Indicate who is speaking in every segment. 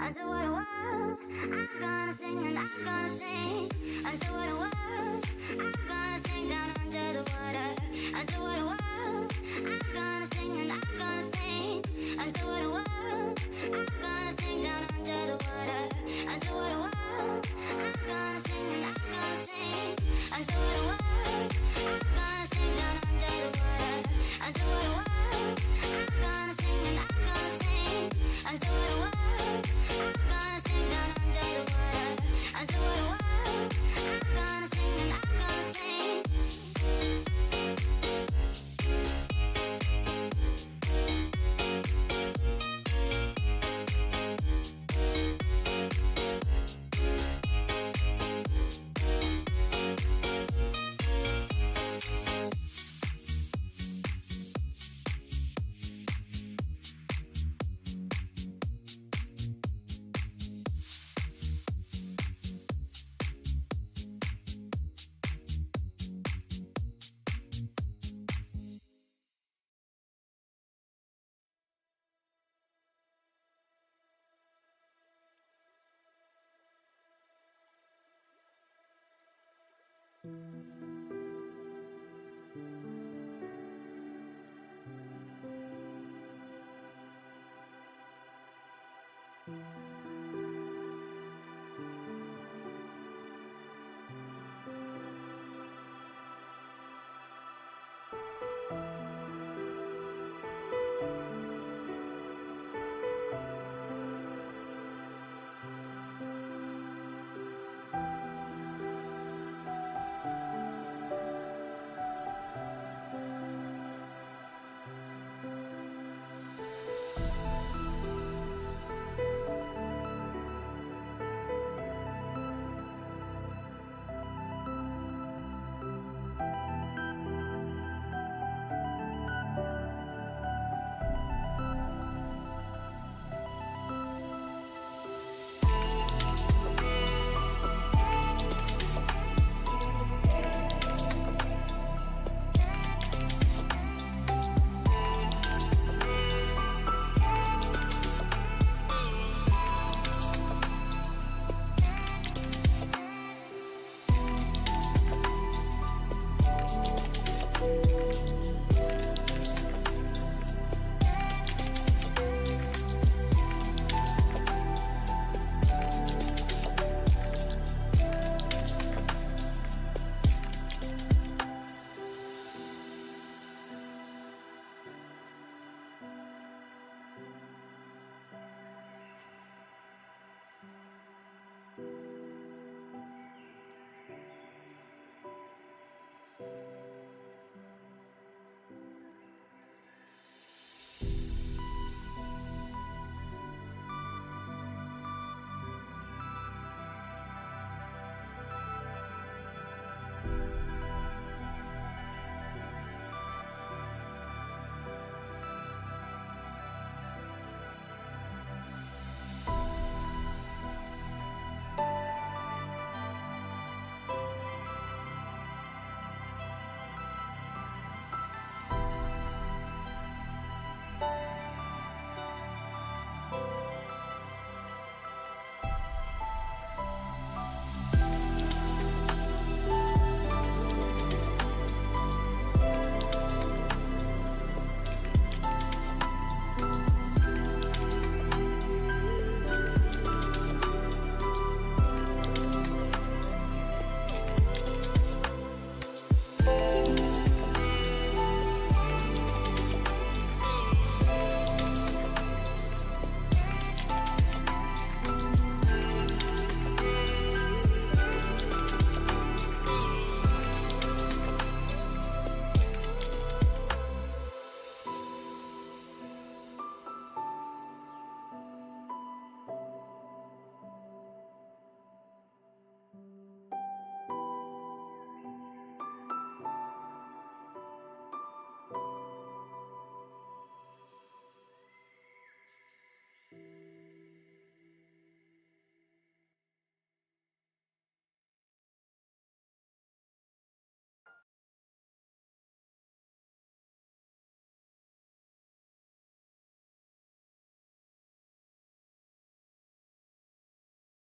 Speaker 1: unto what a world. I'm gonna sing and I'm gonna sing unto what a world. I'm gonna sing down under the water unto what a world. I'm gonna sing and I'm gonna sing unto what a world. I'm gonna sing down under the water unto what a world. I'm gonna sing and I'm gonna sing unto what a world. I'm gonna sing down under the water unto what a world. I'm gonna sing and I'm gonna sing unto what a world. I'm gonna sing down under the water unto what a world. I'm gonna sing and I'm gonna sing.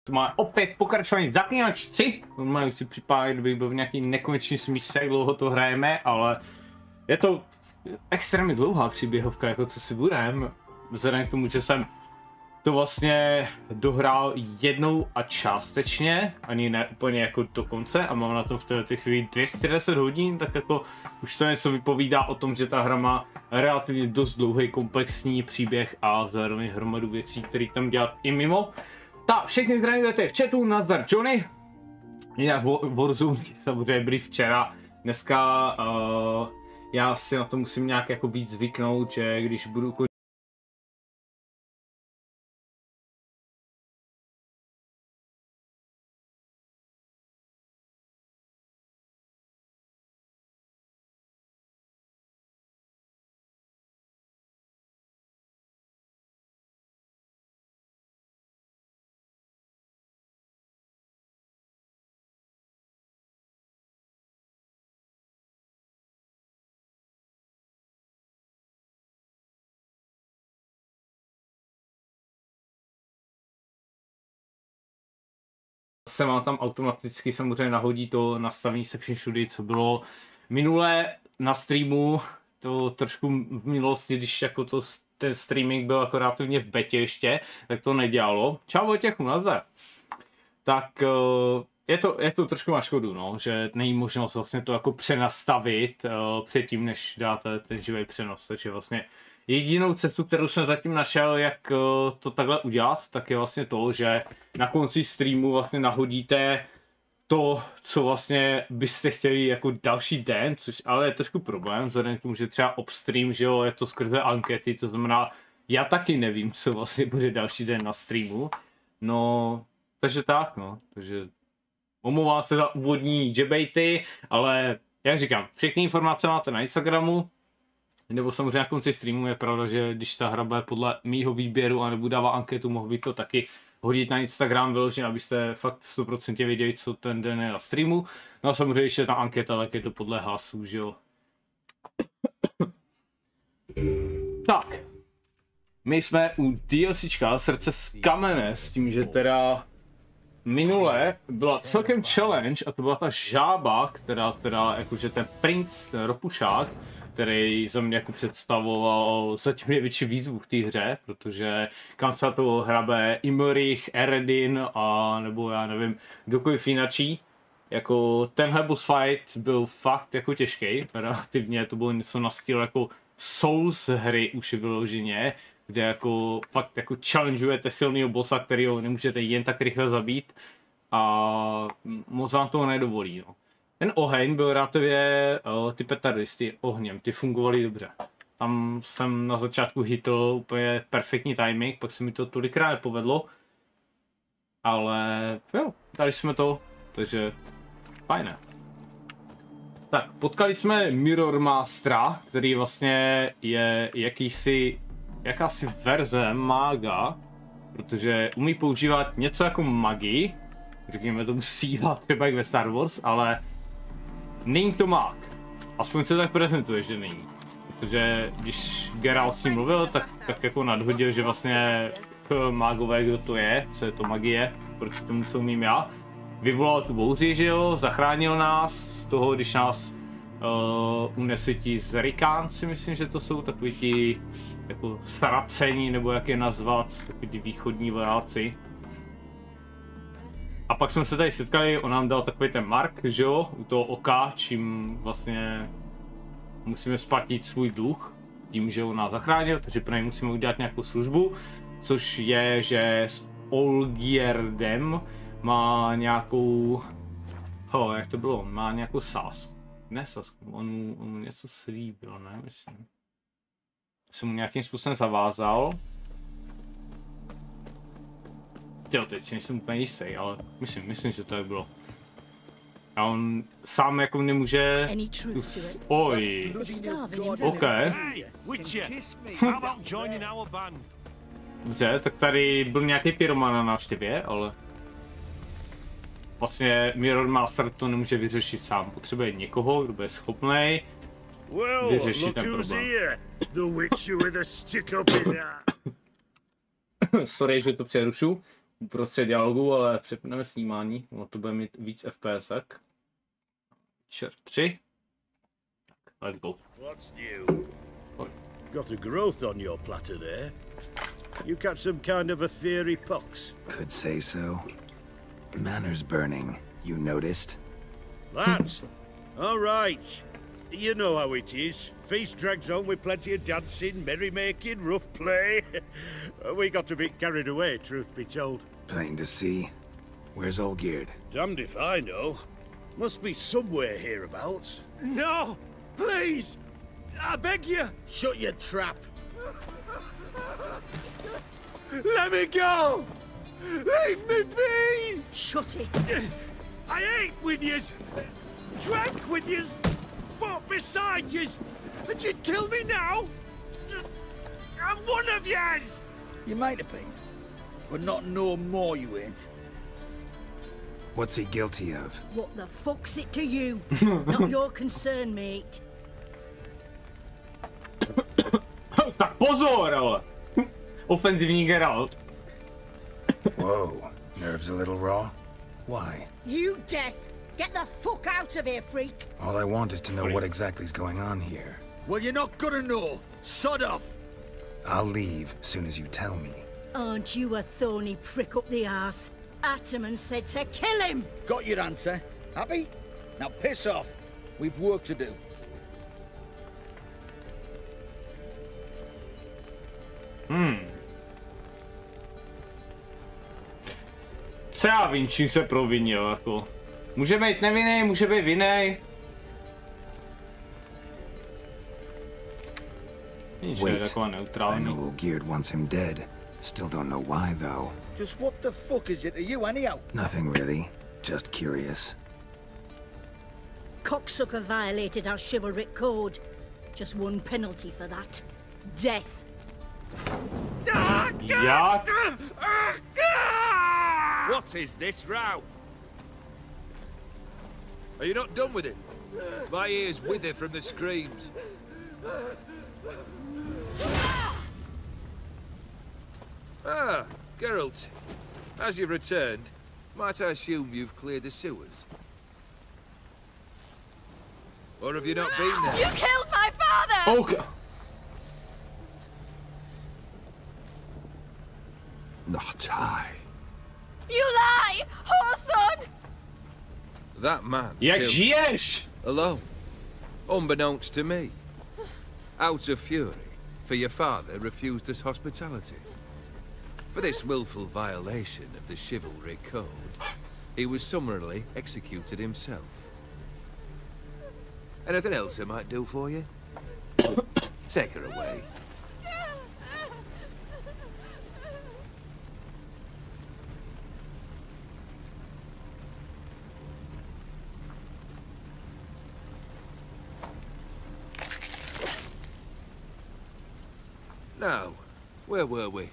Speaker 2: To má opět pokračování Zaklínač 3. Normálně si připadá, kdyby byl v nějaký nekonečný smysl, jak dlouho to hrajeme, ale je to extrémně dlouhá příběhovka, jako co si budeme. Vzhledem k tomu, že jsem to vlastně dohrál jednou a částečně, ani ne úplně jako do konce a mám na tom v této chvíli 210 hodin, tak jako už to něco vypovídá o tom, že ta hra má relativně dost dlouhý komplexní příběh a zároveň hromadu věcí, které tam dělat i mimo. Tak, všechny zdravujete v chatu, nazdar Johnny. Jinak Warzone samozřejmě byli včera, dneska já si na to musím nějak jako víc zvyknout, že když budu se vám tam automaticky samozřejmě nahodí to nastavení se všem všudy, co bylo minule na streamu, to trošku v minulosti, když jako to, ten streaming byl jako relativně v betě ještě, tak to nedělalo. Čau Vojtěchu, nazdar. Tak je to trošku na škodu, no, že není možnost vlastně to jako přenastavit předtím, než dáte ten živý přenos, takže vlastně jedinou cestu, kterou jsem zatím našel, jak to takhle udělat, tak je vlastně to, že na konci streamu vlastně nahodíte to, co vlastně byste chtěli jako další den, což ale je trošku problém, vzhledem k tomu, že třeba upstream, že jo, je to skrze ankety, to znamená, já taky nevím, co vlastně bude další den na streamu, no, takže tak, no, takže omlouvám se za úvodní debate, ale jak říkám, všechny informace máte na Instagramu, nebo samozřejmě na konci streamu. Je pravda, že když ta hra bude podle mýho výběru a nebudu dávat anketu, mohl bych to taky hodit na Instagram vyloženě, abyste fakt 100% věděli, co ten den je na streamu. No a samozřejmě, když je ta anketa, tak je to podle hlasů, že jo. Tak. My jsme u DLCčka Srdce z kamene, s tím, že teda minule byla celkem challenge a to byla ta žába, která jakože ten princ, ten ropušák, který za mě jako představoval zatím největší výzvu v té hře, protože kam se to hrabe Imrich, Eredin a nebo já nevím, kdokoliv jinačí. Jako tenhle boss fight byl fakt jako těžký, relativně to bylo něco na styl jako Souls hry už vyloženě, kde jako fakt jako challengeujete silného bossa, kterýho nemůžete jen tak rychle zabít a moc vám toho nedovolí, no. Ten oheň byl relativně, ty petardy s tím ohněm, ty fungovaly dobře. Tam jsem na začátku hitl úplně perfektní timing, pak se mi to tolikrát nepovedlo. Ale jo, dali jsme to, takže fajné. Tak, potkali jsme Mirror Mastera, který vlastně je jakási verze mága, protože umí používat něco jako magii, řekněme tomu síla, třeba jak ve Star Wars, ale není to mák. Aspoň se tak prezentuje, že není. Protože když Geralt s ním mluvil, tak jako nadhodil, že vlastně mágové, kdo to je, co je to magie, proč tomu se umím já. Vyvolal tu bouři, že jo, zachránil nás z toho, když nás unesli ti Zerikánci, myslím, že to jsou takový ti jako Saraceni, nebo jak je nazvat, takový ti východní vojáci. A pak jsme se tady setkali, on nám dal takový ten mark, že jo, u toho oka, čím vlastně musíme splatit svůj dluh, tím, že on nás zachránil, takže pro něj musíme udělat nějakou službu, což je, že s Olgierdem má nějakou, jak to bylo, má nějakou sásku, ne sásku, on mu něco slíbil, ne, myslím. Jsem mu nějakým způsobem zavázal. Jo, teď si nejsem úplně jistý, ale myslím, že to tak bylo. A on sám jako nemůže... Oj. OK. Dobře, tak tady byl nějaký pyroman na návštěvě, ale... Vlastně Mirror Master to nemůže vyřešit sám. Potřebuje někoho, kdo bude schopný vyřešit ten problém. Sorry, že to přerušu. uprostřed dialogu, ale přepneme snímání, ono to bude mít víc FPSek. Čert 3. Let's go.
Speaker 3: What's new? Got a growth on your platter there. You catch some kind of a theory pox?
Speaker 4: Could say so. Manners burning, you noticed?
Speaker 3: That? All right. You know how it is. Feast drags on with plenty of dancing, merrymaking, rough play. We got a bit carried away, truth be told.
Speaker 4: Plain to see. Where's Olgierd?
Speaker 3: Damned if I know. Must be somewhere hereabouts.
Speaker 5: No! Please! I beg you!
Speaker 3: Shut your trap.
Speaker 5: Let me go! Leave me be!
Speaker 6: Shut it!
Speaker 5: I ate with yous, drank with yous, fought beside yous, and you'd kill me now? I'm one of yous!
Speaker 7: You might have been, but not no more you ain't.
Speaker 4: What's he guilty of?
Speaker 6: What the fuck's it to you? Not your concern, mate.
Speaker 2: Tak pozor, ale. Ofenzivní Geralt.
Speaker 4: Whoa, nerves a little raw? Why?
Speaker 6: You deaf! Get the fuck out of here, freak!
Speaker 4: All I want is to know what exactly is going on here.
Speaker 7: Well, you're not gonna know. Sod off.
Speaker 4: I'll leave soon as you tell me.
Speaker 6: Aren't you a thorny prick up the arse? Ataman said to kill him!
Speaker 7: Got your answer. Happy? Now piss off. We've work to do.
Speaker 2: Co já vím, čím se provinil, jako. Může být nevinný, může být vinný.
Speaker 4: Wait, I know Olgierd wants him dead. Still don't know why, though.
Speaker 7: Just what the fuck is it to you, anyhow?
Speaker 4: Nothing really. Just curious.
Speaker 6: Cocksucker violated our chivalric code. Just one penalty for that. Death.
Speaker 2: Jak?
Speaker 5: What is this row? Are you not done with it? My ears wither from the screams. Ah, Geralt. As you've returned, might I assume you've cleared the sewers? Or have you not been there?
Speaker 8: You killed my father!
Speaker 2: Okay.
Speaker 4: Not I.
Speaker 8: You lie, whoreson!
Speaker 5: That man
Speaker 2: Jak
Speaker 5: killed
Speaker 2: žiješ?
Speaker 5: alone, unbeknownst to me. Out of fury, for your father refused us hospitality. For this willful violation of the chivalry code, he was summarily executed himself. Anything else I might do for you? Take her away. Now, where were we?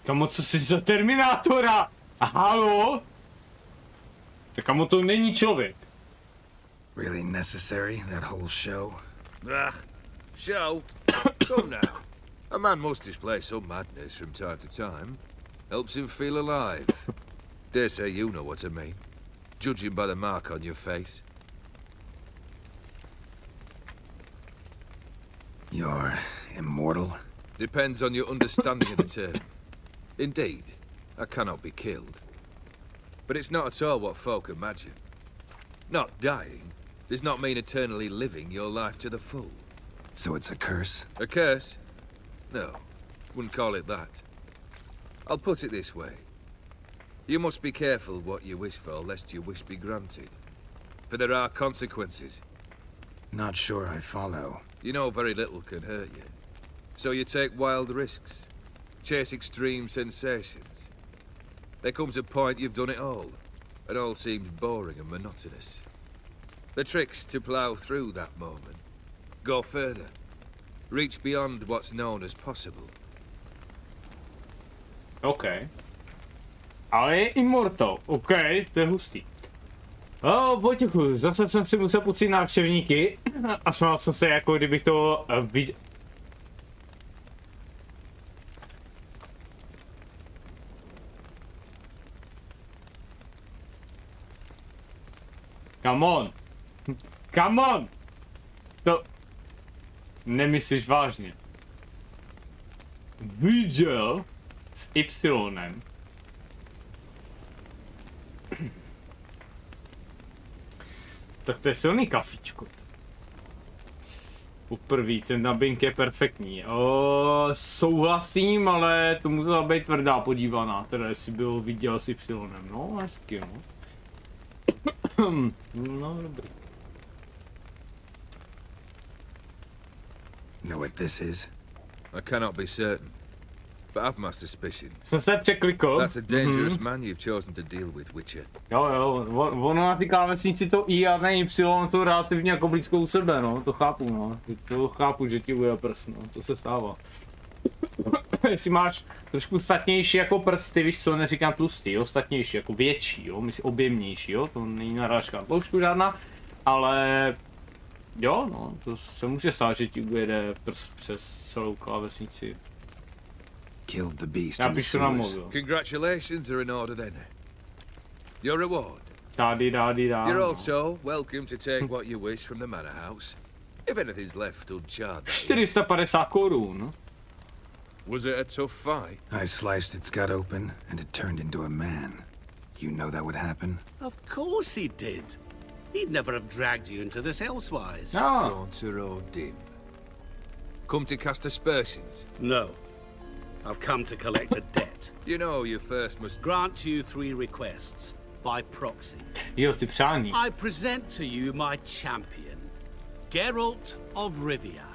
Speaker 2: Kamo, co jsi za Terminátora? Halo? Tak kamo, to není člověk.
Speaker 4: Really necessary, that whole show?
Speaker 5: Show? Come now. A man must display some madness from time to time. Helps him feel alive. Dare say you know what I mean. Judging by the mark on your face.
Speaker 4: You're immortal?
Speaker 5: Depends on your understanding of the term. Indeed, I cannot be killed. But it's not at all what folk imagine. Not dying does not mean eternally living your life to the full.
Speaker 4: So it's a curse?
Speaker 5: A curse? No, wouldn't call it that. I'll put it this way. You must be careful what you wish for, lest your wish be granted. For there are consequences.
Speaker 4: Not sure I follow.
Speaker 5: You know very little can hurt you. So you take wild risks. Chase extreme sensations. There comes a point you've done it all, and all seems boring and monotonous. The trick's to plough through that moment. Go further. Reach beyond what's known as possible.
Speaker 2: OK. Ale je immortal. OK, to je hustý. Vojtěchu, zase jsem si musel pustit návštěvníky a smál jsem se, jako kdybych to viděl. Come on. Come on. To nemyslíš vážně. Viděl s Y. Tak to je silný kafičko. Poprvé, ten dubbing je perfektní. Souhlasím, ale to musela být tvrdá podívaná, teda jestli byl viděl s Y. No, hezky, no. No, dobrý.
Speaker 4: Know what this is?
Speaker 5: I cannot be certain, but I've my suspicions.
Speaker 2: Jsem se překlikl.
Speaker 5: That's a dangerous man you've chosen to deal with, Witcher.
Speaker 2: Jo, ono na ty klávesnici to I a ten Y jsou relativně jako blízko u sebe, no, to chápu, no. To chápu, že ti uje prst, no, to se stává. Jestli máš trošku statnější jako prsty, víš co, neříkám tlustý, jo, statnější, jako větší, jo, myslím objemnější, jo, to není narážka na tloušťku žádná, ale jo, no, to se může stát, že ti ujede prst přes celou klávesnici.
Speaker 4: Killed the beast.
Speaker 2: Já píšu na mobil.
Speaker 5: Congratulations are in order then. Your reward.
Speaker 2: You're
Speaker 5: also welcome to take what you wish from the manor house. If anything's left uncharted.
Speaker 2: 450 korun.
Speaker 5: Was it a tough fight?
Speaker 4: I sliced its gut open and it turned into a man. You know that would happen?
Speaker 9: Of course he did. He'd never have dragged you into this elsewise.
Speaker 2: No.
Speaker 5: Gaunter or dim. Come to cast aspersions?
Speaker 9: No. I've come to collect a debt.
Speaker 5: You know you first must
Speaker 9: grant you 3 requests by proxy.
Speaker 2: Jo, ty přání.
Speaker 9: I present to you my champion, Geralt of Rivia.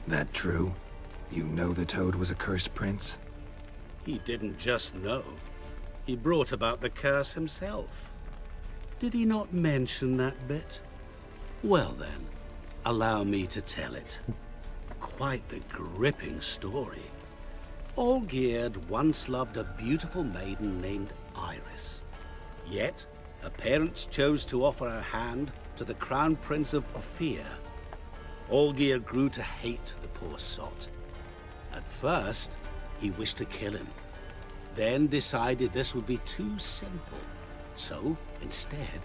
Speaker 4: That true? You know the toad was a cursed prince?
Speaker 9: He didn't just know. He brought about the curse himself. Did he not mention that bit? Well then, allow me to tell it. Quite the gripping story. Olgierd once loved a beautiful maiden named Iris. Yet, her parents chose to offer her hand to the Crown Prince of Ophir. Olgierd grew to hate the poor sot. At first, he wished to kill him, then decided this would be too simple. So, instead,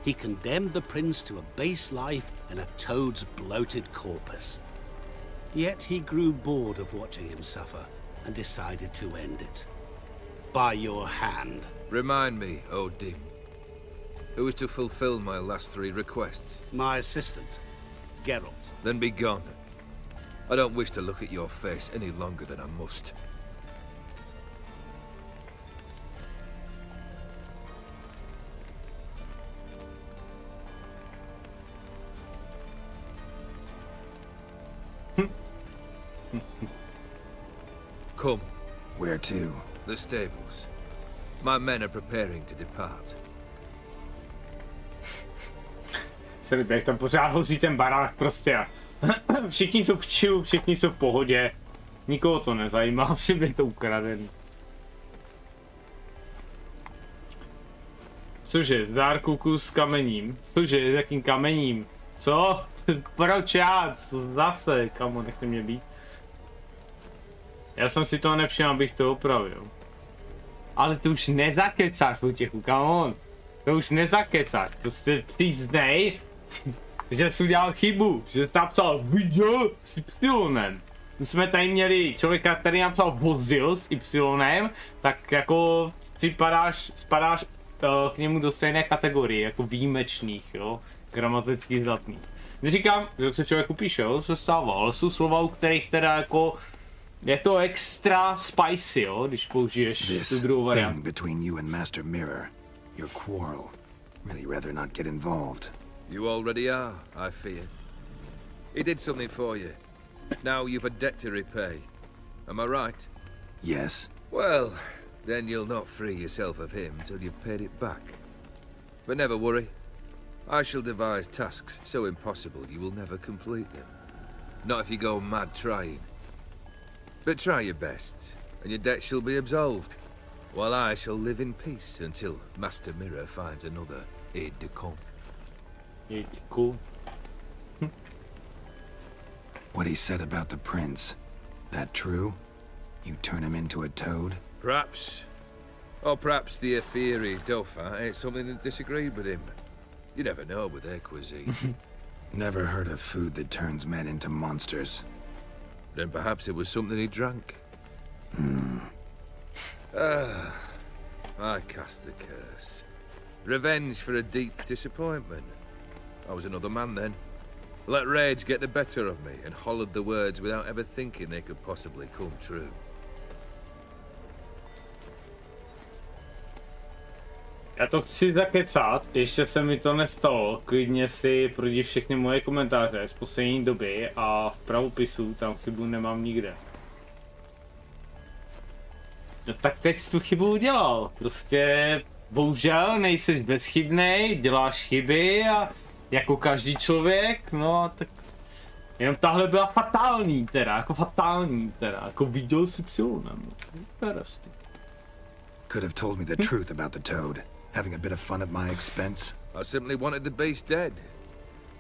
Speaker 9: he condemned the prince to a base life in a toad's bloated corpus. Yet he grew bored of watching him suffer and decided to end it. By your hand.
Speaker 5: Remind me, O Dim, who is to fulfill my last 3 requests?
Speaker 9: My assistant, Geralt.
Speaker 5: Then be gone. I don't wish to look at your face any longer than I must. Come.
Speaker 4: Where to?
Speaker 5: The stables. My men are preparing to depart.
Speaker 2: Se líbí, jak tam pořád hoří ten barák prostě. Všichni jsou v chillu, všichni jsou v pohodě. Nikoho to nezajímá, všem je to ukradený. Cože, zdár kuku s kamením. Cože, s jakým kamením? Co? Proč já? Co zase? Kamo, nechte mě být. Já jsem si to nevšiml, abych to opravil. Ale to už nezakecáš, Vojtěchu, come on. To už nezakecáš, to si přiznej, že jsi udělal chybu, že jsi napsal viděl s Y. My jsme tady měli člověka, který napsal vozil s Y, tak jako spadáš k němu do stejné kategorie, jako výjimečných, jo, gramaticky zdatných. Neříkám, že se člověk upíše, jo, se stává, ale jsou slova, u kterých teda jako je to extra spicy, jo, když použiješ tu druhou variantu.
Speaker 4: Between you and Master Mirror, your quarrel. Really rather not get involved.
Speaker 5: You already are, I fear. He did something for you. Now you've a debt to repay. Am I right?
Speaker 4: Yes.
Speaker 5: Well, then you'll not free yourself of him till you've paid it back. But never worry. I shall devise tasks so impossible you will never complete them. Not if you go mad trying. But try your best, and your debt shall be absolved, while I shall live in peace until Master Mirror finds another aide-de-camp.
Speaker 2: Aide-de-camp.
Speaker 4: What he said about the prince, that true? You turn him into a toad?
Speaker 5: Perhaps. Or perhaps the Aetheri Dauphin ate something that disagreed with him. You never know with their cuisine.
Speaker 4: Never heard of food that turns men into monsters.
Speaker 5: Then perhaps it was something he drank. I cast the curse. Revenge for a deep disappointment. I was another man then. Let rage get the better of me and hollered the words without ever thinking they could possibly come true.
Speaker 2: Já to chci zakecat, ještě se mi to nestalo, klidně si projdi všechny moje komentáře z poslední doby a v pravopisu tam chybu nemám nikde. No tak teď jsi tu chybu udělal, prostě bohužel nejseš bezchybnej, děláš chyby a jako každý člověk, no tak jenom tahle byla fatální teda, jako viděl si psilonem,
Speaker 4: Could have told me the truth about the toad. Having a bit of fun at my expense.
Speaker 5: I simply wanted the beast dead.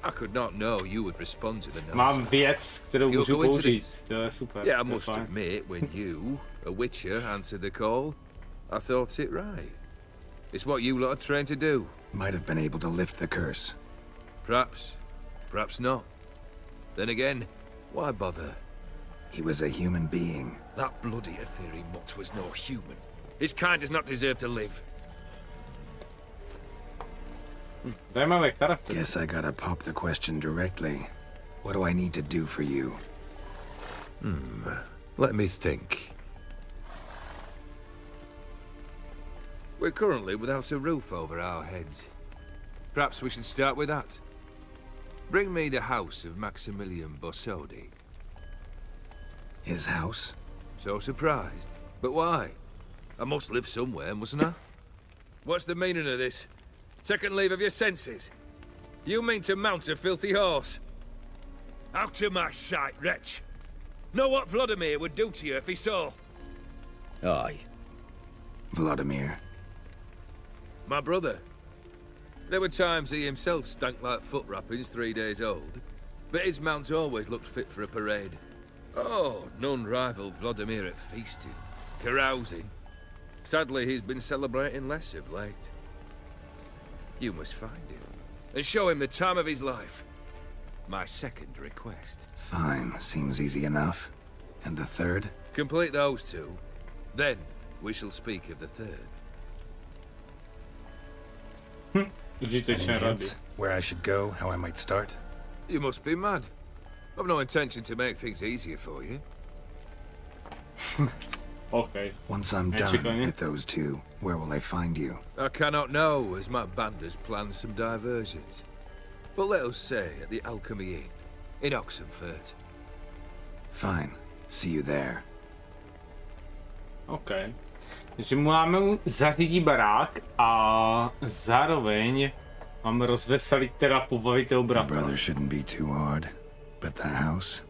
Speaker 5: I could not know you would respond to the note.
Speaker 2: Mám věc, kterou můžu použít, to je super.
Speaker 5: Yeah, I must admit, when you, a witcher, answered the call, I thought it right. It's what you lot are trained to do.
Speaker 4: Might have been able to lift the curse.
Speaker 5: Perhaps. Perhaps not. Then again, why bother?
Speaker 4: He was a human being.
Speaker 5: That bloody Aetheri mutt was no human. His kind does not deserve to live.
Speaker 4: Guess I gotta pop the question directly. What do I need to do for you?
Speaker 5: Let me think. We're currently without a roof over our heads. Perhaps we should start with that. Bring me the house of Maximilian Bossodi.
Speaker 4: His house?
Speaker 5: So surprised. But why? I must live somewhere, mustn't I? What's the meaning of this? Second leave of your senses? You mean to mount a filthy horse? Out of my sight, wretch! Know what Vladimir would do to you if he saw?
Speaker 7: Aye.
Speaker 4: Vladimir.
Speaker 5: My brother. There were times he himself stank like foot wrappings 3 days old, but his mount always looked fit for a parade. Oh, none rivaled Vladimir at feasting, carousing. Sadly, he's been celebrating less of late. You must find him, and show him the time of his life. My second request.
Speaker 4: Fine, seems easy enough. And the third?
Speaker 5: Complete those two, then we shall speak of the third.
Speaker 4: Any hints? Where I should go, how I might start?
Speaker 5: You must be mad. I've no intention to make things easier for you.
Speaker 2: Okay.
Speaker 4: Once I'm done with those two, where will I find you?
Speaker 5: I cannot know, as my band has planned some diversions. But let us say at the Alchemy Inn, in Oxenfurt.
Speaker 4: Fine. See you there.
Speaker 2: Okay. Takže máme zařídí barák a zároveň máme rozveselit teda pobavit jeho bratra.
Speaker 4: My brother shouldn't be too hard, but the house?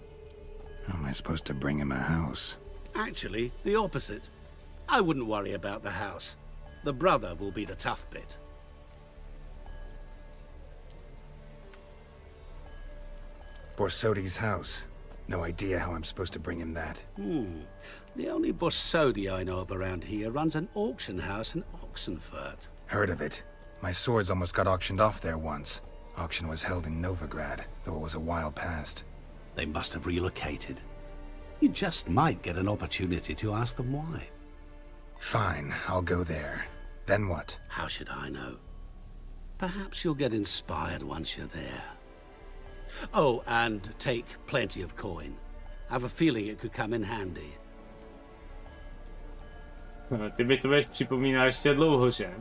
Speaker 4: How am I supposed to bring him a house?
Speaker 9: Actually, the opposite. I wouldn't worry about the house. The brother will be the tough bit.
Speaker 4: Borsodi's house. No idea how I'm supposed to bring him that.
Speaker 9: The only Borsodi I know of around here runs an auction house in Oxenfurt.
Speaker 4: Heard of it. My swords almost got auctioned off there once. Auction was held in Novigrad, though it was a while past.
Speaker 9: They must have relocated. You just might get an opportunity to ask them why.
Speaker 4: Fine, I'll go there. Then what?
Speaker 9: How should I know? Perhaps you'll get inspired once you're there. Oh, and take plenty of coin. I have a feeling it could come in handy.
Speaker 2: Ty mi to budeš připomínat ještě dlouho, že?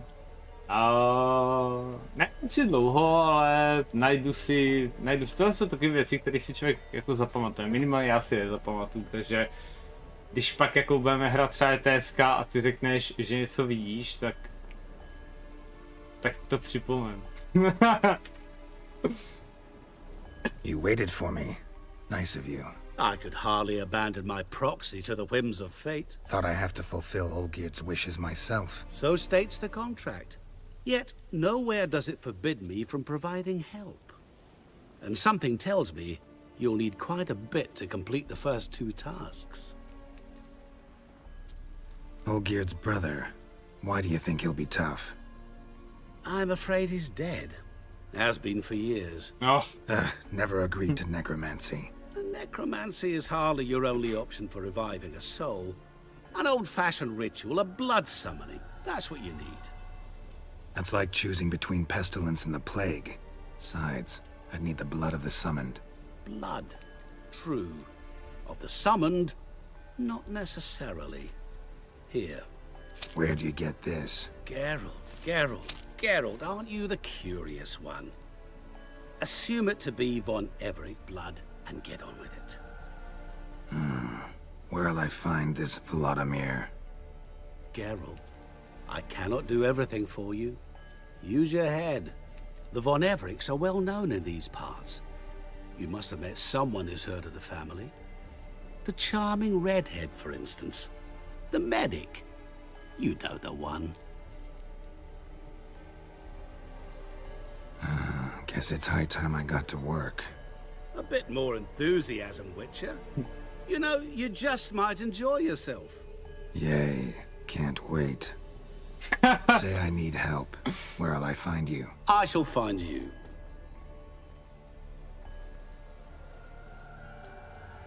Speaker 2: Ne si dlouho, ale najdu si, tohle jsou takové věci, které si člověk jako zapamatuje, minimálně já si je zapamatuju, takže když pak jako budeme hrát třeba TSK a ty řekneš, že něco vidíš, tak to připomen.
Speaker 4: You waited for me. Nice of you.
Speaker 9: I could hardly abandon my proxy to the whims of fate.
Speaker 4: Thought I have to fulfill Olgierd's wishes myself.
Speaker 9: So states the contract. Yet, nowhere does it forbid me from providing help. And something tells me you'll need quite a bit to complete the first two tasks.
Speaker 4: Olgierd's brother. Why do you think he'll be tough?
Speaker 9: I'm afraid he's dead. Has been for years.
Speaker 2: Oh.
Speaker 4: Never agreed to necromancy.
Speaker 9: Necromancy is hardly your only option for reviving a soul. An old-fashioned ritual, a blood summoning. That's what you need.
Speaker 4: That's like choosing between pestilence and the plague. Besides, I'd need the blood of the summoned.
Speaker 9: Blood. True. Of the summoned, not necessarily. Here.
Speaker 4: Where do you get this?
Speaker 9: Geralt, aren't you the curious one? Assume it to be von Everett blood and get on with it.
Speaker 4: Where'll I find this Vladimir?
Speaker 9: Geralt, I cannot do everything for you. Use your head. The von Evericks are well known in these parts. You must have met someone who's heard of the family. The charming redhead, for instance. The medic. You know the one.
Speaker 4: Guess it's high time I got to work.
Speaker 9: A bit more enthusiasm, Witcher. You know, you just might enjoy yourself.
Speaker 4: Yay. Can't wait. Say I need help. Where'll I find you?
Speaker 9: I shall find you.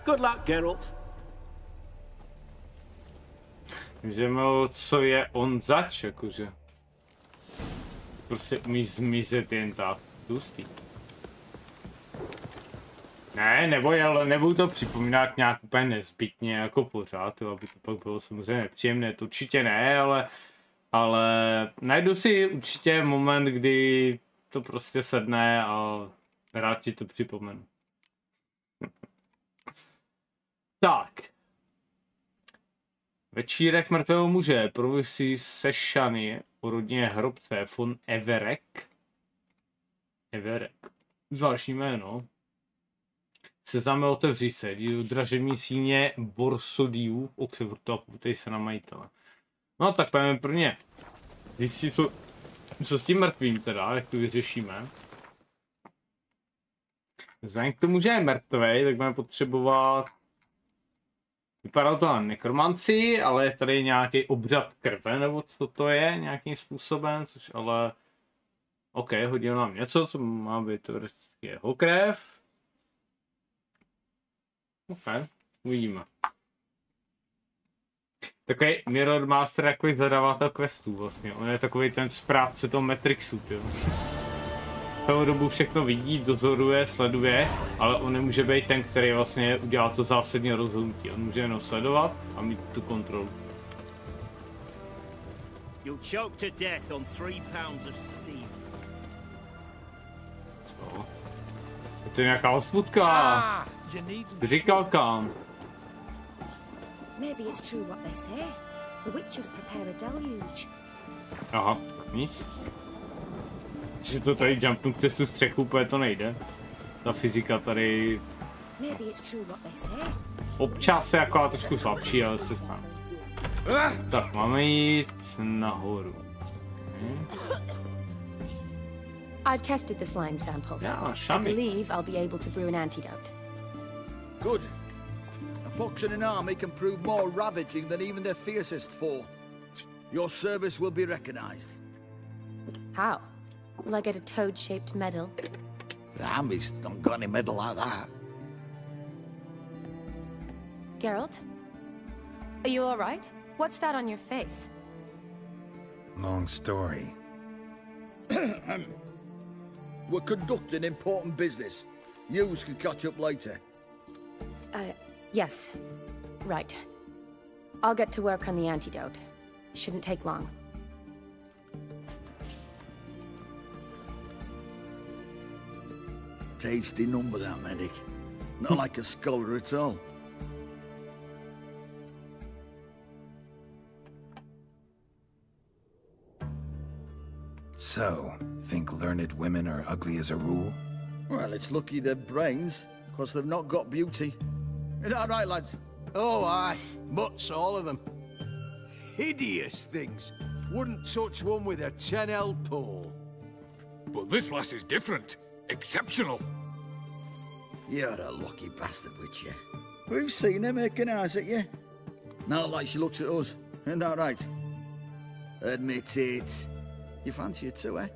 Speaker 9: Good luck, Geralt.
Speaker 2: Víme, co je on zač, jakože. Prostě umí zmizet jen tak. Hustý. Ne, nebudu to připomínat nějak úplně nezbytně jako pořád, jo, aby to pak bylo samozřejmě nepříjemné, to určitě ne, ale najdu si určitě moment, kdy to prostě sedne a rád ti to připomenu. Tak. Večírek mrtvého muže provisí se Shany o rodině hrobce von Everett. Zvláštní jméno. Sezame otevří se, jdi do dražební síně Borsodiů v Oxfordu a poptej se na majitele. No tak pojďme prvně zjistit, co s tím mrtvým teda, jak to vyřešíme. Vzhledem k tomu, že je mrtvej, tak budeme potřebovat... Vypadá to na nekromanci, ale je tady nějaký obřad krve, nebo co to je nějakým způsobem, což ale... OK, hodil nám něco, co má být teoreticky jeho krev. OK, uvidíme. Takový Mirror Master, jako zadavatel questů vlastně. On je takový ten správce toho Matrixu, jo. Celou dobu všechno vidí, dozoruje, sleduje, ale on nemůže být ten, který vlastně udělá to zásadní rozhodnutí. On může jenom sledovat a mít tu kontrolu.
Speaker 10: You'll choke to death on 3 pounds of steam.
Speaker 2: Co? To je nějaká hospodka. Říkal kam.
Speaker 11: Maybe it's true what they say. The witches prepare a deluge.
Speaker 2: Aha, nic. Že to tady jumpnu přes tu střechu, úplně to nejde. Ta fyzika tady...
Speaker 11: Maybe it's true what they say.
Speaker 2: Občas je jako trošku slabší, ale se stane. Tak, máme jít nahoru.
Speaker 12: I've tested the slime samples. I believe I'll be able to brew an antidote.
Speaker 7: Good. A pox in an army can prove more ravaging than even their fiercest foe. Your service will be recognized.
Speaker 12: How? Will I get a toad-shaped medal?
Speaker 7: The army's not got any medal like that.
Speaker 12: Geralt? Are you all right? What's that on your face?
Speaker 4: Long story.
Speaker 7: We're conducting important business. Yous can catch up later.
Speaker 12: Yes. Right. I'll get to work on the antidote. Shouldn't take long.
Speaker 7: Tasty number, that medic. Not like a scholar at all.
Speaker 4: So, think learned women are ugly as a rule?
Speaker 7: Well, it's lucky they've brains, because they've not got beauty. Is that right, lads?
Speaker 13: Oh, aye. Mutts, all of them. Hideous things. Wouldn't touch one with a 10L pole.
Speaker 14: But this lass is different. Exceptional.
Speaker 7: You're a lucky bastard, Witcher. We've seen her making eyes at you. Not like she looks at us. Isn't that right? Admit it. You fancy it too, eh?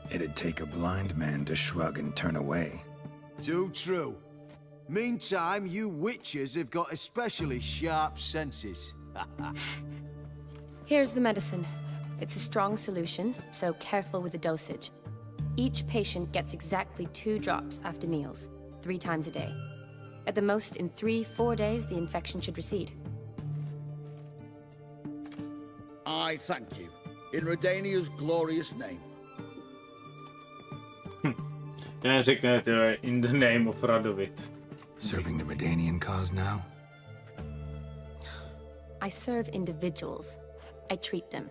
Speaker 4: It'd take a blind man to shrug and turn away.
Speaker 13: Too true. Meantime, you witches have got especially sharp senses.
Speaker 12: Here's the medicine. It's a strong solution, so careful with the dosage. Each patient gets exactly 2 drops after meals, 3 times a day. At the most, in 3-4 days, the infection should recede.
Speaker 7: I thank you. In Redania's glorious name.
Speaker 2: Já řekne to in the name of Radovit.
Speaker 4: Serving the Redanian cause now?
Speaker 12: I serve individuals. I treat them.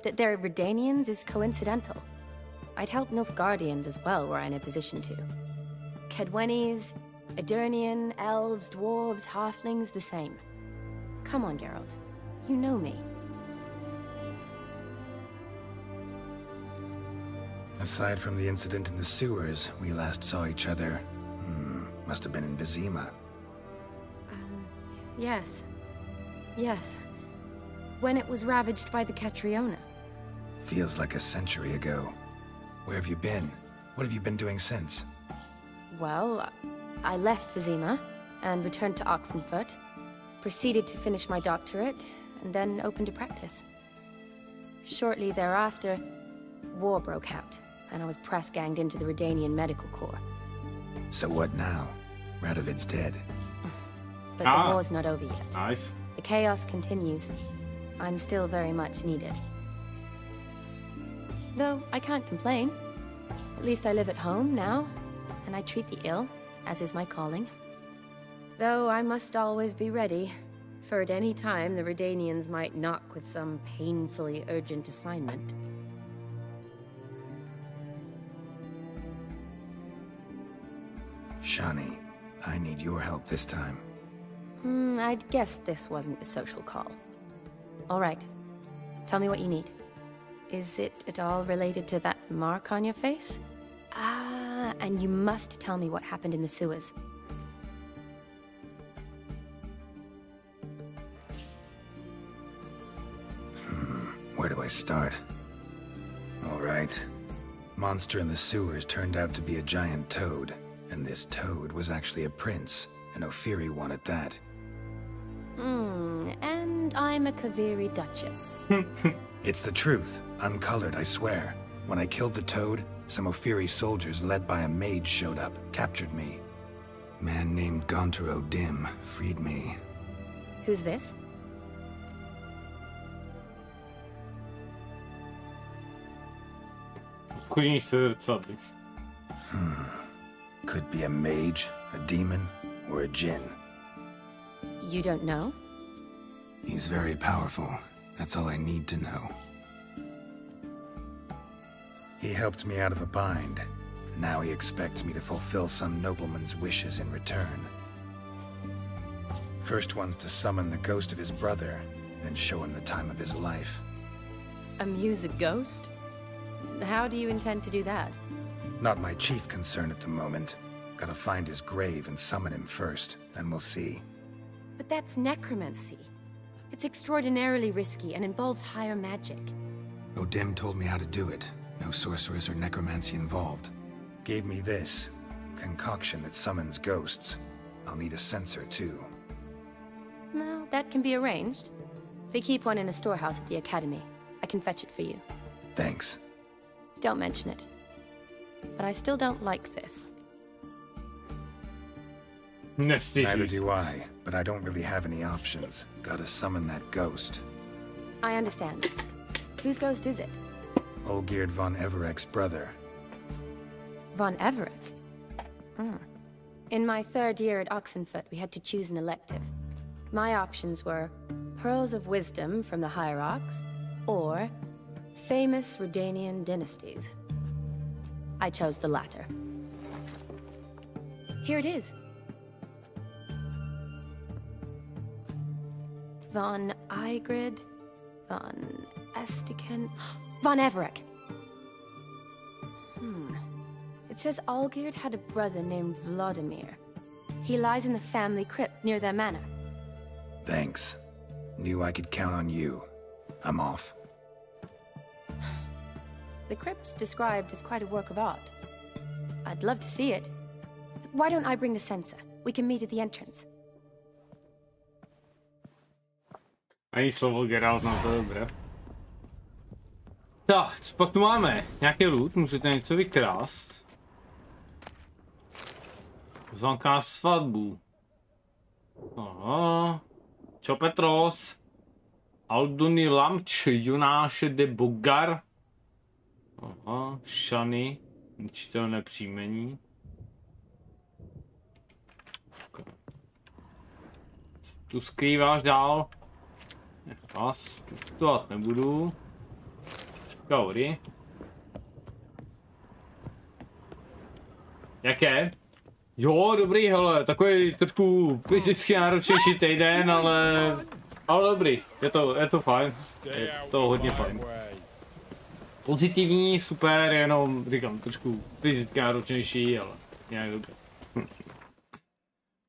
Speaker 12: That they're Redanians is coincidental. I'd help Nilfgaardians as well were I in a position to. Kedwenis, Edirnian, elves, dwarves, halflings, the same. Come on, Geralt. You know me.
Speaker 4: Aside from the incident in the sewers, we last saw each other. Must have been in Vizima.
Speaker 12: Yes. Yes. When it was ravaged by the Catriona.
Speaker 4: Feels like a century ago. Where have you been? What have you been doing since?
Speaker 12: Well, I left Vizima and returned to Oxenfurt, proceeded to finish my doctorate, and then opened a practice. Shortly thereafter, war broke out, and I was press-ganged into the Redanian Medical Corps.
Speaker 4: So what now? Radovid's dead.
Speaker 12: But the war's not over yet.
Speaker 2: Nice.
Speaker 12: The chaos continues. I'm still very much needed. Though I can't complain. At least I live at home now, and I treat the ill, as is my calling. Though I must always be ready, for at any time the Redanians might knock with some painfully urgent assignment.
Speaker 4: Shani, I need your help this time.
Speaker 12: I'd guessed this wasn't a social call. All right. Tell me what you need. Is it at all related to that mark on your face? And you must tell me what happened in the sewers.
Speaker 4: Where do I start? All right. Monster in the sewers turned out to be a giant toad. And this toad was actually a prince, an Ophiri one at that.
Speaker 12: And I'm a Kaviri duchess.
Speaker 4: It's the truth, uncolored, I swear. When I killed the toad, some Ophiri soldiers led by a mage showed up, captured me. Man named Gontaro Dim freed me.
Speaker 12: Who's this?
Speaker 4: Could be a mage, a demon, or a djinn.
Speaker 12: You don't know?
Speaker 4: He's very powerful. That's all I need to know. He helped me out of a bind. Now he expects me to fulfill some nobleman's wishes in return. First one's to summon the ghost of his brother, then show him the time of his life.
Speaker 12: Amuse a ghost? How do you intend to do that?
Speaker 4: Not my chief concern at the moment. Gotta find his grave and summon him first, then we'll see.
Speaker 12: But that's necromancy. It's extraordinarily risky and involves higher magic.
Speaker 4: Odim told me how to do it. No sorcerers or necromancy involved. Gave me this concoction that summons ghosts. I'll need a censer too.
Speaker 12: Well, that can be arranged. They keep one in a storehouse at the academy. I can fetch it for you.
Speaker 4: Thanks.
Speaker 12: Don't mention it. But I still don't like this.
Speaker 4: Neither do I, but I don't really have any options. Gotta summon that ghost.
Speaker 12: I understand. Whose ghost is it?
Speaker 4: Olgierd von Everek's brother.
Speaker 12: Von Everek? In my 3rd year at Oxenfurt, we had to choose an elective. My options were Pearls of Wisdom from the Hierarchs, or Famous Redanian Dynasties. I chose the latter. Here it is. Von Igrid, von Estiken, von Everek. It says Olgierd had a brother named Vladimir. He lies in the family crypt near their manor.
Speaker 4: Thanks. Knew I could count on you. I'm off.
Speaker 12: The crypt's described as quite a work of art. I'd love to see it. Why don't I bring the censer? We can meet at the entrance.
Speaker 2: Ani slovo get out na to, dobré. Tak, co pak tu máme? Nějaký loot? Můžete něco vykrást? Zvanka na svatbu. Aha. Čo Petros? Aldony Lamč, Jonáše de Bogar. Aha, Shany, ničitelné příjmení. Tu skrýváš dál. Vás tutovat nebudu. Kaury. Jaké? Jo, dobrý, hele, takový trošku fyzicky náročnější týden, ale dobrý, je to fajn, je to hodně fajn. Pozitivní, super, jenom říkám trošku fyzicky náročnější, ale nějak dobrý.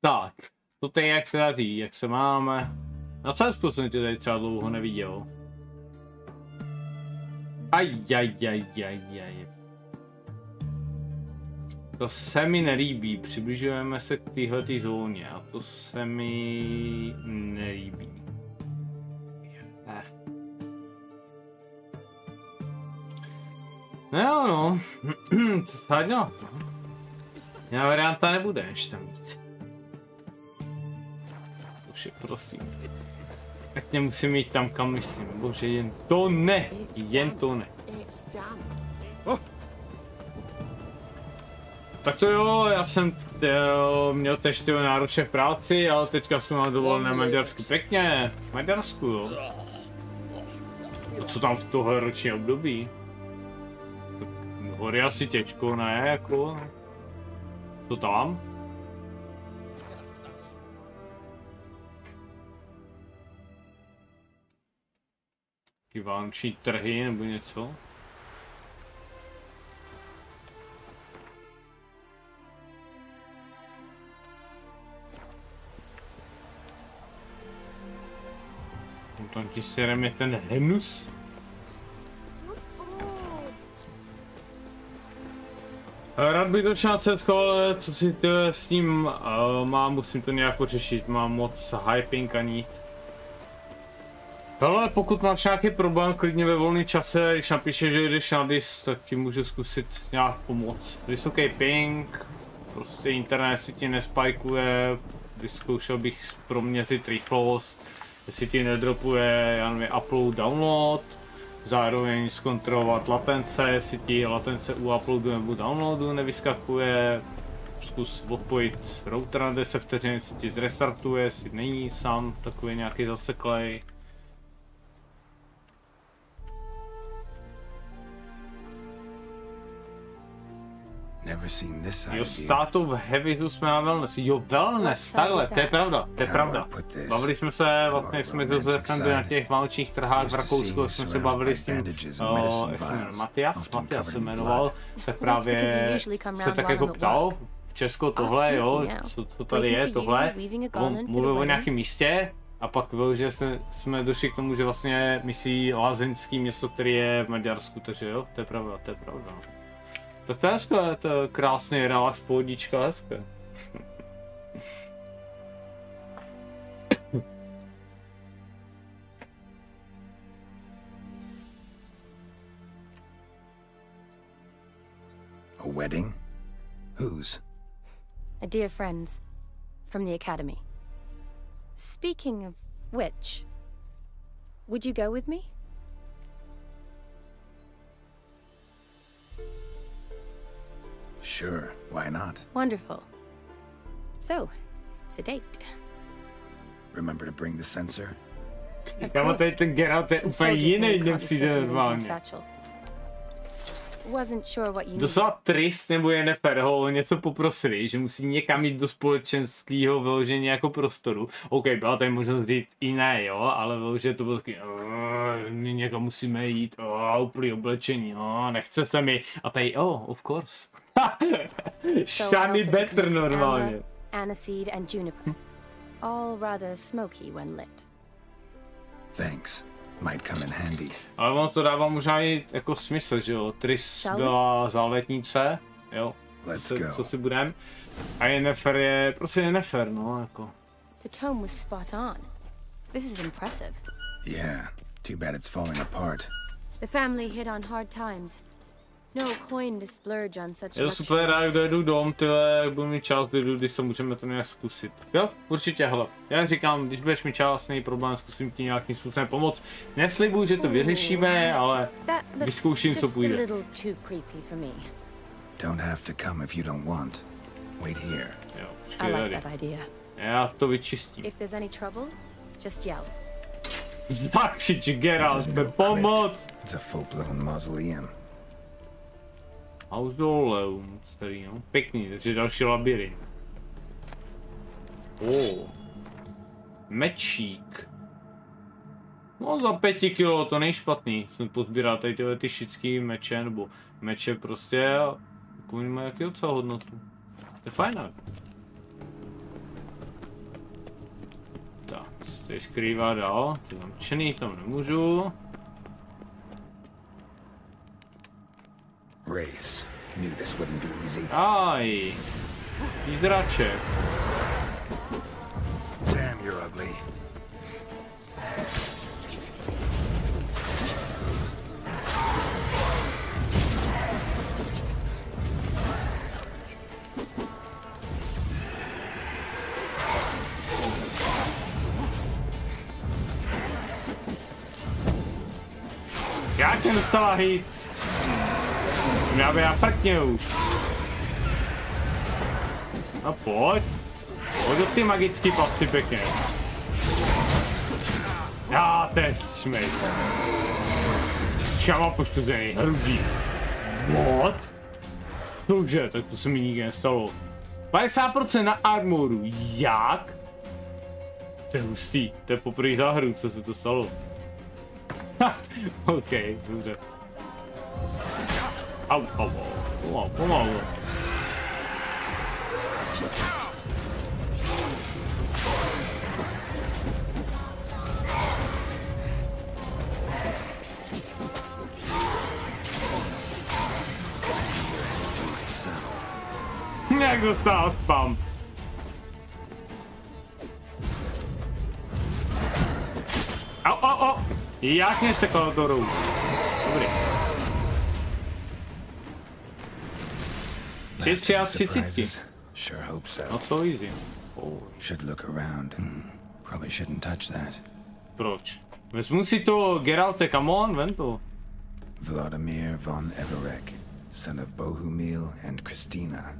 Speaker 2: Tak, to teď jak se daří, jak se máme. Na cesku jsem tě tady třeba dlouho neviděl. Ajajajajaj. To se mi nelíbí, přibližujeme se k téhletý zóně a to se mi nelíbí. No jo no, co se dá dělat, no? Jiná varianta nebude, než tam víc. Bože, prosím. Ať nemusím jít tam, kam myslím, bože, jen to ne, jen to ne. Tak to jo, já jsem měl tež ty náročné v práci, ale teďka jsem na dovolené Maďarsku, pěkně, Maďarsku jo. A co tam v tohle roční období? Tak hory asi těžko, ne, jako, co tam? Vánoční trhy nebo něco? Tam ti serem je ten hnus. Rád bych došel na cecko, ale co si to s ním mám, musím to nějak pořešit, mám moc hyping a nic. Ale pokud máš nějaký problém, klidně ve volném čase, když napíšeš, že jdeš na dis, tak ti můžu zkusit nějak pomoct. Vysoký ping, prostě internet si ti nespajkuje, vyzkoušel bych proměřit rychlost, jestli ti nedropuje, já nevím, upload, download, zároveň zkontrolovat latence, jestli ti latence u uploadu nebo downloadu nevyskakuje, zkus odpojit router na 10 vteřin, jestli ti zrestartuje, jestli není sám takový nějaký zaseklej. Jo, státu v Heavytu jsme na wellness. Jo, wellness, takhle, to je pravda, to je pravda. Bavili jsme se, vlastně jak jsme byli na těch vánočních trhách v Rakousku, jsme se bavili s tím, Matias se jmenoval, tak právě se tak jako ptal, v Česku tohle, jo, co tady je, tohle, on mluvil o nějakém místě, a pak byl, že jsme došli k tomu, že vlastně myslí lázeňský město, který je v Maďarsku, takže jo, to je pravda, to je pravda. Tak to je hezké, to je krásný relax, pohodička, hezké.
Speaker 4: A wedding? Whose?
Speaker 12: A dear friend's, from the academy. Speaking of which, would you go with me?
Speaker 4: Sure, why not?
Speaker 12: Wonderful. So, it's a date.
Speaker 4: Remember to bring the sensor?
Speaker 2: Kámo, tady ten get out je úplně jiný, než přijde normálně.
Speaker 12: wasn't sure what you
Speaker 2: Doslova trist nebo je nefér ho něco poprosili, že musí někam jít do společenského vyložení jako prostoru. OK, byla tady možnost říct i ne, jo, ale vyloženě to bylo taky, my někam musíme jít, úplný oblečení, nechce se mi. A tady, of course. Shiny better normálně.
Speaker 12: Aniseed and juniper. All rather smoky when lit.
Speaker 4: Thanks. Might come in handy.
Speaker 2: Ale ono to dává možná i jako smysl, že jo? Tris byla záletnice, jo? Co si budem? A Yennefer je prostě Yennefer, no, jako.
Speaker 12: The tome was spot on. This is impressive.
Speaker 4: Yeah, too bad it's falling apart.
Speaker 12: The family hit on hard times. No coin to splurge on such.
Speaker 2: Je to super, rád dojedu dom, tyhle, jak budu mít čas, dojedu, když se můžeme to nějak zkusit. Jo, určitě, hele. Já říkám, když budeš mít čas, není problém, zkusím ti nějakým způsobem pomoct. Neslibuju, že to vyřešíme, ale vyzkouším, co půjde.
Speaker 4: Don't have to come if you don't want. Wait here.
Speaker 2: Jo, počkej tady. Já to vyčistím.
Speaker 12: If there's any trouble, just yell.
Speaker 2: Zakřič, Geralt, pomoc!
Speaker 4: It's a full-blown mausoleum.
Speaker 2: Mauzoleum, starý, no. Pěkný, takže další labirint. Mečík. No za 5 kilo, to není špatný. Jsem pozbíral tady tyhle ty šický meče, nebo meče prostě a oni mají jaký docela hodnotu. To je fajn. Tak, se tady skrývá dál, ty mám čený, tam nemůžu.
Speaker 4: Wraiths. Knew this wouldn't be easy.
Speaker 2: Aj, draček.
Speaker 4: Damn, you're ugly.
Speaker 2: Já tě dostala hejt. Já prkně už. A pojď. Pojď do ty magický papsy pěkně. Já test šmej. Čama poštuzený, hrudí. What? Cože, tak to se mi nikdy nestalo. 50% na armoru, jak? To je hustý, to je poprvé za hru, co se to stalo. OK, dobře. Au. Pomalu. Jak dostal spam. Au. Jak mě sekal do růz. Dobrý. 33.
Speaker 4: Sure hope so.
Speaker 2: Not so easy.
Speaker 4: Should look around. Probably shouldn't touch that.
Speaker 2: Proč? Vezmu si to, Geralte, come on, vem to.
Speaker 4: Vladimir von Everek, son of Bohumil and Christina.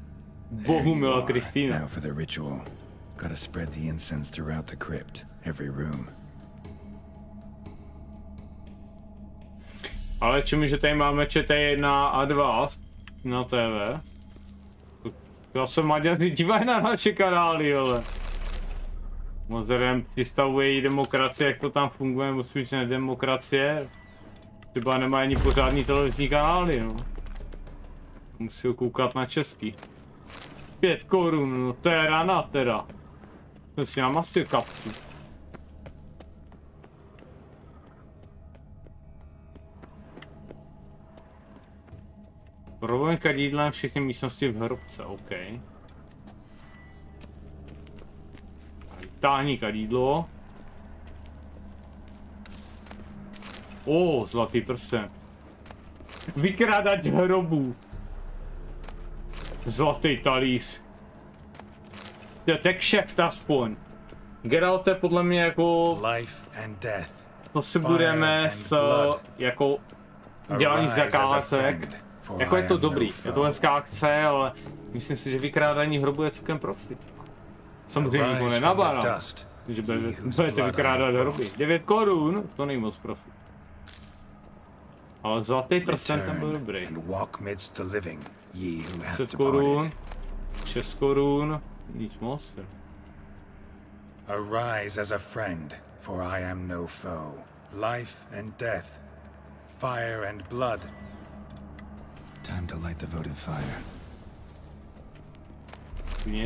Speaker 2: Bohumil a Christina.
Speaker 4: Now for the ritual. Gotta spread the incense throughout the crypt, every room.
Speaker 2: Ale čemu, že tady máme ČT1 a 2 na TV? Já jsem Maďaři, dívaj na naše kanály, ale. Mozerem přistavuje i demokracie, jak to tam funguje, nebo spíš nedemokracie. Třeba nemá ani pořádný televizní kanály, no. Musí ho koukat na český. 5 korun, no to je rana teda. Jsem si namasil kapsu. Provoň kadídlem všechny místnosti v hrobce, OK. Táhni kadídlo. Zlatý prsten. Vykrádač hrobů. Zlatý talíř. To je kšeft aspoň. Geralt je podle mě jako... To si budeme s jako dělání zakázek. Jako je to dobrý, je to hezká akce, ale myslím si, že vykrádání hrobu je celkem profit. Samozřejmě nikoho nenabádám, že budete vykrádat hroby. 9 korun, to není moc profit. Ale zlatý prsten tam byl dobrý. 10 korun, 6 korun, nic moc.
Speaker 4: Arise as a friend, for I am no foe. Life and death, fire and blood. Time to light the votive fire.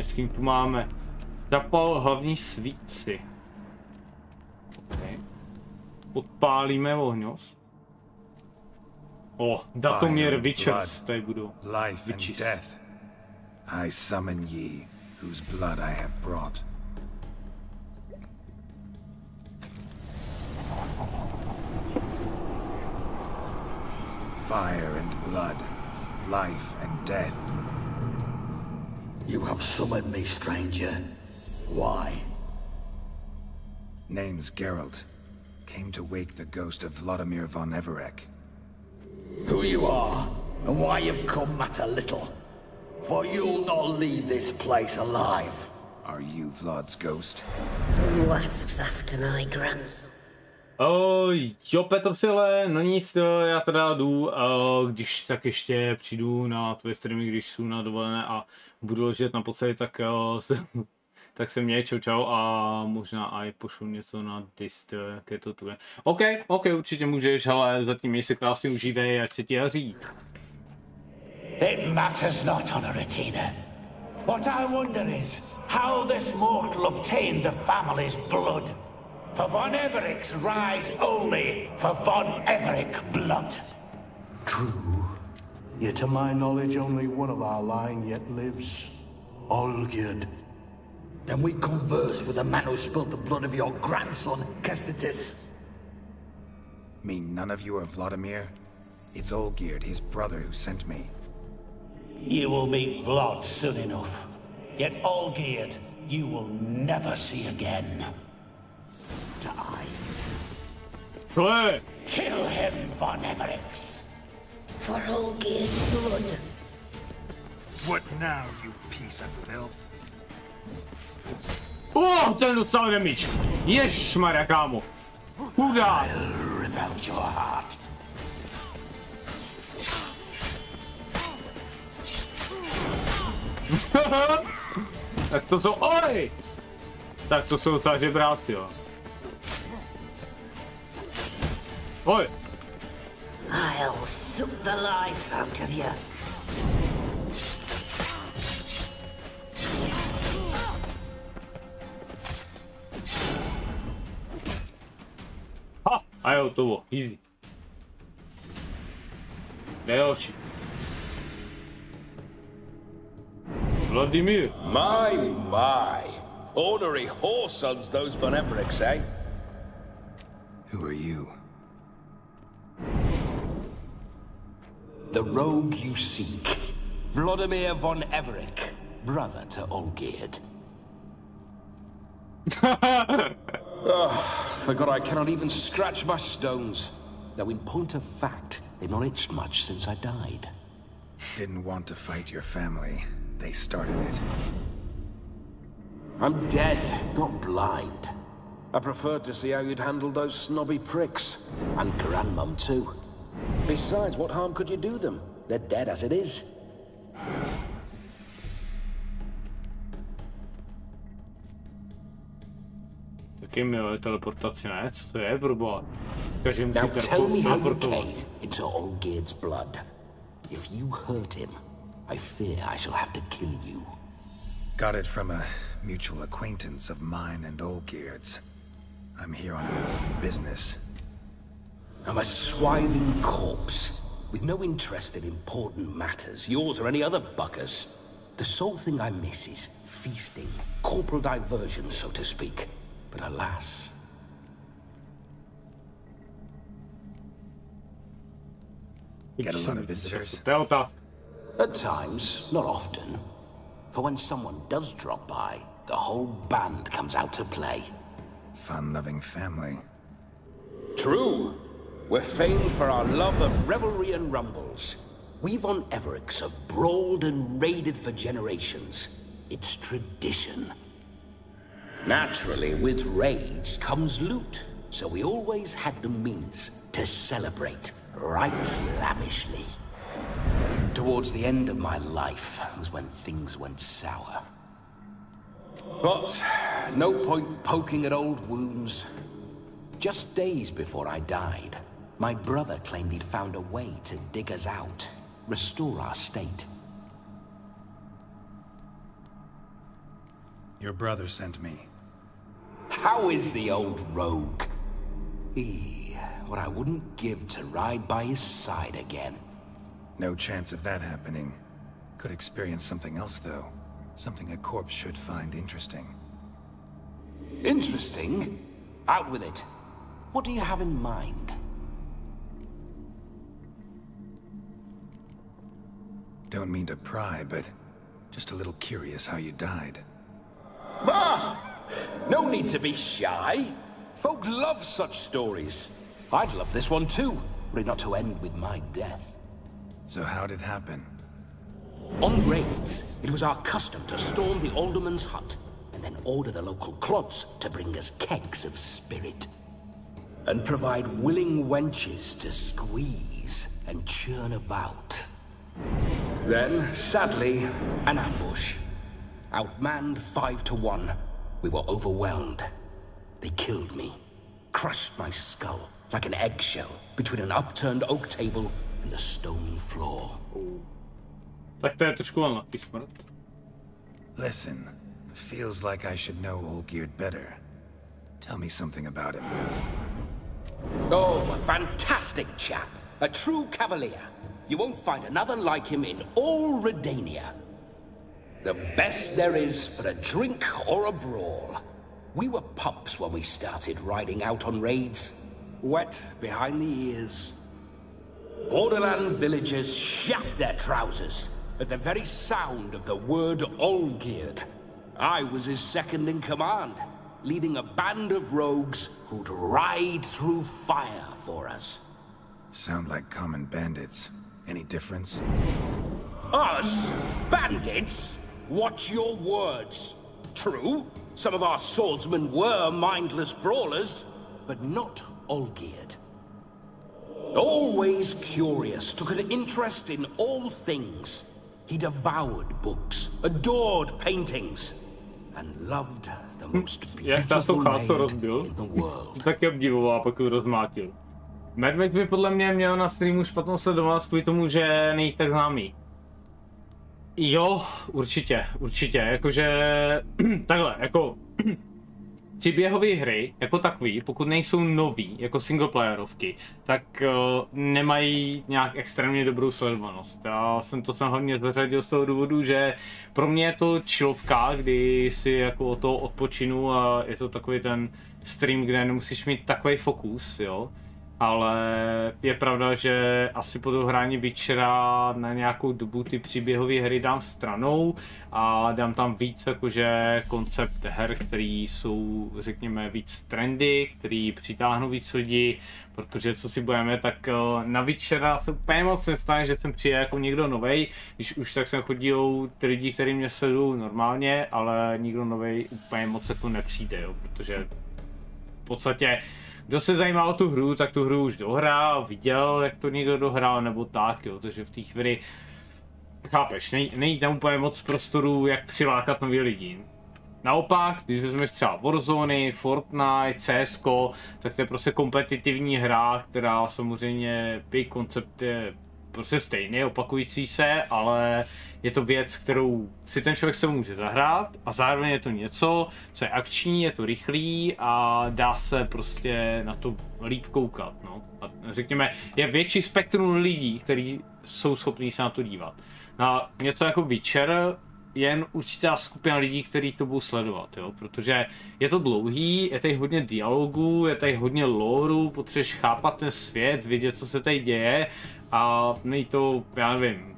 Speaker 2: S kým tu máme? Zapal hlavní svíci. Okay. Odpálíme ohňost. O, Datomír Witches, tady budou.
Speaker 4: Life and death. I summon ye, whose blood I have brought. Fire and blood, life and death.
Speaker 7: You have summoned me, stranger. Why?
Speaker 4: Name's Geralt. Came to wake the ghost of Vladimir von Everec.
Speaker 7: Who you are, and why you've come matter little. For you'll not leave this place alive.
Speaker 4: Are you Vlad's ghost?
Speaker 15: Who asks after my grandson?
Speaker 2: Jo, Petrosile, no nic, já teda jdu, když tak ještě přijdu na tvoje streamy, když jsou na dovolené a budu ležet na podstatě, tak se měj, čau a možná aj pošlu něco na dist, jak je to tu je. OK, určitě můžeš, ale zatím měj se krásně užívej, ať se ti daří.
Speaker 16: It matters not, Honoratina. What I wonder is how this mortal obtained the family's blood. For von Everic's rise only for von Everec blood.
Speaker 13: True. Yet to my knowledge, only one of our line yet lives. Olgierd.
Speaker 7: Then we converse with the man who spilled the blood of your grandson, Kestitis.
Speaker 4: Mean none of you are Vladimir? It's Olgierd, his brother, who sent me.
Speaker 16: You will meet Vlad soon enough. Yet Olgierd, you will never see again.
Speaker 2: Die.
Speaker 16: Kill him, von Everix.
Speaker 15: For Olgierd's blood.
Speaker 4: What now, you piece of filth?
Speaker 2: Ten docela damage. Ježišmarja, kámo. Hurá.
Speaker 16: I'll rip out your heart.
Speaker 2: Tak to jsou oj! Tak to jsou ta žebráci, jo. Oj!
Speaker 15: I'll suck the life out of you.
Speaker 2: Ha! A jo, to bylo easy. Další. Vladimir.
Speaker 17: My. Ornery whoresons those von Evericks, eh?
Speaker 4: Who are you?
Speaker 16: The rogue you seek. Vladimir von Everec, brother to Olgierd. Forgot I cannot even scratch my stones. Though in point of fact, they've not itched much since I died.
Speaker 4: Didn't want to fight your family. They started it.
Speaker 16: I'm dead, not blind. I preferred to see how you'd handle those snobby pricks. And Grandmum, too. Besides, what harm could you do them? They're dead as it is.
Speaker 2: Taky miluje teleportaci, ne? Co to je, proboha?
Speaker 16: Now tell me how you came into Olgierd's blood. If you hurt him, I fear I shall have to kill you.
Speaker 4: Got it from a mutual acquaintance of mine and Olgierd's. I'm here on important business.
Speaker 16: I'm a swiving corpse, with no interest in important matters, yours or any other buggers. The sole thing I miss is feasting, corporal diversion, so to speak. But alas...
Speaker 4: Get a lot of visitors?
Speaker 16: At times, not often. For when someone does drop by, the whole band comes out to play.
Speaker 4: Fun-loving family.
Speaker 16: True. We're famed for our love of revelry and rumbles. We von Evericks have brawled and raided for generations. It's tradition. Naturally, with raids comes loot. so we always had the means to celebrate right lavishly. Towards the end of my life was when things went sour. But no point poking at old wounds. Just days before I died, my brother claimed he'd found a way to dig us out, restore our state.
Speaker 4: Your brother sent me.
Speaker 16: How is the old rogue? What I wouldn't give to ride by his side again.
Speaker 4: No chance of that happening. Could experience something else, though. Something a corpse should find interesting.
Speaker 16: Interesting? Out with it. What do you have in mind?
Speaker 4: Don't mean to pry, but just a little curious how you died.
Speaker 16: Bah! No need to be shy. Folk love such stories. I'd love this one too, were it not to end with my death.
Speaker 4: So how'd it happen?
Speaker 16: On raids, it was our custom to storm the alderman's hut, and then order the local clods to bring us kegs of spirit. And provide willing wenches to squeeze and churn about. Then, sadly, an ambush. Outmanned 5 to 1, we were overwhelmed. They killed me, crushed my skull like an eggshell between an upturned oak table and the stone floor.
Speaker 2: Tak to je trošku unlucky smrt.
Speaker 4: Listen, feels like I should know Olgierd better. Tell me something about him.
Speaker 16: Oh, a fantastic chap. A true cavalier. You won't find another like him in all Redania. The best there is for a drink or a brawl. We were pups when we started riding out on raids. Wet behind the ears. Borderland villagers shat their trousers at the very sound of the word Olgierd. I was his second in command, leading a band of rogues who'd ride through fire for us.
Speaker 4: Sound like common bandits. Any difference?
Speaker 16: Us? Bandits? Watch your words. True, some of our swordsmen were mindless brawlers, but not Olgierd. Always curious, took an interest in all things. He devoured books, adored paintings, and loved the most beautiful maid in the world.
Speaker 2: Taky obdivoval, pak ji rozmátil. Medveď by podle mě měl na streamu špatnou sledovanost kvůli tomu, že není tak známý. Jo, určitě, jakože takhle, jako příběhové hry jako takový, pokud nejsou nový, jako singleplayerovky, tak nemají nějak extrémně dobrou sledovanost. Já jsem hlavně zařadil z toho důvodu, že pro mě je to chillovka, kdy si jako o to odpočinu a je to takový ten stream, kde nemusíš mít takový fokus, jo. Ale je pravda, že asi po dohrání Witchera na nějakou dobu ty příběhové hry dám stranou a dám tam víc jakože koncept her, který jsou, řekněme, víc trendy, který přitáhnou víc lidí, protože co si budeme, tak na Witchera se úplně moc nestane, že jsem přijel jako někdo novej, když už tak jsem chodil ty lidi, kteří mě sledují normálně, ale nikdo novej úplně moc jako nepřijde, jo, protože v podstatě kdo se zajímá o tu hru, tak tu hru už dohrál, viděl, jak to někdo dohrál, nebo tak, jo, takže v té chvíli, chápeš, není tam úplně moc prostoru, jak přilákat nový lidi. Naopak, když vezmeme třeba Warzone, Fortnite, CSko, tak to je prostě kompetitivní hra, která samozřejmě, její koncept je prostě stejný, opakující se, ale je to věc, kterou si ten člověk se může zahrát a zároveň je to něco, co je akční, je to rychlý a dá se prostě na to líp koukat, no. A řekněme, je větší spektrum lidí, kteří jsou schopní se na to dívat. Na něco jako Witcher jen určitá skupina lidí, kteří to budou sledovat, jo, protože je to dlouhý, je tady hodně dialogů, je tady hodně loreu, potřebuješ chápat ten svět, vědět, co se tady děje a není to, já nevím,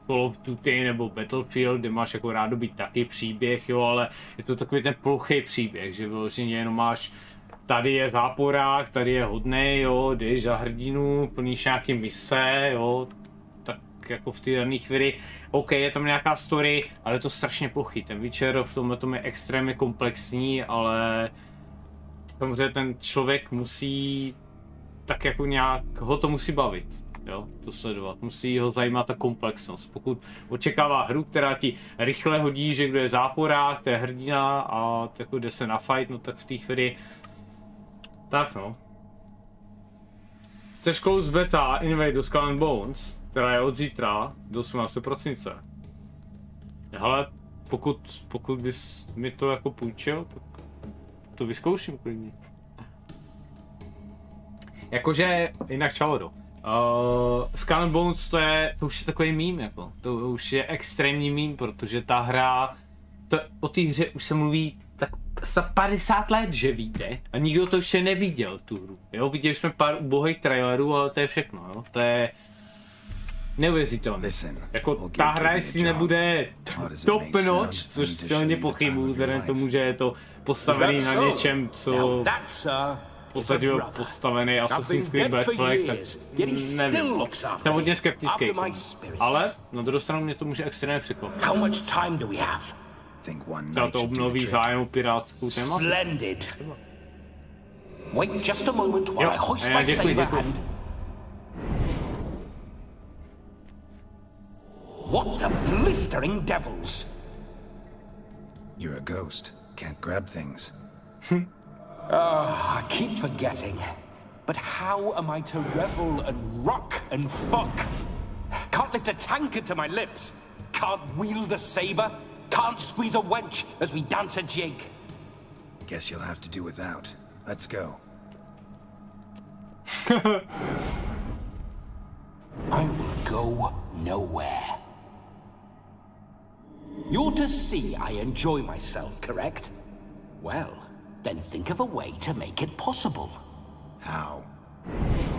Speaker 2: Call of Duty nebo Battlefield, kde máš jako rádo být taky příběh, jo, ale je to takový ten plochý příběh, že vyloženě jenom máš, tady je záporák, tady je hodnej, jo, jdeš za hrdinu, plníš nějaký mise, jo, tak jako v té dané chvíli, OK, je tam nějaká story, ale je to strašně plochý, ten Witcher v tomhle tom je extrémně komplexní, ale samozřejmě ten člověk musí tak jako nějak, ho to musí bavit, jo, to sledovat, musí ho zajímat ta komplexnost. Pokud očekává hru, která ti rychle hodí, že kdo je záporák, to je hrdina a jako jde se na fight, no tak v té chvíli, tak no. Chceš close beta Invade do Skull and Bones, která je od zítra do 18%. Hele, pokud bys mi to jako půjčil, tak to vyzkouším klidně. Jakože, jinak čavodo. Skull and Bones to už je takový meme, jako. To už je extrémní meme, protože ta hra, o té hře už se mluví tak za 50 let, že víte, a nikdo to ještě neviděl, tu hru. Jo, viděli jsme pár ubohých trailerů, ale to je všechno, jo. To je neuvěřitelné. Jako ta hra, jestli nebude top notch, což silně pochybuju, vzhledem k tomu, že je to postavený na něčem, co v podstatě byl postavený Assassin's Creed Black Flag, tak nevím. Jsem hodně skeptický, ale na druhou stranu mě to může extrémně překvapit. Třeba to obnoví zájem o pirátskou tématu. Jo, děkuji.
Speaker 16: What the blistering devils?
Speaker 4: You're a ghost. Can't grab things.
Speaker 16: I keep forgetting. But how am I to revel and rock and fuck? Can't lift a tankard to my lips. Can't wield a saber. Can't squeeze a wench as we dance a jig.
Speaker 4: Guess you'll have to do without. Let's go.
Speaker 16: I will go nowhere. You're to see I enjoy myself, correct? Well, then think of a way to make it possible.
Speaker 4: How?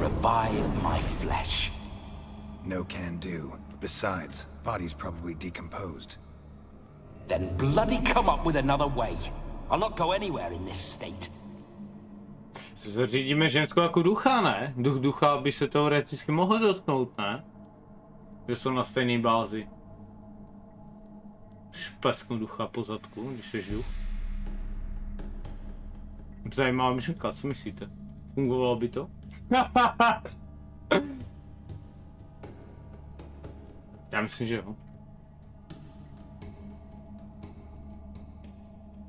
Speaker 16: Revive my flesh.
Speaker 4: No can do. Besides, body's probably decomposed.
Speaker 16: Then bloody come up with another way. I'll not go anywhere in this state.
Speaker 2: Zařídíme ženskou jako ducha, ne? Duch ducha by se teoreticky mohl dotknout, ne? Že jsou na stejné bázi. Špesknu ducha po zadku, když jsi duch. Zajímavá myšlenka, co myslíte? Fungovalo by to? Já myslím, že jo.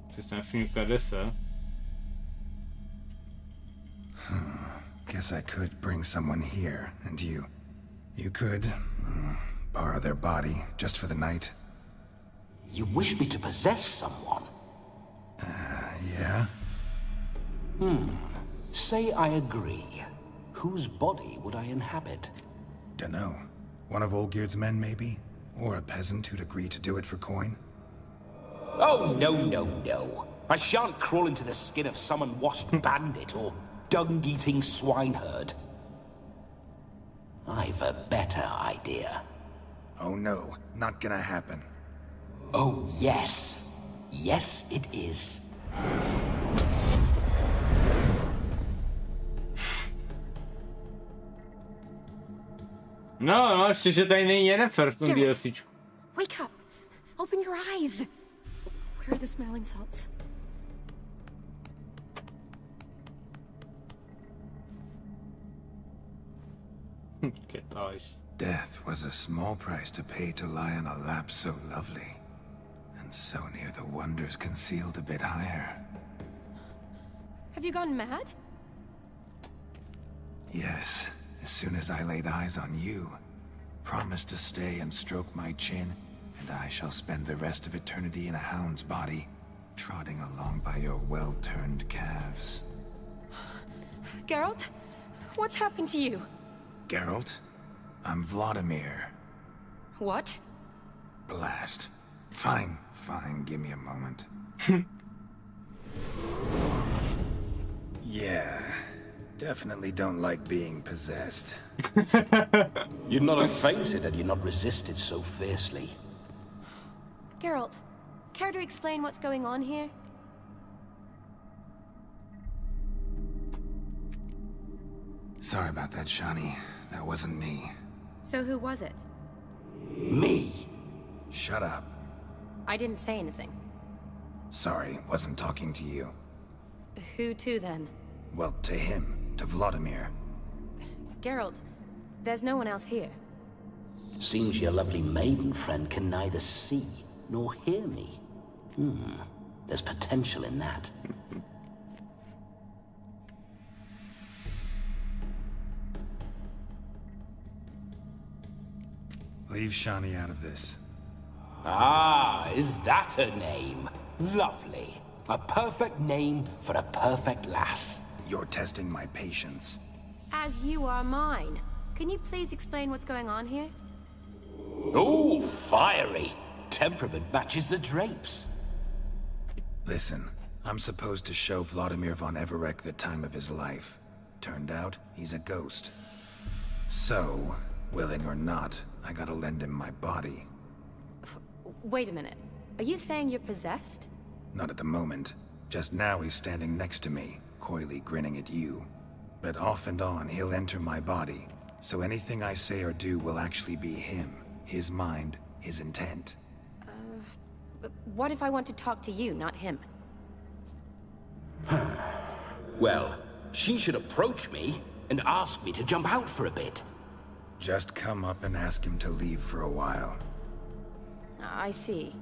Speaker 2: Přesně šňuka jde se.
Speaker 4: Guess I could bring someone here, and you could borrow their body just for the night.
Speaker 16: You wish me to possess someone?
Speaker 4: Yeah?
Speaker 16: Say I agree. Whose body would I inhabit?
Speaker 4: Dunno. One of Olgierd's men, maybe? Or a peasant who'd agree to do it for coin?
Speaker 16: Oh, no. I shan't crawl into the skin of some unwashed bandit or dung-eating swineherd. I've a better idea.
Speaker 4: Oh no, not gonna happen.
Speaker 16: Oh yes. Yes, it is.
Speaker 2: No, ještě, že tady není Yennefer v tom DLCčku.
Speaker 11: Wake up! Open your eyes! Where are the smelling salts?
Speaker 2: Get eyes.
Speaker 4: Death was a small price to pay to lie on a lap so lovely, and so near the wonders concealed a bit higher.
Speaker 11: Have you gone mad?
Speaker 4: Yes, as soon as I laid eyes on you, promised to stay and stroke my chin, and I shall spend the rest of eternity in a hound's body, trotting along by your well-turned calves.
Speaker 11: Geralt? What's happened to you?
Speaker 4: Geralt? I'm Vladimir.
Speaker 11: What?
Speaker 4: Blast. Fine, give me a moment. Yeah, definitely don't like being possessed.
Speaker 16: You'd not have fainted had you not resisted so fiercely.
Speaker 12: Geralt, care to explain what's going on here?
Speaker 4: Sorry about that, Shani. That wasn't me.
Speaker 12: So who was it?
Speaker 16: Me.
Speaker 4: Shut up.
Speaker 12: I didn't say anything.
Speaker 4: Sorry, wasn't talking to you.
Speaker 12: Who to then?
Speaker 4: Well, to him. To Vladimir.
Speaker 12: Geralt, there's no one else here.
Speaker 16: Seems your lovely maiden friend can neither see nor hear me. There's potential in that.
Speaker 4: Leave Shani out of this.
Speaker 16: Ah, is that her name? Lovely. A perfect name for a perfect lass.
Speaker 4: You're testing my patience.
Speaker 12: As you are mine. Can you please explain what's going on here?
Speaker 16: Oh, fiery. Temperament matches the drapes.
Speaker 4: Listen, I'm supposed to show Vladimir von Everec the time of his life. Turned out, he's a ghost. So, willing or not, I gotta lend him my body.
Speaker 12: Wait a minute. Are you saying you're possessed?
Speaker 4: Not at the moment. Just now he's standing next to me, coyly grinning at you. But off and on, he'll enter my body. So anything I say or do will actually be him. His mind, his intent.
Speaker 12: But what if I want to talk to you, not him?
Speaker 16: Well, she should approach me and ask me to jump out for a bit.
Speaker 4: Just come up and ask him to leave for a while.
Speaker 12: I see.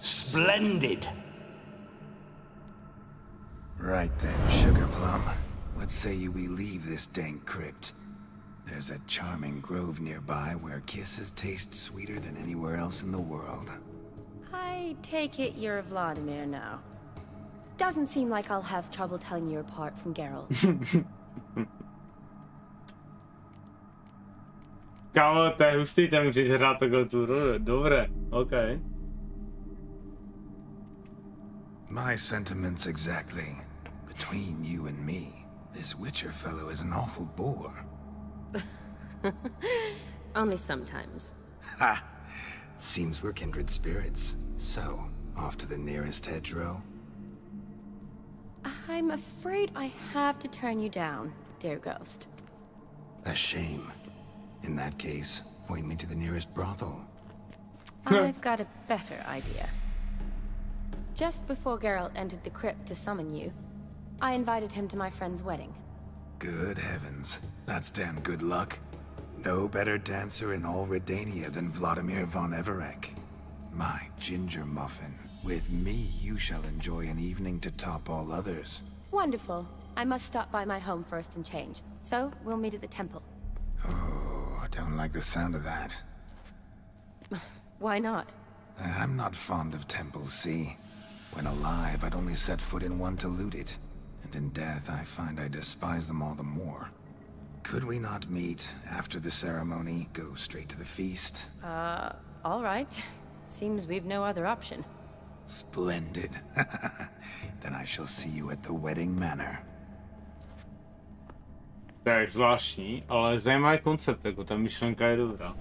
Speaker 16: Splendid!
Speaker 4: Right then, Sugar Plum. What say you we leave this dank crypt? There's a charming grove nearby where kisses taste sweeter than anywhere else in the world.
Speaker 12: I take it you're Vladimir now. Doesn't seem like I'll have trouble telling you apart from Geralt.
Speaker 2: Kámo, to je hustý, tam můžeš hrát takovou tu roli. Dobré, okay.
Speaker 4: My sentiments exactly. Between you and me, this Witcher fellow is an awful bore.
Speaker 12: Only sometimes.
Speaker 4: Ha! Seems we're kindred spirits. So, off to the nearest hedgerow?
Speaker 12: I'm afraid I have to turn you down, dear ghost.
Speaker 4: A shame. In that case, point me to the nearest brothel.
Speaker 12: I've got a better idea. Just before Geralt entered the crypt to summon you, I invited him to my friend's wedding.
Speaker 4: Good heavens. That's damn good luck. No better dancer in all Redania than Vladimir von Everec. My ginger muffin. With me, you shall enjoy an evening to top all others.
Speaker 12: Wonderful. I must stop by my home first and change. So, we'll meet at the temple.
Speaker 4: Oh, I don't like the sound of that.
Speaker 12: Why not?
Speaker 4: I'm not fond of temples, see? When alive, I'd only set foot in one to loot it. And in death, I find I despise them all the more. Could we not meet after the ceremony, go straight to the feast?
Speaker 12: All right. Seems we've no other option.
Speaker 4: Splendid. Then I shall see you at the wedding manor.
Speaker 2: Tak zvláštní, ale zajímavý koncept, jako ta myšlenka je dobrá.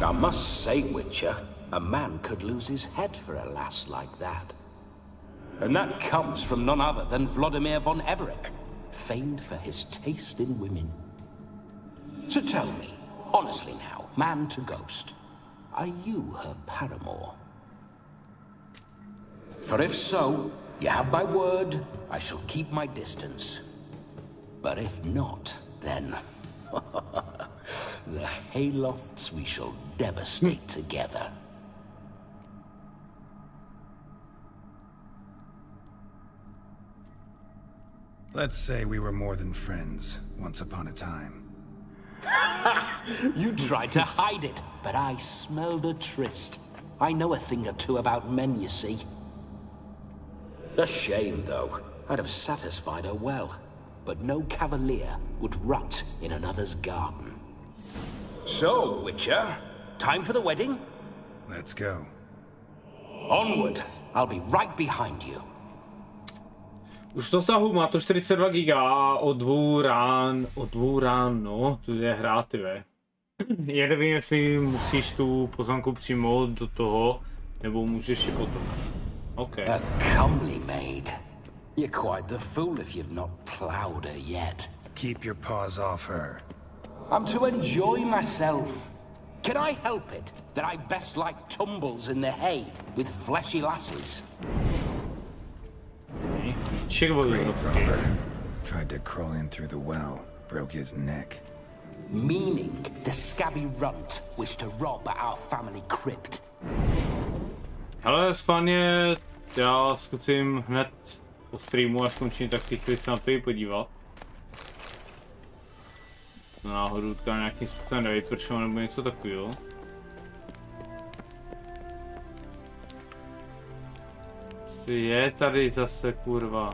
Speaker 16: I must say, Witcher, a man could lose his head for a lass like that. And that comes from none other than Vladimir von Everec, famed for his taste in women. So tell me, honestly now, man to ghost, are you her paramour? For if so, you have my word, I shall keep my distance. But if not, then the haylofts we shall devastate together.
Speaker 4: Let's say we were more than friends, once upon a time.
Speaker 16: You tried to hide it, but I smelled a tryst. I know a thing or two about men, you see. A shame, though. I'd have satisfied her well. But no cavalier would rot in another's garden. So, Witcher, time for the wedding?
Speaker 4: Let's go.
Speaker 16: Onward. I'll be right behind you.
Speaker 2: Už to stahu má to 42 giga a o dvou ráno tu je hrát, tyve. Já nevím, jestli musíš tu pozvánku přijmout do toho, nebo můžeš ji potom. Okay.
Speaker 16: A comely maid. You're quite the fool if you've not plowed her yet.
Speaker 4: Keep your paws off her.
Speaker 16: I'm to enjoy myself. Can I help it that I best like tumbles in the hay with fleshy lasses?
Speaker 2: Okay.
Speaker 4: Grave robber. Tried to crawl in through the well, broke his neck.
Speaker 16: Meaning the scabby runt wished to rob our family crypt.
Speaker 2: Hele, schválně, já zkusím hned po streamu, až skončím, tak si chvíli se na to i podívat. Náhodou tam nějakým způsobem nevypršel nebo něco takového. Je tady zase, kurva.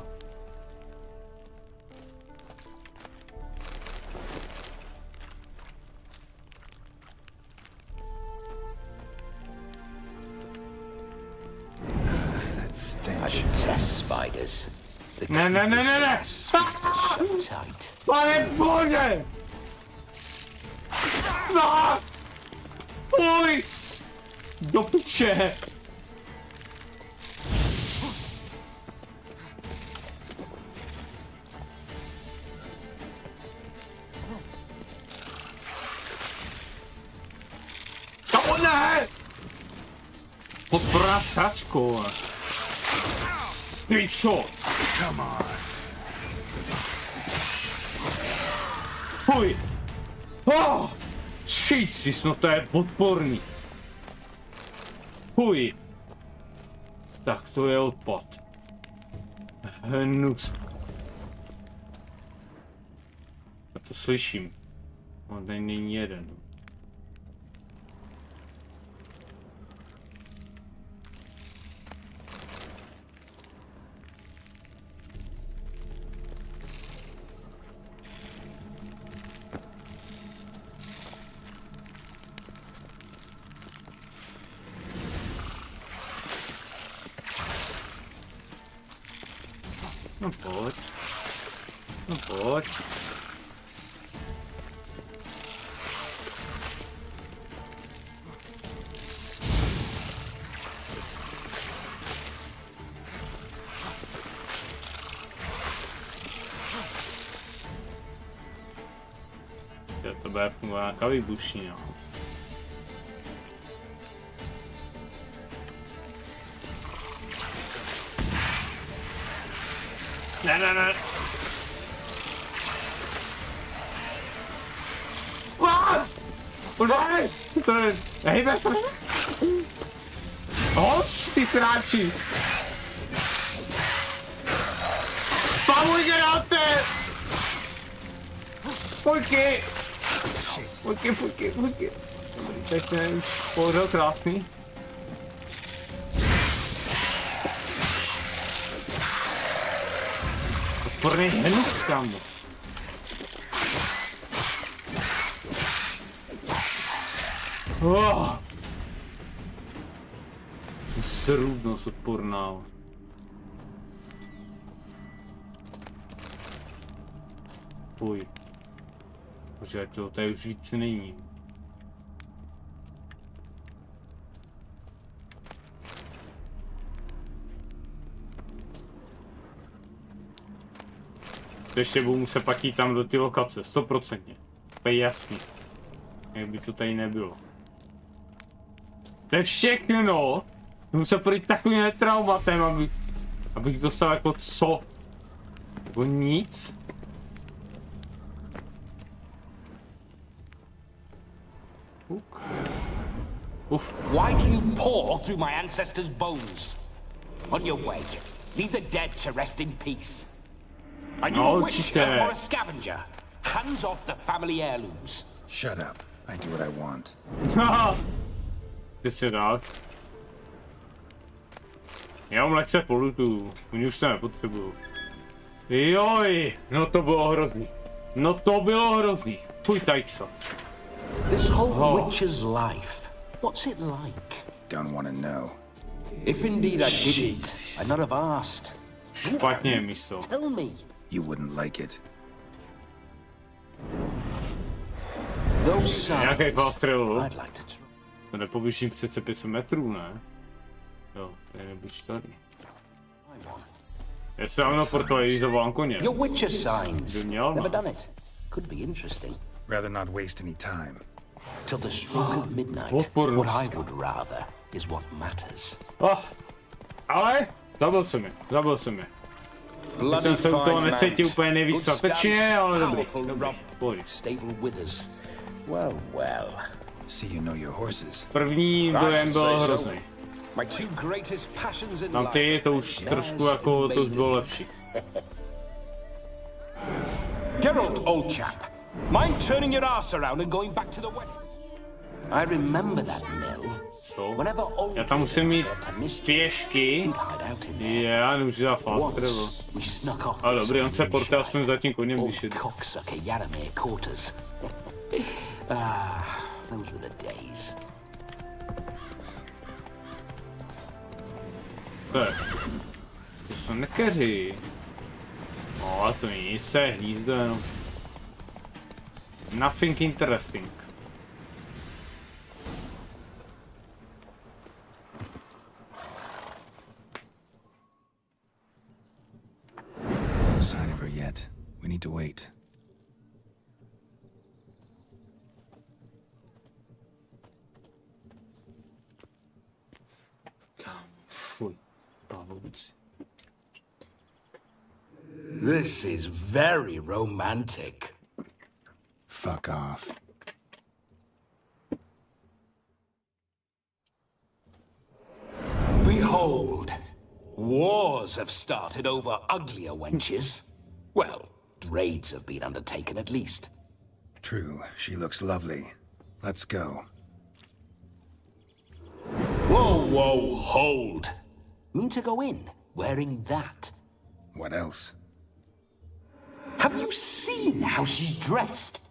Speaker 16: I detest spiders.
Speaker 2: Ne. Pane bože! Oj! Do piče! Kamo ne! Pod prasačkou. Pičo!
Speaker 4: Come on.
Speaker 2: Fuj! Oh! Jesus, no to je odporný. Fuj! Tak to je odpad. Hnus. Já to slyším. No, tady není jeden. No pojď. No pojď. To bude fungovat nějaká výbušina. Ne. Užaj! Co je? Hejbe to! Hoď, ty sráči! Spavuj, Gerante! Pojďky! Dobrý, tak to je už pohořel krásný. Odporný hnus, kámo. Zrůdnost odporná. Pojď. Bože, to tady už víc není. Ještě budu muset pak jít tam do ty lokace, 100%. To je jasný. Jak by to tady nebylo. To je všechno! Musím projít takovým traumatem, abych dostal jako co? Jako nic?
Speaker 16: Why do you paw through my ancestors' bones? On your way, leave the dead to rest in peace. Are you a witch or a scavenger? Hands off the family heirlooms.
Speaker 4: Shut up. I do what I want.
Speaker 2: Ty si dál. Já mám lekce polutu. Oni už to nepotřebuju. Joj, no to bylo hrozný. No to bylo hrozný. Fuj, tajksa.
Speaker 16: This whole witch's life, what's it like?
Speaker 4: Don't want to know.
Speaker 16: If indeed I didn't, I'd not have asked.
Speaker 2: Špatně je místo.
Speaker 16: Tell me.
Speaker 4: You wouldn't like it.
Speaker 2: Nějaký fastřel. To nepoběžím přece 500 metrů, ne? Jo, tady nebuď tady. Já se dávno portalizoval koně.
Speaker 16: Your witcher signs. Never done it. Could be interesting.
Speaker 4: Rather not waste any time.
Speaker 16: Till the stroke of midnight. What I would rather is what matters.
Speaker 2: Ale zabil jsem je. Jsem se u toho necítil úplně nejvíc statečně, ale dobrý. První dojem byl hrozný. Tam ty, to už trošku jako, to už bylo lepší.
Speaker 16: Geralt, old chap, mind turning your ass around and going back to the wedding? I remember that mill. Whenever old
Speaker 2: já tam musím mít pěšky. Já nemůžu dát fast travel. Ale dobrý, on se portě aspoň za tím koněm, když jde.
Speaker 16: Those were the days.
Speaker 2: To jsou nekeři. No, to není se hnízdo jenom. Nothing interesting.
Speaker 4: No sign of her yet. We need to wait.
Speaker 16: This is very romantic.
Speaker 4: Fuck off.
Speaker 16: Behold, wars have started over uglier wenches. Well, raids have been undertaken at least.
Speaker 4: True, she looks lovely. Let's go.
Speaker 16: Whoa, whoa, hold. Mean to go in, wearing that?
Speaker 4: What else?
Speaker 16: Have you seen how she's dressed?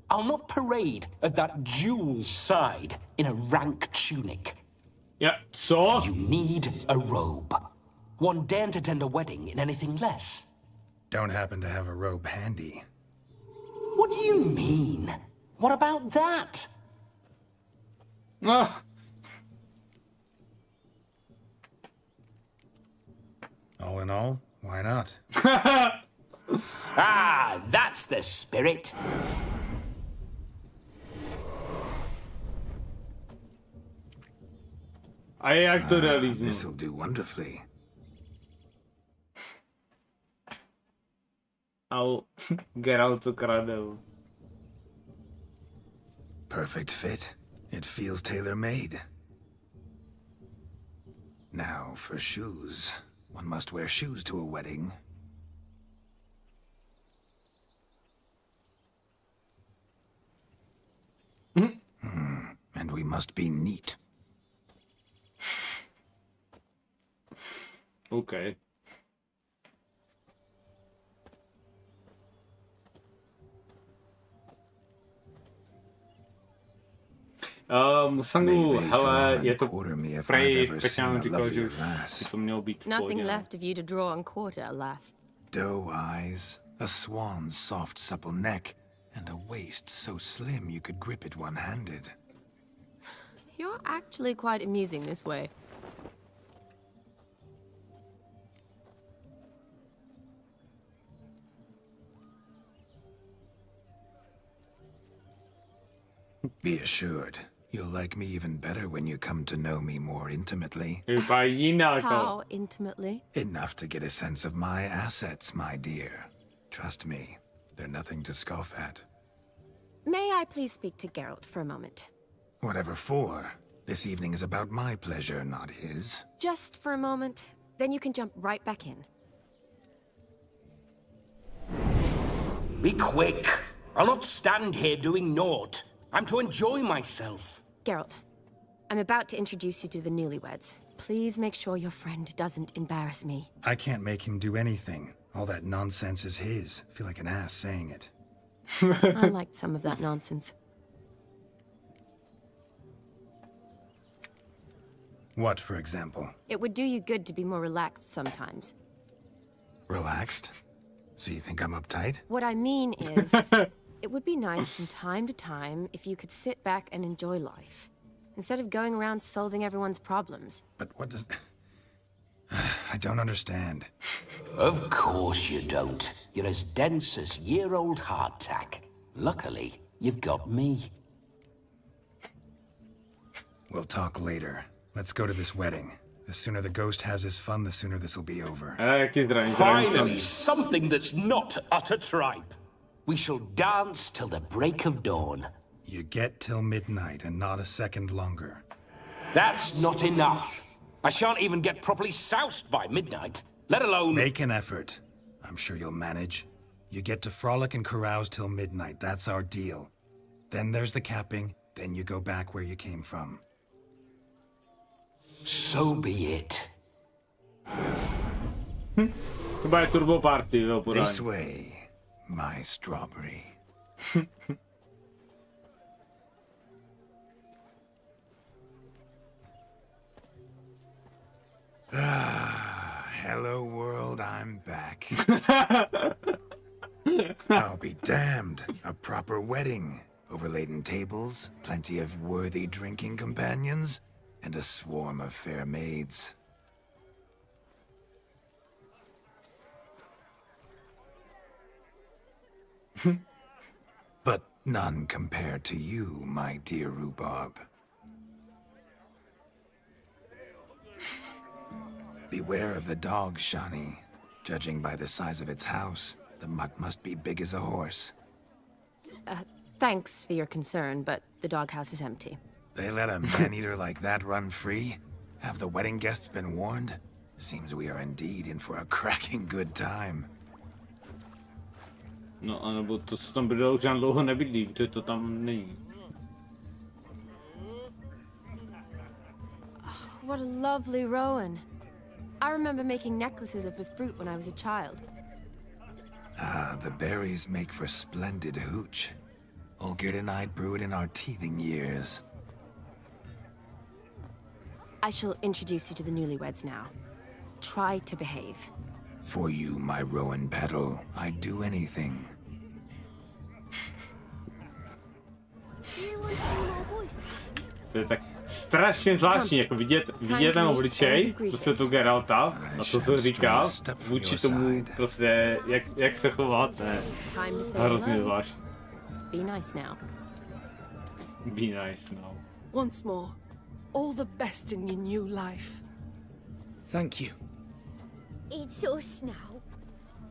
Speaker 16: I'll not parade at that jewel's side in a rank tunic.
Speaker 2: Yeah, so?
Speaker 16: You need a robe. One daren't attend a wedding in anything less.
Speaker 4: Don't happen to have a robe handy.
Speaker 16: What do you mean? What about that?
Speaker 4: All in all, why not?
Speaker 16: Ah, that's the spirit.
Speaker 4: This'll do wonderfully.
Speaker 2: I'll get out to Galadro.
Speaker 4: Perfect fit. It feels tailor-made. Now for shoes. One must wear shoes to a wedding. And we must be neat.
Speaker 2: Okay. Musangu, hele, je to prej, Peťán říkal, že už to mělo být v pohodě.
Speaker 12: Nothing left of you to draw and quarter, alas.
Speaker 4: Doe eyes, a swan's soft supple neck, and a waist so slim you could grip it one-handed.
Speaker 12: You're actually quite amusing this way.
Speaker 4: Be assured, you'll like me even better when you come to know me more intimately.
Speaker 12: How intimately?
Speaker 4: Enough to get a sense of my assets, my dear. Trust me, they're nothing to scoff at.
Speaker 12: May I please speak to Geralt for a moment?
Speaker 4: Whatever for. This evening is about my pleasure, not his.
Speaker 12: Just for a moment, then you can jump right back in.
Speaker 16: Be quick. I'll not stand here doing naught. I'm to enjoy myself.
Speaker 12: Geralt, I'm about to introduce you to the newlyweds. Please make sure your friend doesn't embarrass me.
Speaker 4: I can't make him do anything. All that nonsense is his. I feel like an ass saying it.
Speaker 12: I liked some of that nonsense.
Speaker 4: What, for example?
Speaker 12: It would do you good to be more relaxed sometimes.
Speaker 4: Relaxed? So you think I'm uptight?
Speaker 12: What I mean is, it would be nice from time to time if you could sit back and enjoy life, instead of going around solving everyone's problems.
Speaker 4: But what does... I don't understand.
Speaker 16: Of course you don't. You're as dense as year-old hardtack. Luckily, you've got me.
Speaker 4: We'll talk later. Let's go to this wedding. The sooner the ghost has his fun, the sooner this will be over.
Speaker 16: Finally, something that's not utter tripe. We shall dance till the break of dawn.
Speaker 4: You get till midnight and not a second longer.
Speaker 16: That's not enough. I shan't even get properly soused by midnight, let alone...
Speaker 4: Make an effort. I'm sure you'll manage. You get to frolic and carouse till midnight. That's our deal. Then there's the capping. Then you go back where you came from.
Speaker 16: So be it.
Speaker 2: Chyba je turbo party, jo, podání.
Speaker 4: This way, my strawberry. Hello world, I'm back. I'll be damned. A proper wedding. Overladen tables, plenty of worthy drinking companions, and a swarm of fair maids. But none compared to you, my dear rhubarb. Beware of the dog, Shani. Judging by the size of its house, the mutt must be big as a horse.
Speaker 12: Thanks for your concern, but the doghouse is empty.
Speaker 4: They let a man-eater like that run free? Have the wedding guests been warned? Seems we are indeed in for a cracking good time.
Speaker 2: No, anebo to, co tam bydlelo, už nám dlouho nebydlí, protože to tam není.
Speaker 12: What a lovely rowan. I remember making necklaces of the fruit when I was a child.
Speaker 4: Ah, the berries make for splendid hooch. Olgerd and I brew it in our teething years.
Speaker 12: I shall introduce you to the newlyweds now. Try to behave.
Speaker 4: For you, my rowan petal, I'd do anything.
Speaker 2: To je tak strašně zvláštní, jako vidět ten obličej, prostě tu Geralta, a to, co říká, vůči tomu prostě, jak se chovat, to je hrozně zvláštní.
Speaker 12: Be nice now.
Speaker 2: Be nice now.
Speaker 18: Once more, all the best in your new life.
Speaker 19: Thank you.
Speaker 20: It's us now.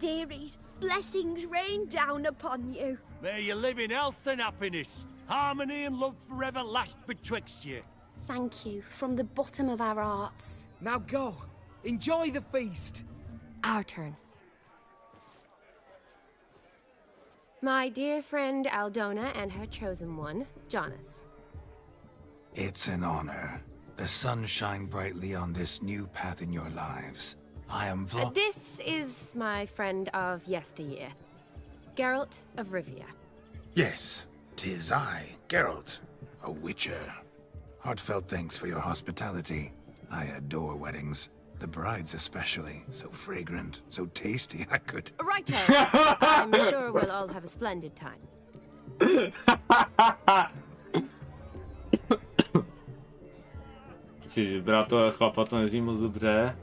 Speaker 20: Dearies, blessings rain down upon you.
Speaker 9: May you live in health and happiness. Harmony and love forever last betwixt you.
Speaker 11: Thank you, from the bottom of our hearts.
Speaker 19: Now go. Enjoy the feast.
Speaker 12: Our turn. My dear friend Aldona and her chosen one, Jonas.
Speaker 4: It's an honor. The sun shine brightly on this new path in your lives. I am
Speaker 12: This is my friend of yesteryear, Geralt of Rivia.
Speaker 4: Yes, 'tis I, Geralt, a witcher. Heartfelt thanks for your hospitality. I adore weddings. The brides especially. So fragrant, so tasty, I could...
Speaker 12: Righto. I'm sure we'll all have a splendid time.
Speaker 2: Chci brát toho chlapa, to nezní moc dobře.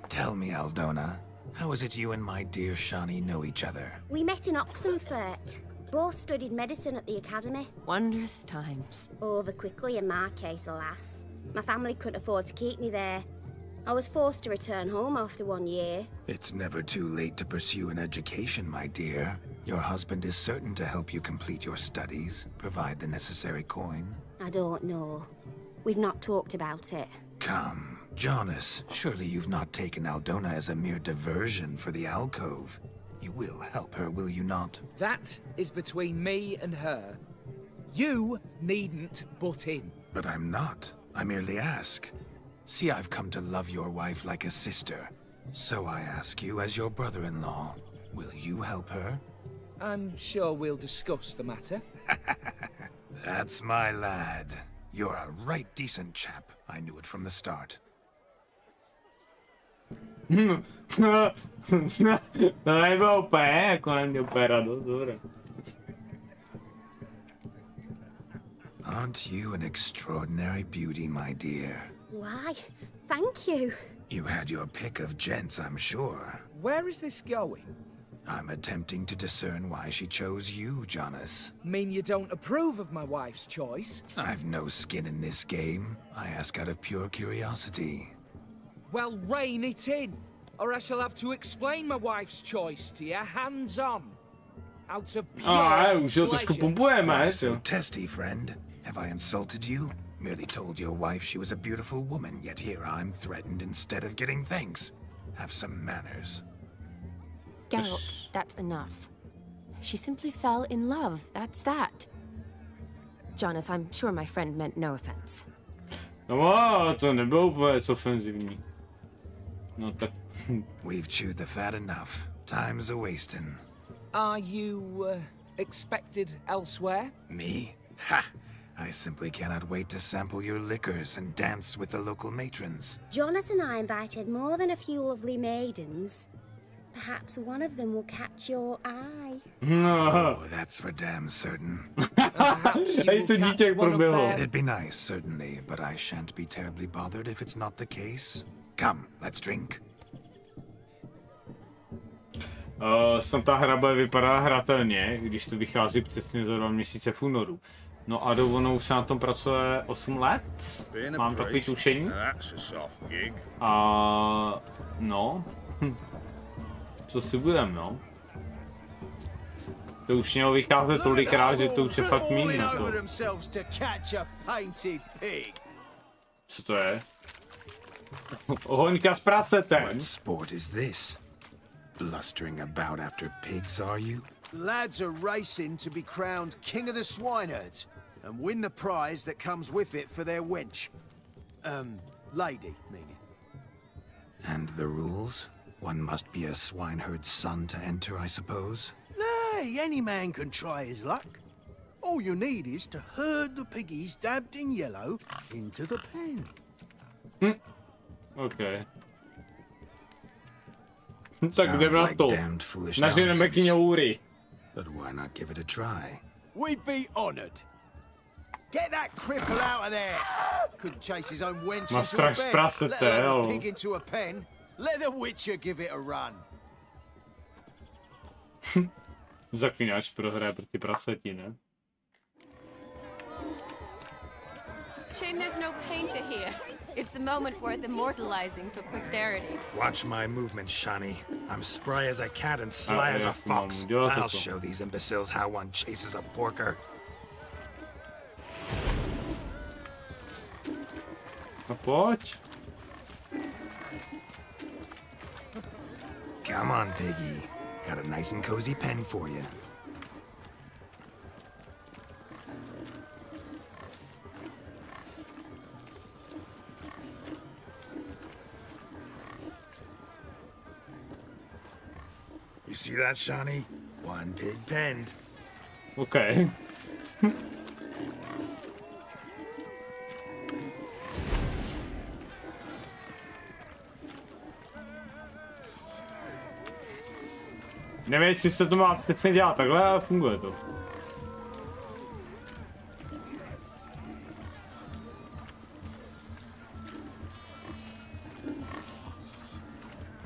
Speaker 4: Tell me, Aldona, how is it you and my dear Shani know each other?
Speaker 20: We met in Oxenfurt. Both studied medicine at the academy.
Speaker 12: Wondrous times.
Speaker 20: Over quickly in my case, alas. My family couldn't afford to keep me there. I was forced to return home after 1 year.
Speaker 4: It's never too late to pursue an education, my dear. Your husband is certain to help you complete your studies, provide the necessary coin.
Speaker 20: I don't know. We've not talked about it.
Speaker 4: Come, Jonas, surely you've not taken Aldona as a mere diversion for the alcove. You will help her, will you not?
Speaker 19: That is between me and her. You needn't butt in.
Speaker 4: But I'm not. I merely ask. See, I've come to love your wife like a sister. So I ask you as your brother-in-law, will you help her?
Speaker 19: I'm sure we'll discuss the matter.
Speaker 4: That's my lad. You're a right decent chap. I knew it from the start. Aren't you an extraordinary beauty, my dear?
Speaker 20: Why, thank you.
Speaker 4: You had your pick of gents, I'm sure.
Speaker 19: Where is this going?
Speaker 4: I'm attempting to discern why she chose you, Jonas.
Speaker 19: Mean you don't approve of my wife's choice?
Speaker 4: I've no skin in this game. I ask out of pure curiosity.
Speaker 19: Well, rein it in, or I shall have to explain my wife's choice to you hands-on. Out of pure
Speaker 2: už ho trošku pumpujeme,
Speaker 4: so testy, friend. Have I insulted you? Merely told your wife she was a beautiful woman, yet here I'm threatened instead of getting thanks. Have some manners.
Speaker 12: Geralt, that's enough. She simply fell in love, that's that. Jonas, I'm sure my friend meant no offense.
Speaker 2: No, to nebylo vůbec ofenzivní. No tak...
Speaker 4: We've chewed the fat enough. Time's a-wasting.
Speaker 19: Are you, expected elsewhere?
Speaker 4: Me? Ha! I simply cannot wait to sample your liquors and dance with the local matrons.
Speaker 20: Jonas and I invited more than a few lovely maidens. Perhaps one of them will catch your eye.
Speaker 4: Oh, that's for damn certain. It'd be nice, certainly, but I shan't be terribly bothered if it's not the case. Come, let's drink.
Speaker 2: Ta hra bude vypadat hratelně, když to vychází přesně za 2 měsíce v únoru. No a dovolenou se na tom pracuje 8 let. Mám takový tušení. A no. Co si budem, no? To už mělo vycházet tolikrát, že to už je fakt míň na to. Co to je? Ohoňka z pracetem.
Speaker 4: What sport is this? Blustering about after pigs, are you?
Speaker 13: Lads are racing to be crowned king of the swineherds and win the prize that comes with it for their wench. Lady, meaning.
Speaker 4: And the rules? One must be a swineherd's son to enter, I suppose?
Speaker 13: Nay, any man can try his luck. All you need is to herd the piggies dabbed in yellow into the pen.
Speaker 2: Okay. Tak jdeme na to. Naženeme kňoury.
Speaker 4: But why not give it a try?
Speaker 13: We'd be honored. Get that cripple out of there. Couldn't chase his own wench into a bed, let alone a pig into a pen. Let the Witcher give it a run.
Speaker 2: Zaklínač prohraje proti praseti, ne?
Speaker 12: Shame there's no painter here. It's a moment worth immortalizing for posterity.
Speaker 4: Watch my movement, Shani. I'm spry as a cat and sly as a fox. I'll show these imbeciles how one chases a porker.
Speaker 2: A pojď.
Speaker 4: Come on, piggy. Got a nice and cozy pen for you. You see that, Shani? One pig penned.
Speaker 2: Okay. Nevím, jestli se to má přesně dělat takhle, ale funguje to.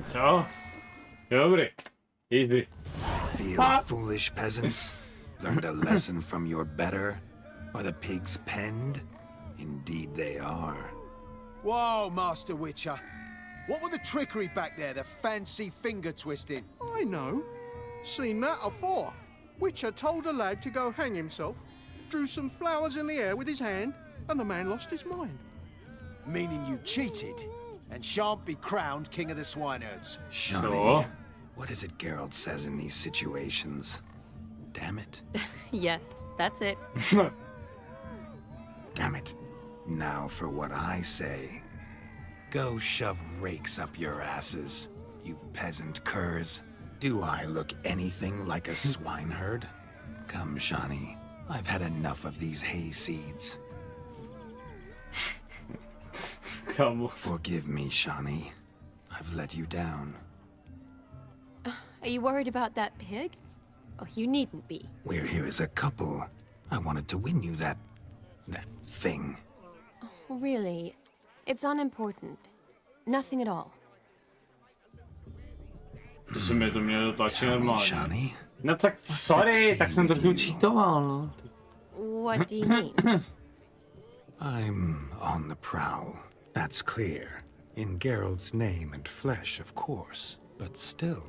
Speaker 2: Co? Dobrý. Easy.
Speaker 4: Feel foolish peasants? Learned a lesson from your better? Are the pigs penned? Indeed they are.
Speaker 13: Whoa, Master Witcher. What were the trickery back there, the fancy finger twisting?
Speaker 21: I know. Seen that afore. Witcher told a lad to go hang himself, drew some flowers in the air with his hand, and the man lost his mind.
Speaker 13: Meaning you cheated, and shan't be crowned king of the swineherds.
Speaker 4: Shani, what is it Geralt says in these situations? Damn it.
Speaker 12: Yes, that's it.
Speaker 4: Damn it. Now for what I say. Go shove rakes up your asses, you peasant curs. Do I look anything like a swineherd? Come, Shani. I've had enough of these hay seeds.
Speaker 2: Come on.
Speaker 4: Forgive me, Shani. I've let you down.
Speaker 12: Are you worried about that pig? Oh, you needn't be.
Speaker 4: We're here as a couple. I wanted to win you that thing.
Speaker 12: Oh, really? It's unimportant. Nothing at all.
Speaker 2: To se mi to mělo dotlačit normálně. No tak sorry, tak jsem trošku cheatoval, no.
Speaker 12: What do you mean?
Speaker 4: I'm on the prowl. That's clear. In Geralt's name and flesh, of course. But still,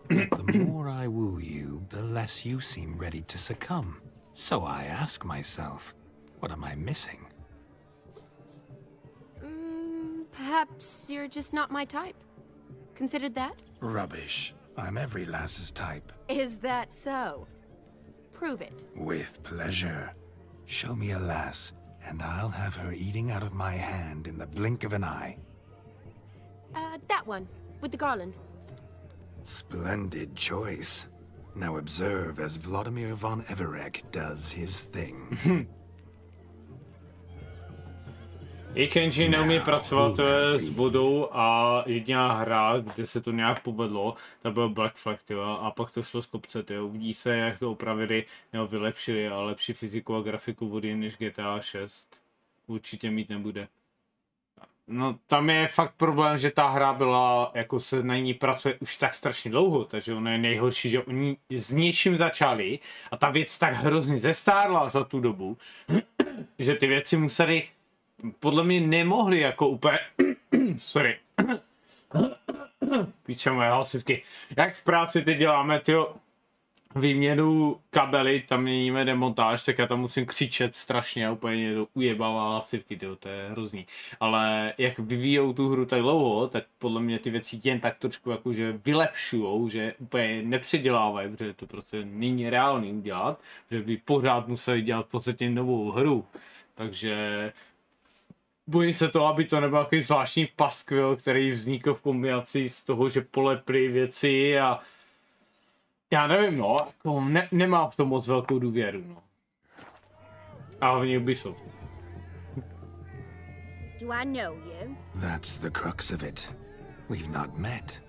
Speaker 4: the more I woo you, the less you seem ready to succumb. So I ask myself, what am I missing?
Speaker 12: Perhaps you're just not my type. Considered that?
Speaker 4: Rubbish. I'm every lass's type.
Speaker 12: Is that so? Prove it.
Speaker 4: With pleasure. Show me a lass, and I'll have her eating out of my hand in the blink of an eye.
Speaker 12: That one, with the garland.
Speaker 4: Splendid choice. Now observe as Vladimir von Everek does his thing.
Speaker 2: I Kenji neumí pracovat s vodou a jediná hra, kde se to nějak povedlo, to byl Black Flag, tyva, a pak to šlo z kopce, tyva. Uvidí se, jak to opravili nebo vylepšili, a lepší fyziku a grafiku vody než GTA 6 určitě mít nebude. No tam je fakt problém, že ta hra byla, jako se na ní pracuje už tak strašně dlouho, takže ono je nejhorší, že oni s něčím začali a ta věc tak hrozně zestárla za tu dobu, že ty věci museli, podle mě nemohli jako úplně, sorry, píče moje hlasivky, jak v práci teď děláme, tyjo, výměnu kabely, tam měníme demontáž, tak já tam musím křičet strašně a úplně to ujebává hlasivky, tyjo, to je hrozný. Ale jak vyvíjou tu hru tak dlouho, tak podle mě ty věci jen tak trošku jakože vylepšujou, že úplně nepředělávají, protože to prostě není reálný udělat, že by pořád museli dělat v podstatě novou hru. Takže bojím se to, aby to nebyl takový zvláštní paskvil, který vznikl v kombinaci z toho, že polepli věci a já nevím, no, jako nemám v tom moc velkou důvěru, no. A hlavně Ubisoft.
Speaker 20: Do I know you?
Speaker 4: That's the crux of it. We've not met.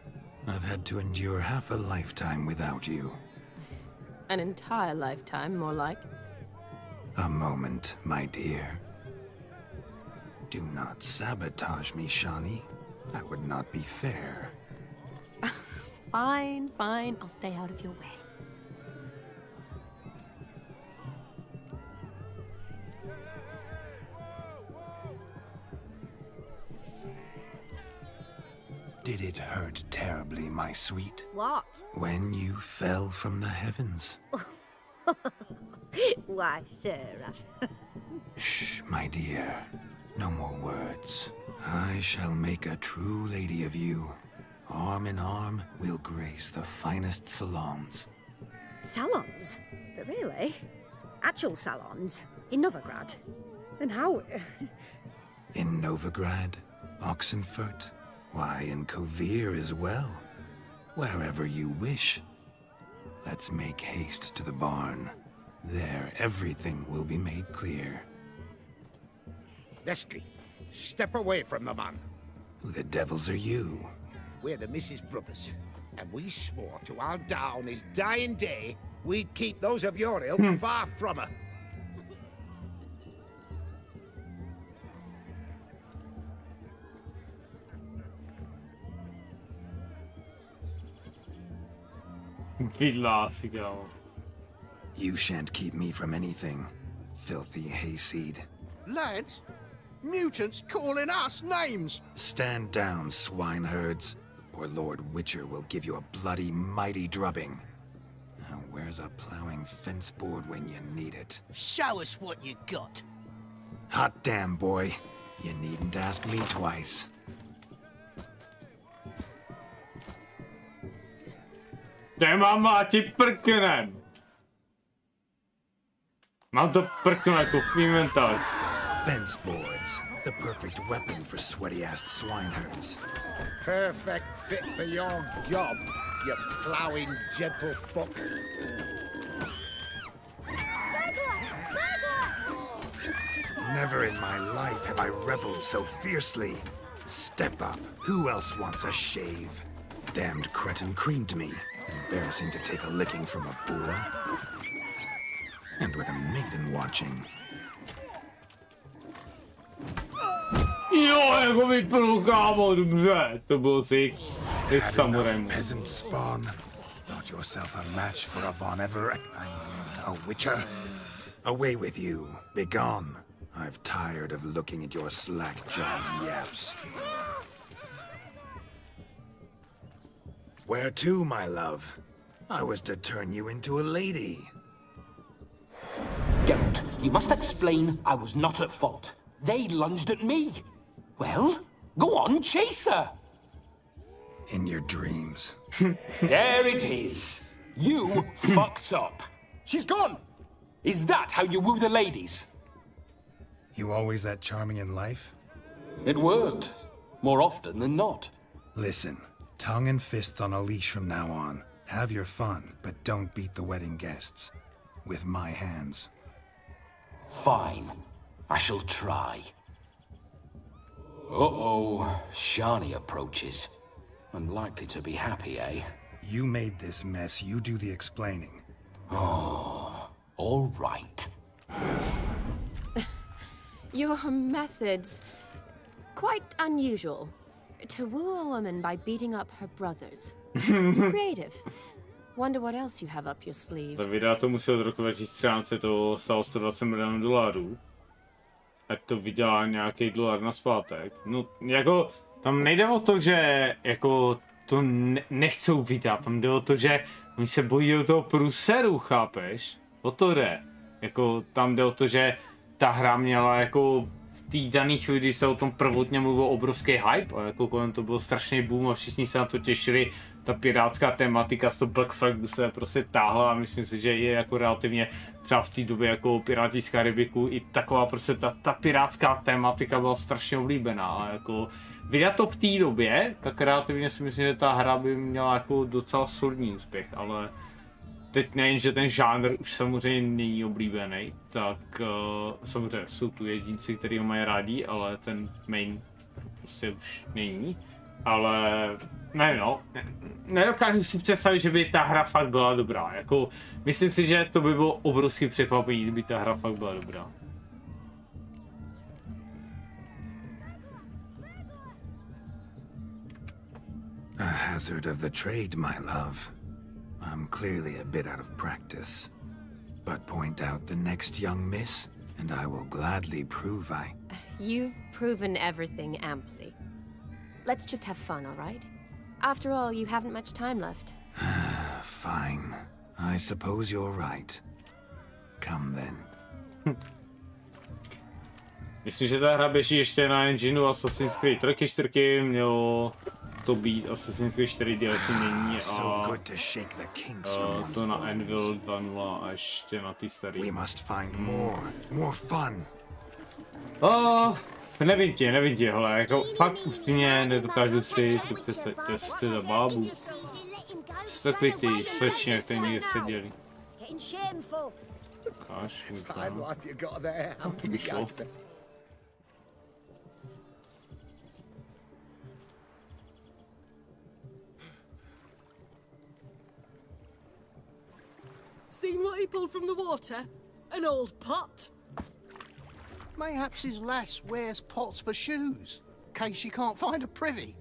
Speaker 4: I've had to endure half a lifetime without you.
Speaker 12: An entire lifetime, more like.
Speaker 4: A moment, my dear. Do not sabotage me, Shani. That would not be fair.
Speaker 12: Fine, fine. I'll stay out of your way.
Speaker 4: Did it hurt terribly, my sweet?
Speaker 20: What?
Speaker 4: When you fell from the heavens.
Speaker 20: Why, Sarah?
Speaker 4: Shh, my dear. No more words. I shall make a true lady of you. Arm in arm, we'll grace the finest salons.
Speaker 20: Salons? But really? Actual salons? In Novigrad? And how?
Speaker 4: In Novigrad? Oxenfurt? Why, in Kovir as well. Wherever you wish. Let's make haste to the barn. There, everything will be made clear.
Speaker 1: Lesky, step away from the man.
Speaker 4: Who the devils are you?
Speaker 1: We're the Mrs. Brothers, and we swore to our down his dying day we'd keep those of your ilk far from her.
Speaker 4: You shan't keep me from anything, filthy hayseed.
Speaker 21: Lads, mutants calling us names!
Speaker 4: Stand down, swineherds, or Lord Witcher will give you a bloody mighty drubbing. Now where's a plowing fence board when you need it?
Speaker 13: Show us what you got.
Speaker 4: Hot damn, boy. You needn't ask me twice.
Speaker 2: Mám ti prknem. Mám to prkno jako v inventáři.
Speaker 4: Fence boards, the perfect weapon for sweaty-assed swineherds.
Speaker 1: Perfect fit for your job, you ploughing gentle fuck.
Speaker 4: Never in my life have I reveled so fiercely. Step up. Who else wants a shave? Damned cretin creamed me. Embarrassing to take a licking from a boor. And with a maiden watching.
Speaker 2: Jo, jako vypnul, kámo, dobře, to bylo sick.
Speaker 4: had enough peasant spawn? Thought yourself a match for a a witcher? Away with you. Begone. I've tired of looking at your slack-jawed yaps. Where to, my love? I was to turn you into a lady.
Speaker 3: Geralt, you must explain I was not at fault. They lunged at me. Well, go on, chase her.
Speaker 4: In your dreams.
Speaker 3: There it is. You fucked up. She's gone. Is that how you woo the ladies?
Speaker 4: You always that charming in life?
Speaker 3: It worked. More often than not.
Speaker 4: Listen, tongue and fists on a leash from now on. Have your fun, but don't beat the wedding guests. With my hands.
Speaker 3: Fine. I shall try. Uh-oh. Shani approaches. Unlikely to be happy, eh?
Speaker 4: You made this mess. You do the explaining.
Speaker 3: Oh, all right.
Speaker 12: Your methods... quite unusual. To woo a woman by beating up her brothers. Creative. Wonder what else you have up your sleeve.
Speaker 2: Ta videa to musel od roku 2013, to stalo 120 milionů dolarů. Ať to vydělá nějaký dolar nazpátek. No, jako, tam nejde o to, že jako to nechcou vydat, tam jde o to, že oni se bojí o toho průseru, chápeš? O to jde. Jako, tam jde o to, že ta hra měla jako v té dané chvíli, když se o tom prvotně mluvil obrovský hype, a jako kolem to byl strašný boom a všichni se na to těšili. Ta pirátská tematika z toho Black Flagu se prostě táhla a myslím si, že je jako relativně třeba v té době jako Piráti z Karibiku i taková prostě ta pirátská tematika byla strašně oblíbená a jako vydat to v té době, tak relativně si myslím, že ta hra by měla jako docela solidní úspěch, ale teď nejen, že ten žánr už samozřejmě není oblíbený, tak samozřejmě jsou tu jedinci, kteří ho mají rádi, ale ten main prostě už není. Ale ne, no, nedokážu si představit, že by ta hra fakt byla dobrá. Jako, myslím si, že to by bylo obrovský překvapení, kdyby ta hra fakt byla dobrá.
Speaker 4: A hazard of the trade, my love. I'm clearly a bit out of practice. But point out the next young miss, and I will gladly prove
Speaker 12: You've proven everything amply. Let's just have fun, all right? After all, you haven't much time left.
Speaker 4: Fine. I suppose you're right. Come then.
Speaker 2: Myslím, že ta hra běží ještě na engineu Assassin's Creed 4, mělo to být Assassin's Creed 4 DLC není a to na Anvil 2.0 a ještě na ty starý.
Speaker 4: We must find more fun.
Speaker 2: Nevím tě, hele, jako fakt úplně nedokážu si to přece za bábu. Jsou takový ty slečně, jak tady někde seděli. Ukáž, to by šlo.
Speaker 18: Seen what he pulled from the water? An old pot?
Speaker 21: Mayhaps his lass wears pots for shoes, in case she can't find a privy.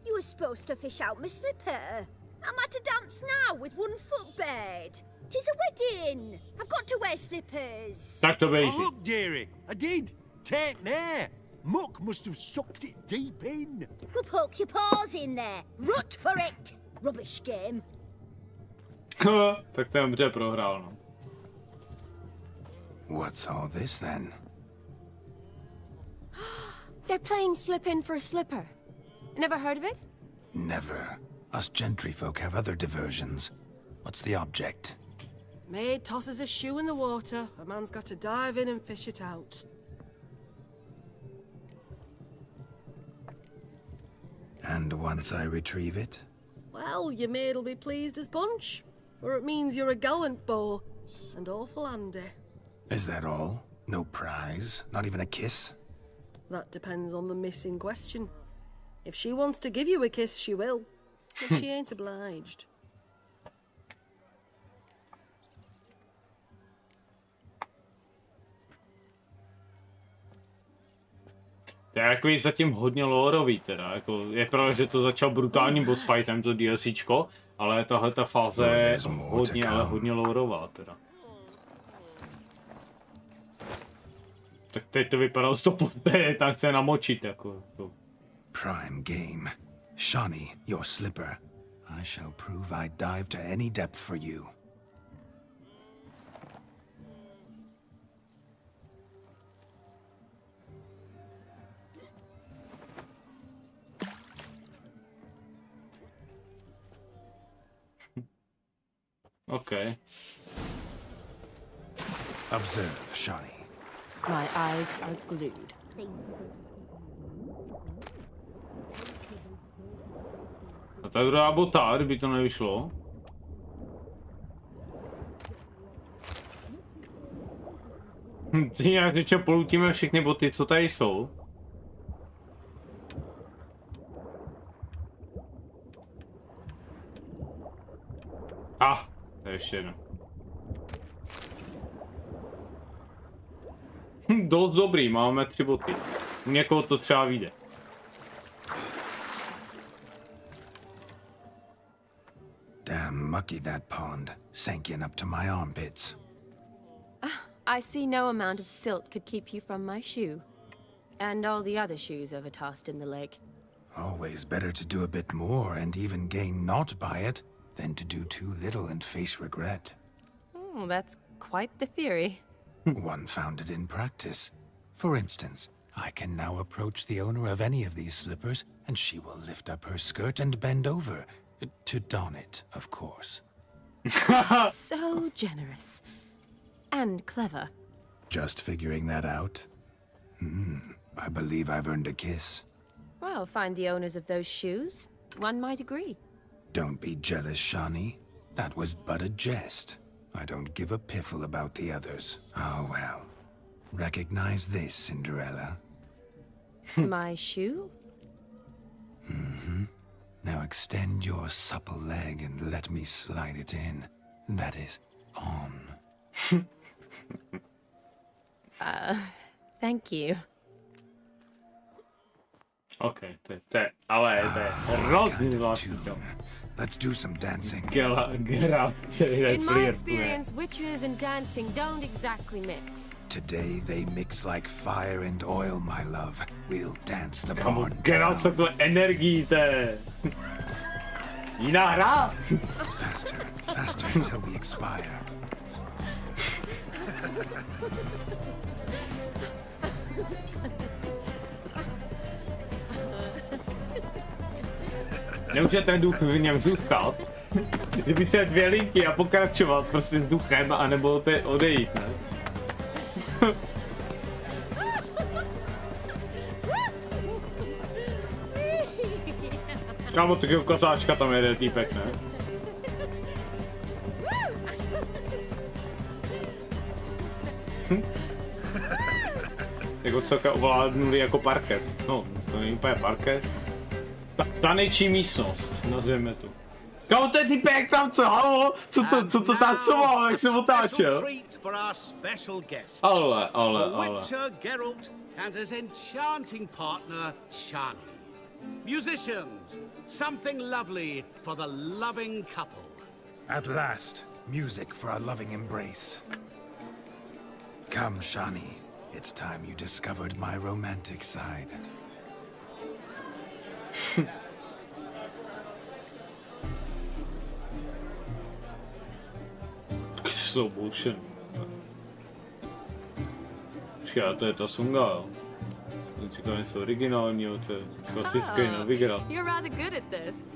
Speaker 6: You were supposed to fish out my slipper. I'm at a dance now with one foot bared. 'Tis a wedding. I've got to wear slippers.
Speaker 2: Tak to běží.
Speaker 13: Oh, look, dearie, I did. Take there. Muck must have sucked it deep in.
Speaker 6: Well, poke your paws in there. Rut for it. Rubbish game.
Speaker 2: Tak ten dobře prohrál, no.
Speaker 4: What's all this then?
Speaker 12: They're playing slip in for a slipper. Never heard of it?
Speaker 4: Never. Us gentry folk have other diversions. What's the object?
Speaker 18: Maid tosses a shoe in the water. A man's got to dive in and fish it out.
Speaker 4: And once I retrieve it?
Speaker 18: Well, your maid'll be pleased as punch. For it means you're a gallant beau. And awful handy.
Speaker 4: Is that all? No prize? Not even a kiss?
Speaker 18: That depends on the miss in question. If she wants to give you a kiss, she will. But she ain't obliged.
Speaker 2: To je takový zatím hodně loreový teda, jako je pravda, že to začal brutálním boss fightem, to DLCčko, ale tahle ta fáze je hodně, ale hodně loreová teda. Tak teď to vypadalo z toho poté, tak chce namočit jako.
Speaker 4: Prime game. Shawnee, your slipper. I shall prove I dive to any depth for you.
Speaker 2: Okay.
Speaker 4: Observe, Shawnee.
Speaker 11: My eyes are glued.
Speaker 2: A ta druhá bota, kdyby to nevyšlo. Ty nějak řeče polutíme všechny boty, co tady jsou. To je ještě jedno. Dost dobrý, máme 3 boty. U někoho to třeba vyjde.
Speaker 4: Damn mucky that pond, sank in up to my armpits.
Speaker 12: I see no amount of silt could keep you from my shoe. And all the other shoes overtossed in the lake.
Speaker 4: Always better to do a bit more and even gain naught by it than to do too little and face regret.
Speaker 12: Oh, that's quite the theory.
Speaker 4: One founded in practice. For instance, I can now approach the owner of any of these slippers and she will lift up her skirt and bend over. To don it, of course.
Speaker 12: So generous. And clever.
Speaker 4: Just figuring that out? I believe I've earned a kiss.
Speaker 12: Well, find the owners of those shoes. One might agree.
Speaker 4: Don't be jealous, Shawnee. That was but a jest. I don't give a piffle about the others. Oh well. Recognize this, Cinderella.
Speaker 12: My shoe?
Speaker 4: Now extend your supple leg and let me slide it in. That is, on.
Speaker 12: Thank you.
Speaker 2: Okay, ale to je hrozný zvláštní.
Speaker 4: Let's do some dancing.
Speaker 12: In my experience, witches and dancing don't exactly mix.
Speaker 4: Today they mix like fire and oil, my love. We'll dance the barn
Speaker 2: down. Takhle energií, to je jiná hra.
Speaker 4: Faster, faster until we expire.
Speaker 2: Nemůže ten duch v něm zůstat? Kdyby se 2 linky a pokračovat prostě s duchem, anebo odejít, ne? Kámo, takového kozáčka tam jede týpek, ne? Jako celka ovládnuli jako parket. No, to není úplně parket. Taneční místnost, nazvěme tu. Kámo, ten týpek tam co, halo? Co to tancoval, jak se otáčel? Ale.
Speaker 13: And his enchanting partner, Shani. Musicians, something lovely for the loving couple.
Speaker 4: At last, music for a loving embrace. Come, Shani. It's time you discovered my romantic side.
Speaker 2: Slow motion. Počkej, to je ta songa, jo. Čekám něco originálního, to je klasický navigrát.
Speaker 12: You're rather good at this.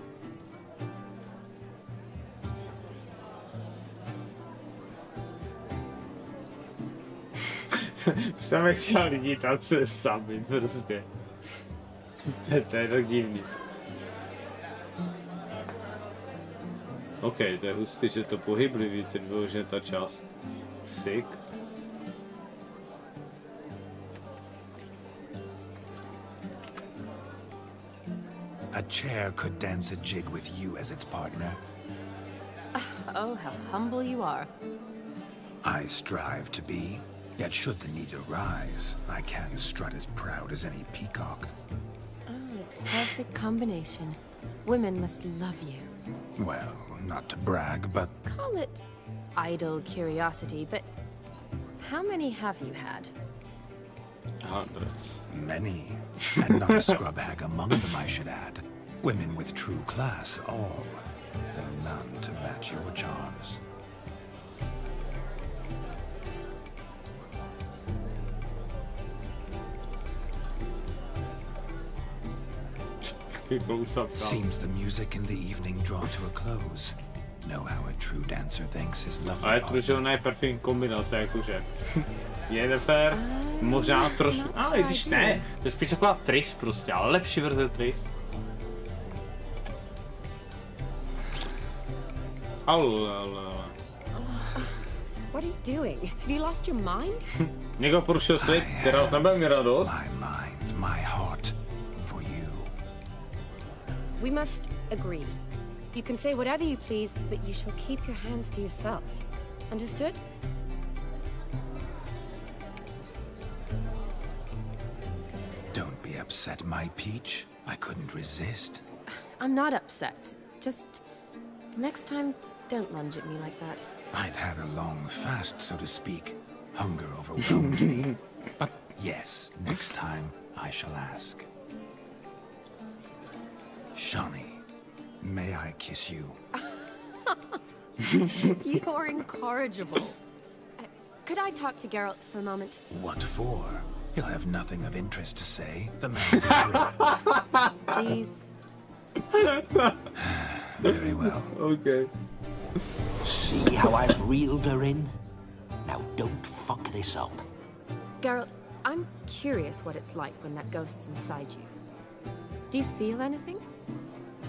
Speaker 2: Přemýšlel lidi tancuje sami, prostě. To je tak divný. OK, to je hustý, že to pohyblivý, teď vyloženě ta část. Sick.
Speaker 4: A chair could dance a jig with you as its partner.
Speaker 12: Oh, how humble you are.
Speaker 4: I strive to be. Yet should the need arise, I can strut as proud as any peacock.
Speaker 12: Perfect combination. Women must love you.
Speaker 4: Well, not to brag, but...
Speaker 12: Call it idle curiosity, but how many have you had?
Speaker 2: Hundreds.
Speaker 4: Many. And not a scrub hag among them, I should add. Women with true class, all. Though none to match your charms. Seems the music in the evening draw to a close. Know how a true dancer thanks his lovely
Speaker 2: Ale to, že ona je perfektní kombinace, jakože. Jennifer, možná trošku, ale když ne, to je spíš taková Tris prostě, ale lepší verze Tris.
Speaker 11: What are you doing? Have you lost your mind?
Speaker 2: Někdo porušil svět, která nebude mi radost.
Speaker 4: My mind, my heart.
Speaker 11: We must agree. You can say whatever you please, but you shall keep your hands to yourself. Understood?
Speaker 4: Don't be upset, my peach. I couldn't resist.
Speaker 12: I'm not upset. Just next time, don't lunge at me like that.
Speaker 4: I'd had a long fast, so to speak. Hunger overwhelmed me. But yes, next time I shall ask. Shawnee, may I kiss you?
Speaker 12: You're incorrigible. Could I talk to Geralt for a moment?
Speaker 4: What for? He'll have nothing of interest to say. The man's a
Speaker 12: Please.
Speaker 4: Very well.
Speaker 2: Okay.
Speaker 16: See how I've reeled her in? Now don't fuck this up.
Speaker 12: Geralt, I'm curious what it's like when that ghost's inside you. Do you feel anything?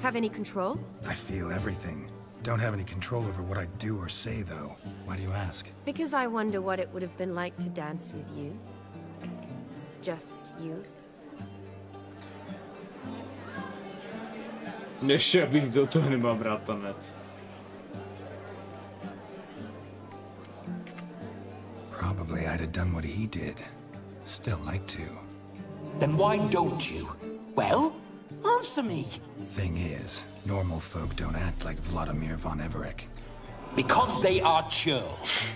Speaker 12: Have any control?
Speaker 4: I feel everything. Don't have any control over what I do or say, though. Why do you ask?
Speaker 12: Because I wonder what it would have been like to dance with you. Just you.
Speaker 2: Než bych do toho nemal brát tanec.
Speaker 4: Probably I'd have done what he did. Still like to.
Speaker 16: Then why don't you? Well, answer me.
Speaker 4: Thing is, normal folk don't act like Vladimir von Everett.
Speaker 16: Because they are churls.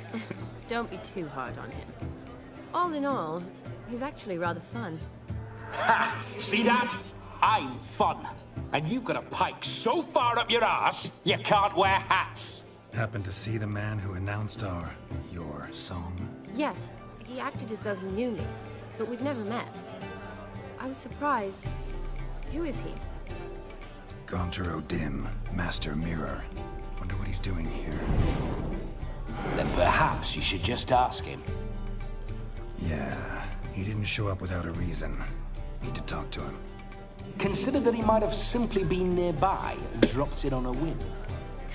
Speaker 12: Don't be too hard on him. All in all, he's actually rather fun.
Speaker 16: Ha! See that? I'm fun. And you've got a pike so far up your ass, you can't wear hats.
Speaker 4: Happened to see the man who announced your song?
Speaker 12: Yes, he acted as though he knew me, but we've never met. I was surprised. Who is he?
Speaker 4: Gaunter O'Dim, Master Mirror. Wonder what he's doing here.
Speaker 16: Then perhaps you should just ask him.
Speaker 4: Yeah, he didn't show up without a reason. Need to talk to him.
Speaker 16: Consider that he might have simply been nearby and dropped it on a whim.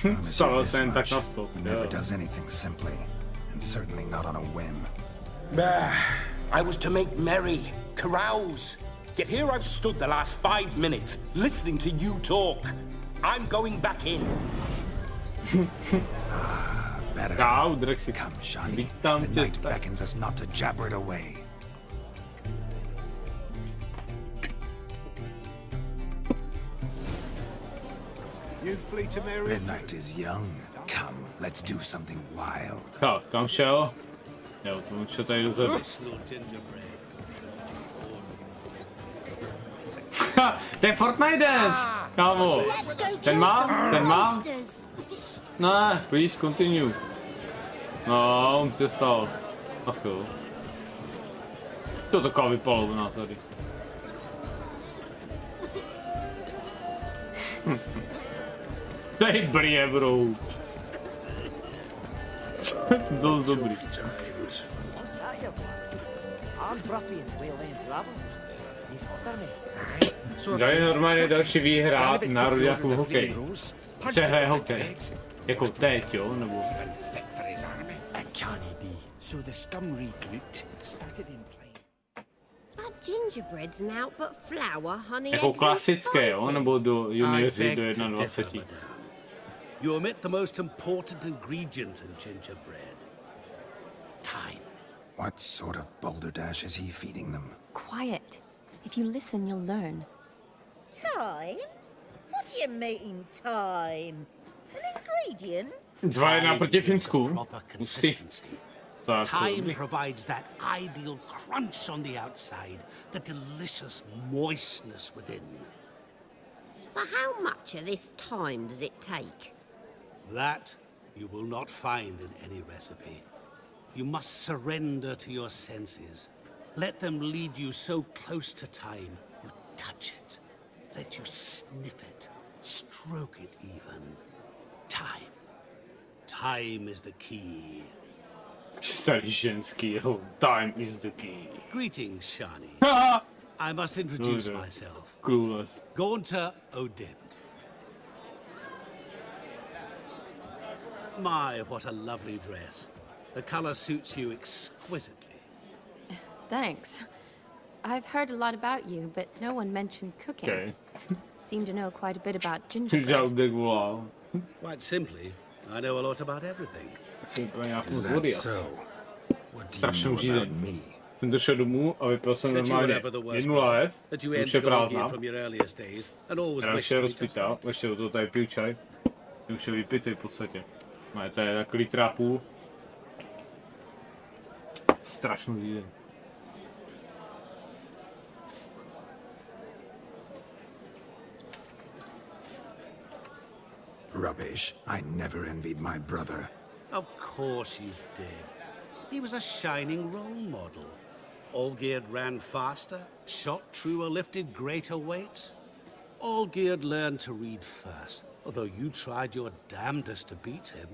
Speaker 4: He never does anything simply, and certainly not on a whim.
Speaker 16: I was to make merry, carouse. Yet here I've stood the last 5 minutes, listening to you talk. I'm going back in.
Speaker 4: Better. Come, Shawnee. The night beckons us not to jabber it away.
Speaker 7: You flee to marry.
Speaker 4: The night is young. Come, let's do something wild.
Speaker 2: Tak, kam šel? Jo, to šel tady dozadu. To je Fortnite Dance, kámo. Ten má? Ten má? Ne, please continue. No, on se stal. Ach jo. To je taková vypalovna tady. Dej brě, bro. Dost dobrý. Dali normálně další výhra na Rudiaku v hokeji. Přehraje hokej. Jako teď, jo? Nebo... Jako klasické, jo? Nebo do junioři do 21.
Speaker 9: You omit the most important ingredient in gingerbread. Time.
Speaker 4: What sort of balderdash is he feeding them?
Speaker 12: Quiet. If you listen, you'll learn.
Speaker 15: Time? What do you mean, time? An ingredient?
Speaker 2: 2-1 proti Finsku.
Speaker 9: Proper consistency. Time provides that ideal crunch on the outside, the delicious moistness within.
Speaker 15: So how much of this time does it take?
Speaker 9: That you will not find in any recipe. You must surrender to your senses. Let them lead you so close to time, you touch it. Let you sniff it, stroke it even. Time. Time is the key.
Speaker 2: Starý ženský, time is the key.
Speaker 9: Greetings, Shani. I must introduce myself.
Speaker 2: Clueless.
Speaker 9: Gaunter Odin. My, what a lovely dress. The color suits you exquisitely.
Speaker 12: Thanks. I've heard a lot about you, but no one mentioned cooking.
Speaker 2: Okay.
Speaker 12: Seem to know quite a bit about gingerbread.
Speaker 9: Quite simply, I know a lot about everything.
Speaker 4: Is that so? What do you know about me?
Speaker 2: Jsem došel domů a vypil jsem normálně 1 lahev, už je prázdná. Já už je rozpitá, ještě do toho tady piju čaj. Už je vypitý v podstatě. Má tady tak litra a půl. Strašnou jízeň.
Speaker 4: Rubbish. I never envied my brother.
Speaker 9: Of course you did. He was a shining role model. Olgierd ran faster, shot truer, lifted greater weights. Olgierd learned to read first, although you tried your damnedest to beat him.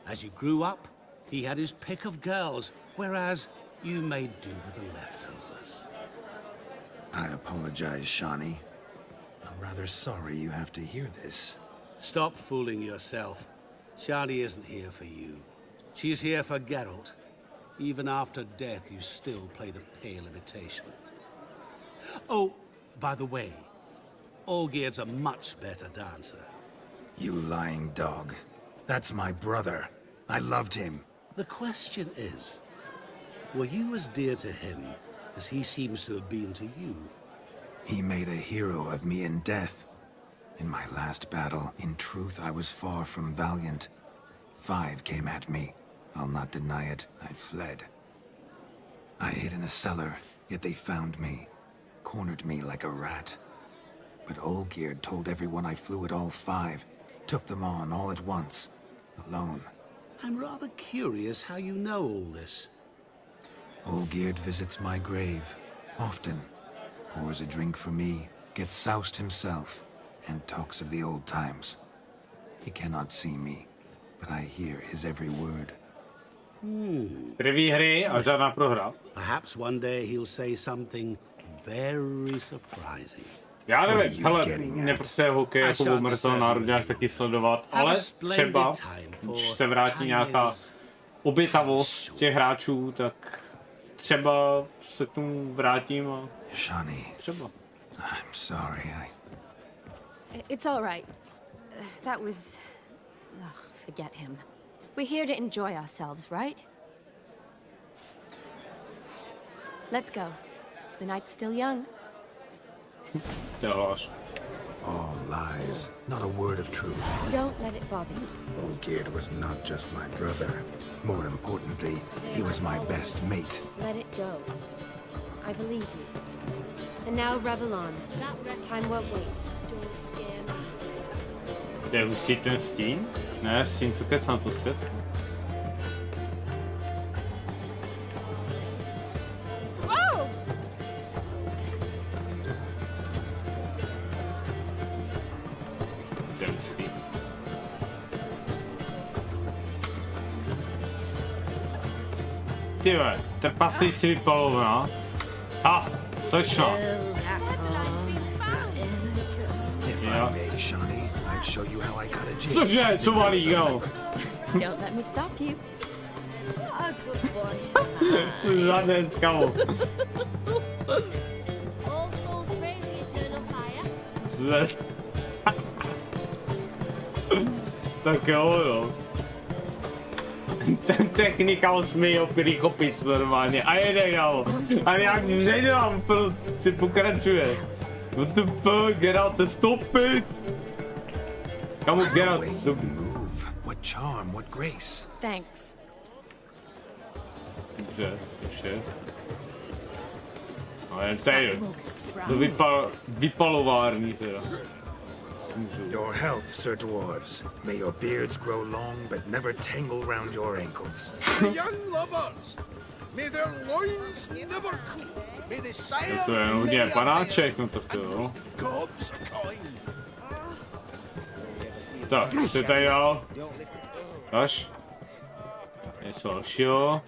Speaker 9: As you grew up, he had his pick of girls, whereas you made do with the leftovers.
Speaker 4: I apologize, Shani. I'm rather sorry you have to hear this.
Speaker 9: Stop fooling yourself. Shani isn't here for you. She's here for Geralt. Even after death, you still play the pale imitation. Oh, by the way, Olgierd's a much better dancer.
Speaker 4: You lying dog. That's my brother. I loved him.
Speaker 9: The question is, were you as dear to him as he seems to have been to you?
Speaker 4: He made a hero of me in death. In my last battle, in truth, I was far from valiant. 5 came at me. I'll not deny it. I fled. I hid in a cellar, yet they found me. Cornered me like a rat. But Olgierd told everyone I flew at all 5. Took them on all at once. Alone.
Speaker 9: I'm rather curious how you know all this.
Speaker 4: Olgierd visits my grave. Often. Pours a drink for me. Gets soused himself. And talks of the old times. He cannot see me. But I hear his every word.
Speaker 2: První hry a žádná prohra.
Speaker 9: Perhaps one day he'll say something very surprising.
Speaker 2: Já nevím, hele, mě prostě hokej jako umrtel národňák taky sledovat, ale třeba, když se vrátí nějaká obětavost těch hráčů, tak třeba se k tomu vrátím a třeba.
Speaker 4: I'm sorry,
Speaker 12: It's all right. That was... forget him. We're here to enjoy ourselves, right? Let's go. The night's still young.
Speaker 4: All lies, not a word of truth.
Speaker 12: Don't let it bother you.
Speaker 4: Olgierd was not just my brother. More importantly, he was my best mate.
Speaker 12: Let it go. I believe you. And now revel on. Time won't wait. Don't scare me.
Speaker 2: Kde husí ten stín? Ne, stín, co kecám to svět.
Speaker 18: Wow!
Speaker 2: Kde hustý? Tyve, trpasící vypalovna. Slečno. Cože, co valí, jo?
Speaker 12: Don't let me stop you.
Speaker 2: Zadec, kamo.
Speaker 8: All souls praise the eternal fire.
Speaker 2: Zles. Tak jo, jo. Ten technika osmi opilý kopic normálně. A jede, kámo. A nějak nedělám, si pokračuje. What the fuck, get out the stop it. Kámo, get out.
Speaker 4: What charm, what grace.
Speaker 12: Thanks.
Speaker 2: Dobře, už je. Ale tady, to vypalovární teda.
Speaker 4: Your health, Sir Dwarves. May your beards grow long, but never tangle round your ankles.
Speaker 21: The young lovers, may their loins never cool. May they sail.
Speaker 2: To je hodně panáček, no to jo.
Speaker 21: Gobs a coin.
Speaker 2: Tak, co tady dál? Až? Něco dalšího.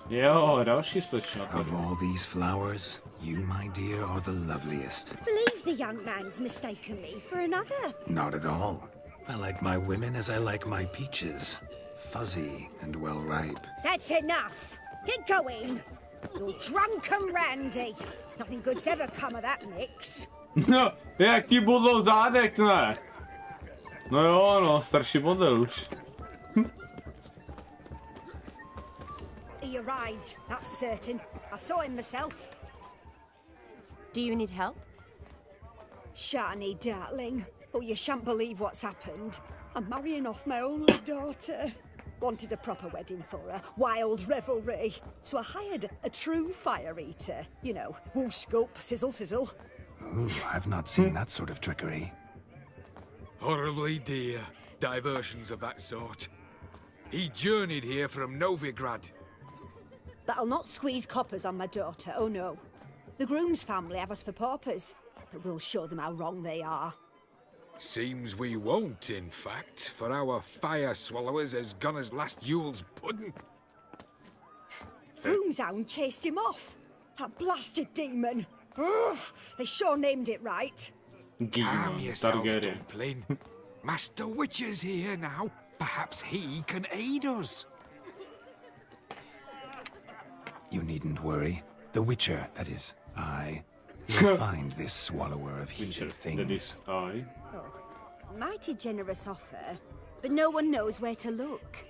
Speaker 2: Jo, další slečna.
Speaker 4: Of all these flowers, you, my dear, are the loveliest.
Speaker 6: Believe the young man's mistaken me for another.
Speaker 4: Not at all. I like my women as I like my peaches. Fuzzy and well ripe.
Speaker 6: That's enough. Get going. You're drunk and randy. Nothing good's ever come of that mix.
Speaker 2: No, jaký budou zádek, ne? No jo, no, starší model už.
Speaker 6: He arrived, that's certain. I saw him myself.
Speaker 12: Do you need help?
Speaker 6: Shani, darling. Oh, you shan't believe what's happened. I'm marrying off my only daughter. Wanted a proper wedding for her, wild revelry. So I hired a true fire eater. You know, woo scoop, sizzle sizzle.
Speaker 4: Ooh, I've not seen that sort of trickery.
Speaker 14: Horribly dear diversions of that sort. He journeyed here from Novigrad.
Speaker 6: But I'll not squeeze coppers on my daughter, oh no. The groom's family have us for paupers, but we'll show them how wrong they are.
Speaker 14: Seems we won't, in fact, for our fire swallowers has gone as last Yule's pudding.
Speaker 6: Groom's hound chased him off. That blasted demon. Ugh, they sure named it right.
Speaker 14: Calm yourself, Dumpling. Master Witcher's here now. Perhaps he can aid us.
Speaker 4: You needn't worry. The Witcher, that is, I, will find this swallower of heated things.
Speaker 2: That is I.
Speaker 6: Oh, mighty generous offer, but no one knows where to look.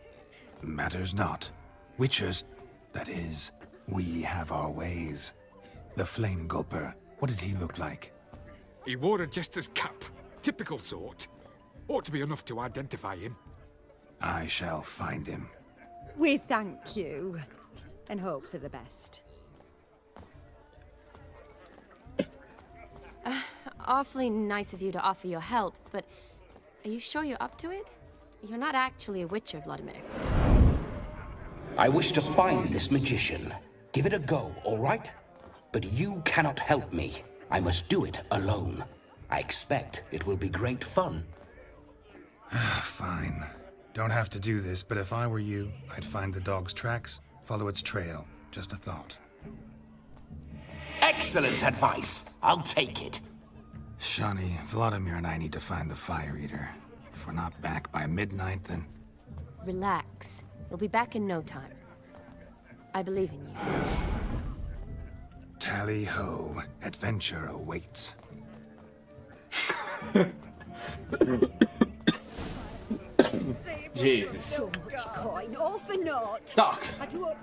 Speaker 4: Matters not. Witchers, that is, we have our ways. The Flame Gulper, what did he look like?
Speaker 14: He wore a jester's cap. Typical sort. Ought to be enough to identify him.
Speaker 4: I shall find him.
Speaker 6: We thank you, and hope for the best.
Speaker 12: Awfully nice of you to offer your help, but are you sure you're up to it? You're not actually a witcher, Vladimir.
Speaker 16: I wish to find this magician. Give it a go, all right? But you cannot help me. I must do it alone. I expect it will be great fun.
Speaker 4: Fine. Don't have to do this, but if I were you, I'd find the dog's tracks, follow its trail. Just a thought.
Speaker 16: Excellent advice. I'll take it.
Speaker 4: Shani, Vladimir and I need to find the fire eater. If we're not back by midnight, then...
Speaker 12: Relax. You'll be back in no time. I believe in you.
Speaker 4: Tally-ho. Adventure awaits.
Speaker 2: Jesus.
Speaker 6: So much coin, all for naught.
Speaker 2: Tak,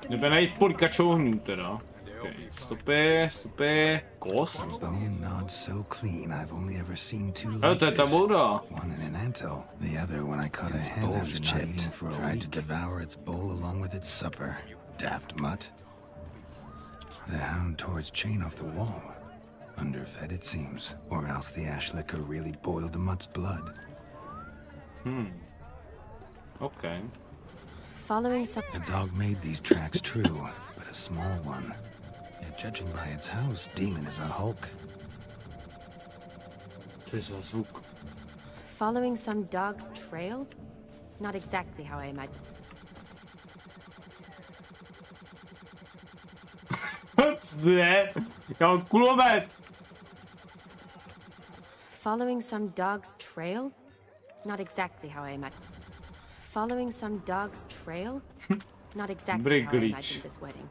Speaker 2: jdeme najít polika čouhnů teda. Okay. Stopy, kost.
Speaker 4: Bone not so clean. I've only ever seen two
Speaker 2: Ale
Speaker 4: like
Speaker 2: to je ta
Speaker 4: this.
Speaker 2: bouda.
Speaker 4: One in an antle, the other when I caught a hen after not eating for a week. Tried to devour its bowl along with its supper. Daft mutt. The hound tore its chain off the wall. Underfed, it seems, or else the ash liquor really boiled the mutt's blood.
Speaker 2: Okay.
Speaker 12: Following some...
Speaker 4: The dog made these tracks true, but a small one. Yet judging by its house, demon is a hulk.
Speaker 12: Following some dog's trail? Not exactly how I imagined.
Speaker 2: Co je? Já mám kulomet.
Speaker 12: Following some dog's trail? Not exactly how I imagined. Following some dog's trail? Not exactly how I imagined this wedding.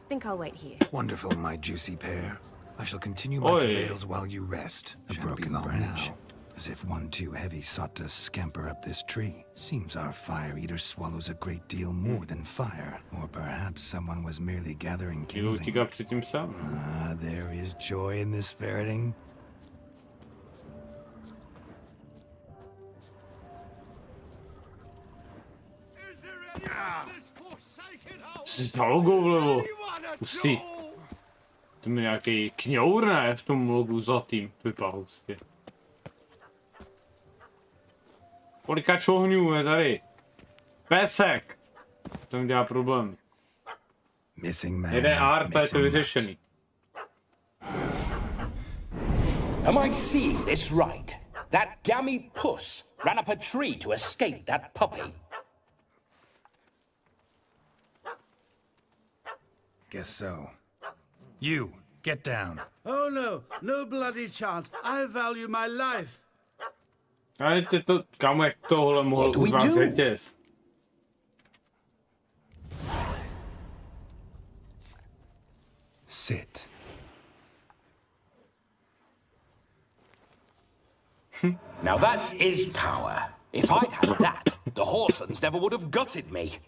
Speaker 12: Think I'll wait here.
Speaker 4: Wonderful, my juicy pair. I shall continue my travails while you rest. A broken branch. as if one too heavy sought to scamper up this tree. Seems our fire eater swallows a great deal more than fire. Or perhaps someone was merely gathering kindling. Ah, there is joy in this ferreting.
Speaker 2: Logo vlevo. Hustý. To mi nějaký kňour, ne? V tom logu zlatým. To vypadá hustě. Kolika čohňů je tady? Pések. To mi dělá problém. Jeden art, to je to vyřešený.
Speaker 16: Am I seeing this right? That gammy puss ran up a tree to escape that puppy.
Speaker 4: Guess so. You, get down.
Speaker 7: Oh no, no bloody chance. I value my life.
Speaker 2: Ale ty to, kámo, jak tohle mohl uzvát řetěz?
Speaker 4: Sit.
Speaker 16: Now that is power. If I'd had that, the Horsons never would have gutted me.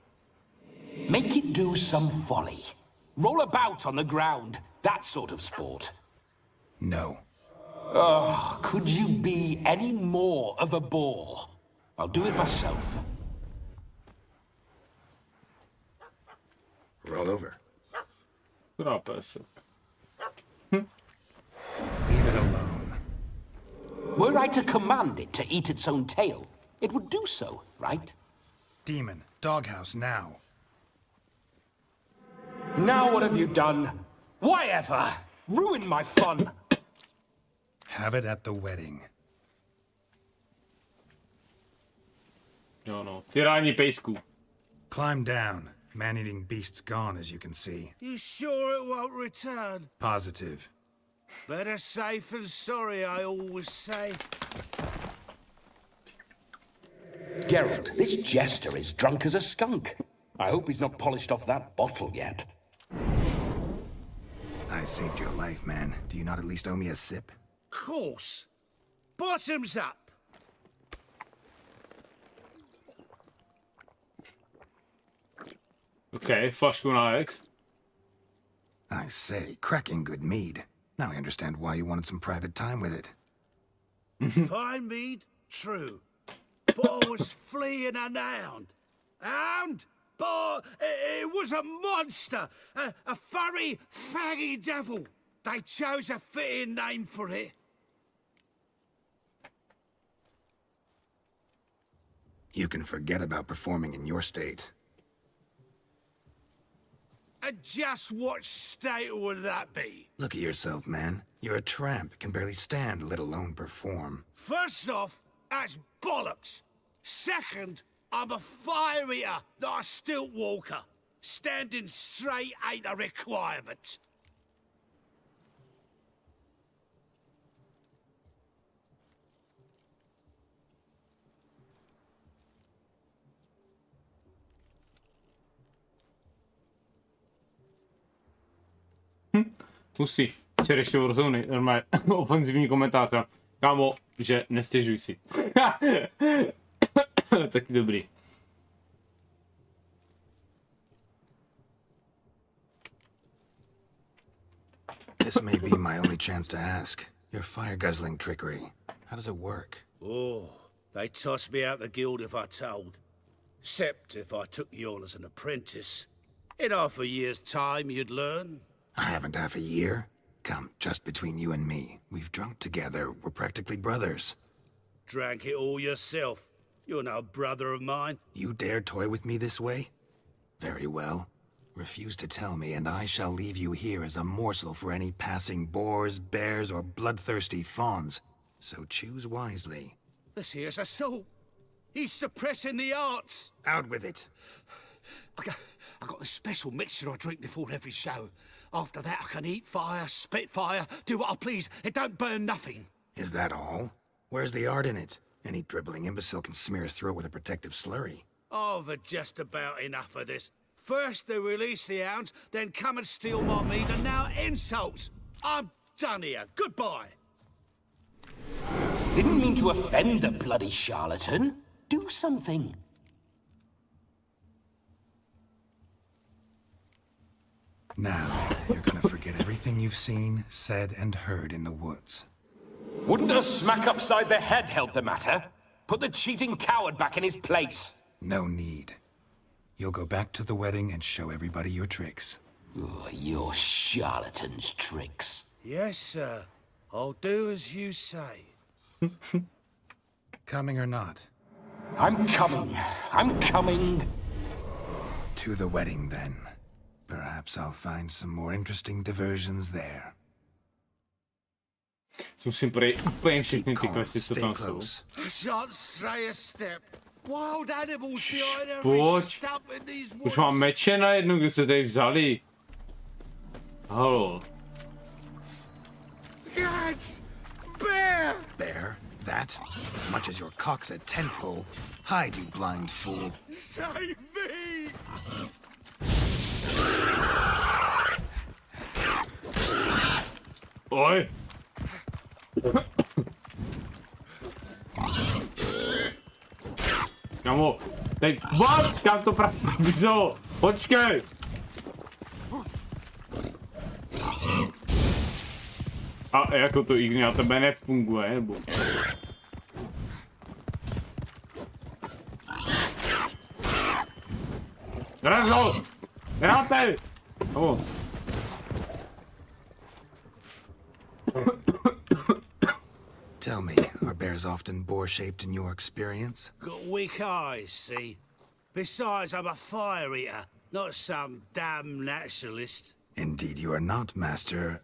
Speaker 16: Make it do some folly. Roll about on the ground. That sort of sport.
Speaker 4: No.
Speaker 16: Oh, could you be any more of a bore? I'll do it myself.
Speaker 4: Roll over.
Speaker 2: Leave
Speaker 4: it alone.
Speaker 16: Were I to command it to eat its own tail, it would do so, right?
Speaker 4: Demon, doghouse now.
Speaker 16: Now what have you done? Why ever? Ruined my fun.
Speaker 4: Have it at the wedding.
Speaker 2: No. Tyrání pejsků.
Speaker 4: Climb down. Man-eating beast's gone, as you can see.
Speaker 7: You sure it won't return?
Speaker 4: Positive.
Speaker 7: Better safe than sorry, I always say.
Speaker 16: Geralt, this jester is drunk as a skunk. I hope he's not polished off that bottle yet.
Speaker 4: I saved your life, man. Do you not at least owe me a sip?
Speaker 7: Course. Bottoms up.
Speaker 2: Okay, flašku na X.
Speaker 4: I say, cracking good mead. Now I understand why you wanted some private time with it.
Speaker 7: Fine mead, true. But I was fleeing an hound. Hound? But it was a monster. A furry, faggy devil. They chose a fitting name for it.
Speaker 4: You can forget about performing in your state.
Speaker 7: And just what state would that be?
Speaker 4: Look at yourself, man. You're a tramp, can barely stand, let alone perform.
Speaker 7: First off, that's bollocks. Second, I'm a fire eater, not a stilt walker. Standing straight ain't a requirement.
Speaker 2: Hustý. Včerejší Warzone, normálně ofenzivní komentátor. Kámo, že nestěžuj si. Taky dobrý.
Speaker 4: This may be my only chance to ask. Your fire-guzzling trickery. How does it work?
Speaker 7: Oh, they'd toss me out the guild if I told. Except if I took you on as an apprentice. In half a year's time, you'd learn.
Speaker 4: I haven't half a year. Come, just between you and me. We've drunk together. We're practically brothers.
Speaker 7: Drank it all yourself. You're no brother of mine.
Speaker 4: You dare toy with me this way? Very well. Refuse to tell me, and I shall leave you here as a morsel for any passing boars, bears, or bloodthirsty fawns. So choose wisely.
Speaker 7: This here's assault. He's suppressing the arts.
Speaker 4: Out with it.
Speaker 7: I got a special mixture I drink before every show. After that, I can eat fire, spit fire, do what I please. It don't burn nothing.
Speaker 4: Is that all? Where's the art in it? Any dribbling imbecile can smear his throat with a protective slurry.
Speaker 7: I've had just about enough of this. First they release the hounds, then come and steal my meat, and now insults. I'm done here. Goodbye.
Speaker 3: Didn't mean to offend the bloody charlatan. Do something.
Speaker 4: Now, you're gonna forget everything you've seen, said, and heard in the woods.
Speaker 3: Wouldn't a smack upside the head help the matter? Put the cheating coward back in his place.
Speaker 4: No need. You'll go back to the wedding and show everybody your tricks.
Speaker 3: Oh, your charlatan's tricks.
Speaker 7: Yes, sir. I'll do as you say.
Speaker 4: Coming or not?
Speaker 3: I'm coming. I'm coming.
Speaker 4: To the wedding, then. Perhaps I'll find some more interesting diversions there.
Speaker 2: Musím projít úplně všechny ty questy, co tam jsou. Pojď. Už mám meče najednou, kde se tady vzali. Halo.
Speaker 4: Bear? That? As much as your cock's a tent pole. Hide, you blind fool.
Speaker 7: Save me!
Speaker 2: Oj. Kamo, teď what? Kam to prasí vzalo? Počkej. A jako to i na tebe nefunguje, nebo? Rezo! Hráte! Oh.
Speaker 4: Tell me, are bears often boar-shaped in your experience?
Speaker 7: Got weak eyes, see? Besides, I'm a fire eater, not some damn naturalist.
Speaker 4: Indeed you are not, Master.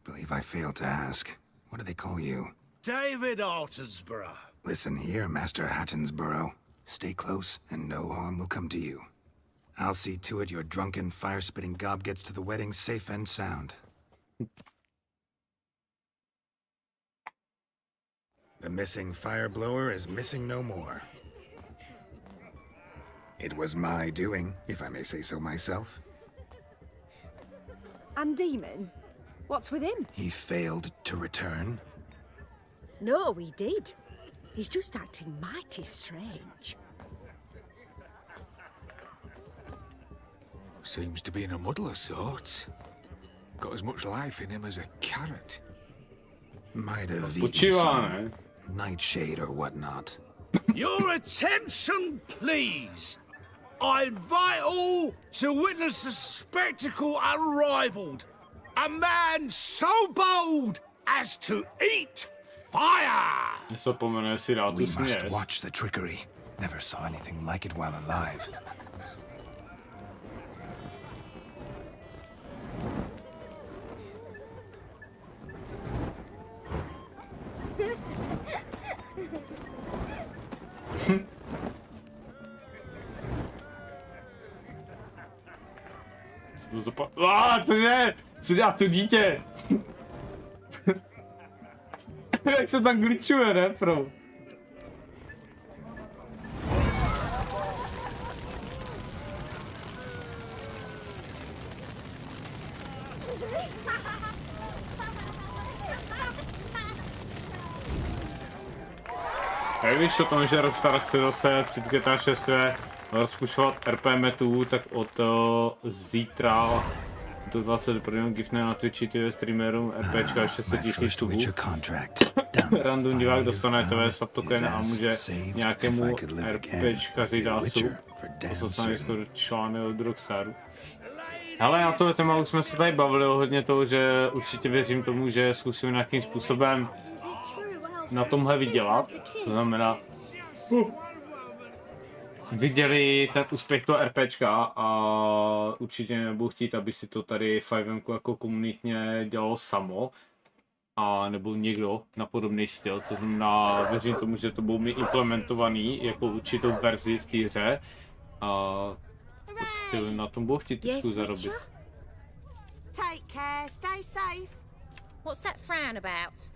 Speaker 4: Believe I failed to ask. What do they call you?
Speaker 7: David Altonsborough.
Speaker 4: Listen here, Master Hattonsborough. Stay close, and no harm will come to you. I'll see to it your drunken, fire-spitting gob gets to the wedding safe and sound. The missing fire blower is missing no more. It was my doing, if I may say so myself.
Speaker 6: And Demon? What's with him?
Speaker 4: He failed to return.
Speaker 6: No, he did. He's just acting mighty strange.
Speaker 14: Seems to be in a muddle of sorts. Got as much life in him as a carrot.
Speaker 4: Might have eaten some nightshade or whatnot.
Speaker 7: Your attention, please. I invite all to witness a spectacle unrivaled. A man so bold as to eat fire.
Speaker 4: We must watch the trickery. Never saw anything like it while alive.
Speaker 2: Cože? Co dělá to dítě? Jak se tam glitchuje, ne, pro? Jak víš o tom, že Rockstar chce zase před GTA 6 rozpušovat RP metu, tak od zítra do 21. giftne na Twitchi TV streamerům RPčka 600 000 subů. Random divák dostane TV sub token a může nějakému RPčkaři dát sub. To se stane skoro článek od Rockstaru. Hele, na tohle téma už jsme se tady bavili hodně toho, že určitě věřím tomu, že zkusím nějakým způsobem na tomhle vydělat. To znamená, viděli ten úspěch toho RPčka a určitě nebudu chtít, aby si to tady 5M jako komunitně dělalo samo. A nebo někdo na podobný styl, to znamená, věřím tomu, že to budou mít implementovaný jako určitou verzi v té hře. A prostě na tom budu chtít trošku zarobit.
Speaker 15: Take care, stay safe. What's that frown about?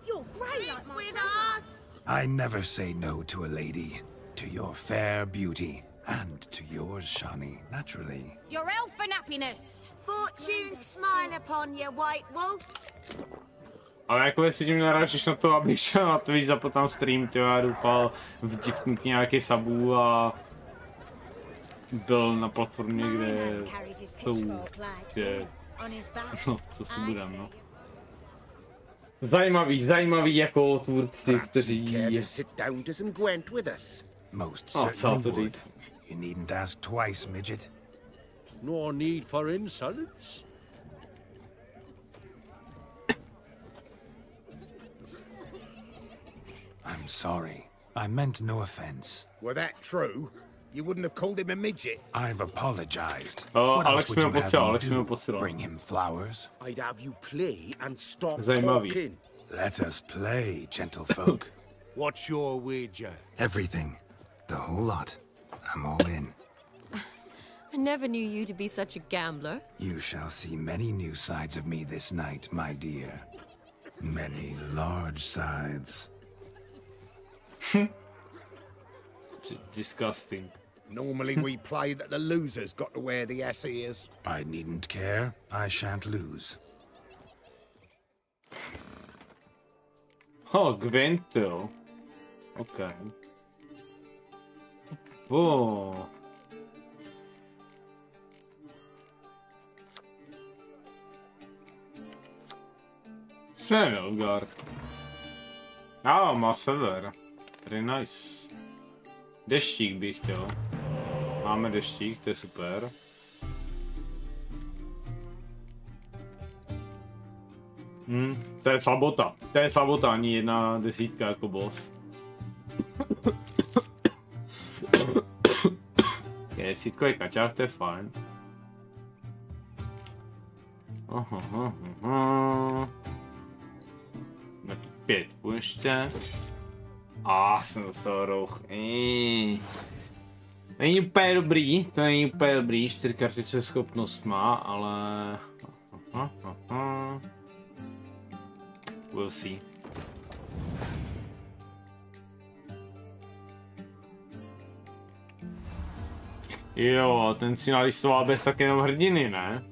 Speaker 15: You're great like my with us.
Speaker 4: I never say no to a lady. To your fair beauty, And to yours, Shani, naturally.
Speaker 15: Your elfin happiness.
Speaker 20: Fortune smile upon you, White Wolf.
Speaker 2: Ale jako si tím narážíš na to, abych šel na Twitch, zapotám stream, tyjo, já doufal vtisknut nějaký sabů a byl na platformě, kde jsou no, co si budem, no. Zajímavý jako tvůrci, kteří...
Speaker 4: Most certainly would. You needn't ask twice, midget.
Speaker 7: No need for insolence.
Speaker 4: I'm sorry. I meant no offense.
Speaker 1: Were that true, you wouldn't have called him a midget.
Speaker 4: I've apologized.
Speaker 2: Oh,
Speaker 4: what else would you have me do?
Speaker 2: Bring
Speaker 4: him flowers?
Speaker 7: I'd have you play and stop
Speaker 2: Zajímavý.
Speaker 7: talking.
Speaker 4: Let us play, gentlefolk.
Speaker 7: What's your wager?
Speaker 4: Everything. The whole lot. I'm all in.
Speaker 11: I never knew you to be such a gambler.
Speaker 4: You shall see many new sides of me this night, my dear. Many large sides.
Speaker 2: Disgusting.
Speaker 1: Normally we play that the losers got to wear the ass ears.
Speaker 4: I needn't care. I shan't lose.
Speaker 2: Oh, Gwentil. Okay. Oh. Senelgard. Ah, má sever. Very nice. Deštík bych chtěl. Máme deštík, to je super. To je slabota. To je slabota, ani jedna desítka jako boss. Desítkový kaťák, to je fajn. Taky 5 ještě. Jsem dostal roh. Není úplně dobrý, to není úplně dobrý, 4 kartice schopnost má, ale... We'll see. Jo, ten si nalistoval bez tak jenom hrdiny, ne?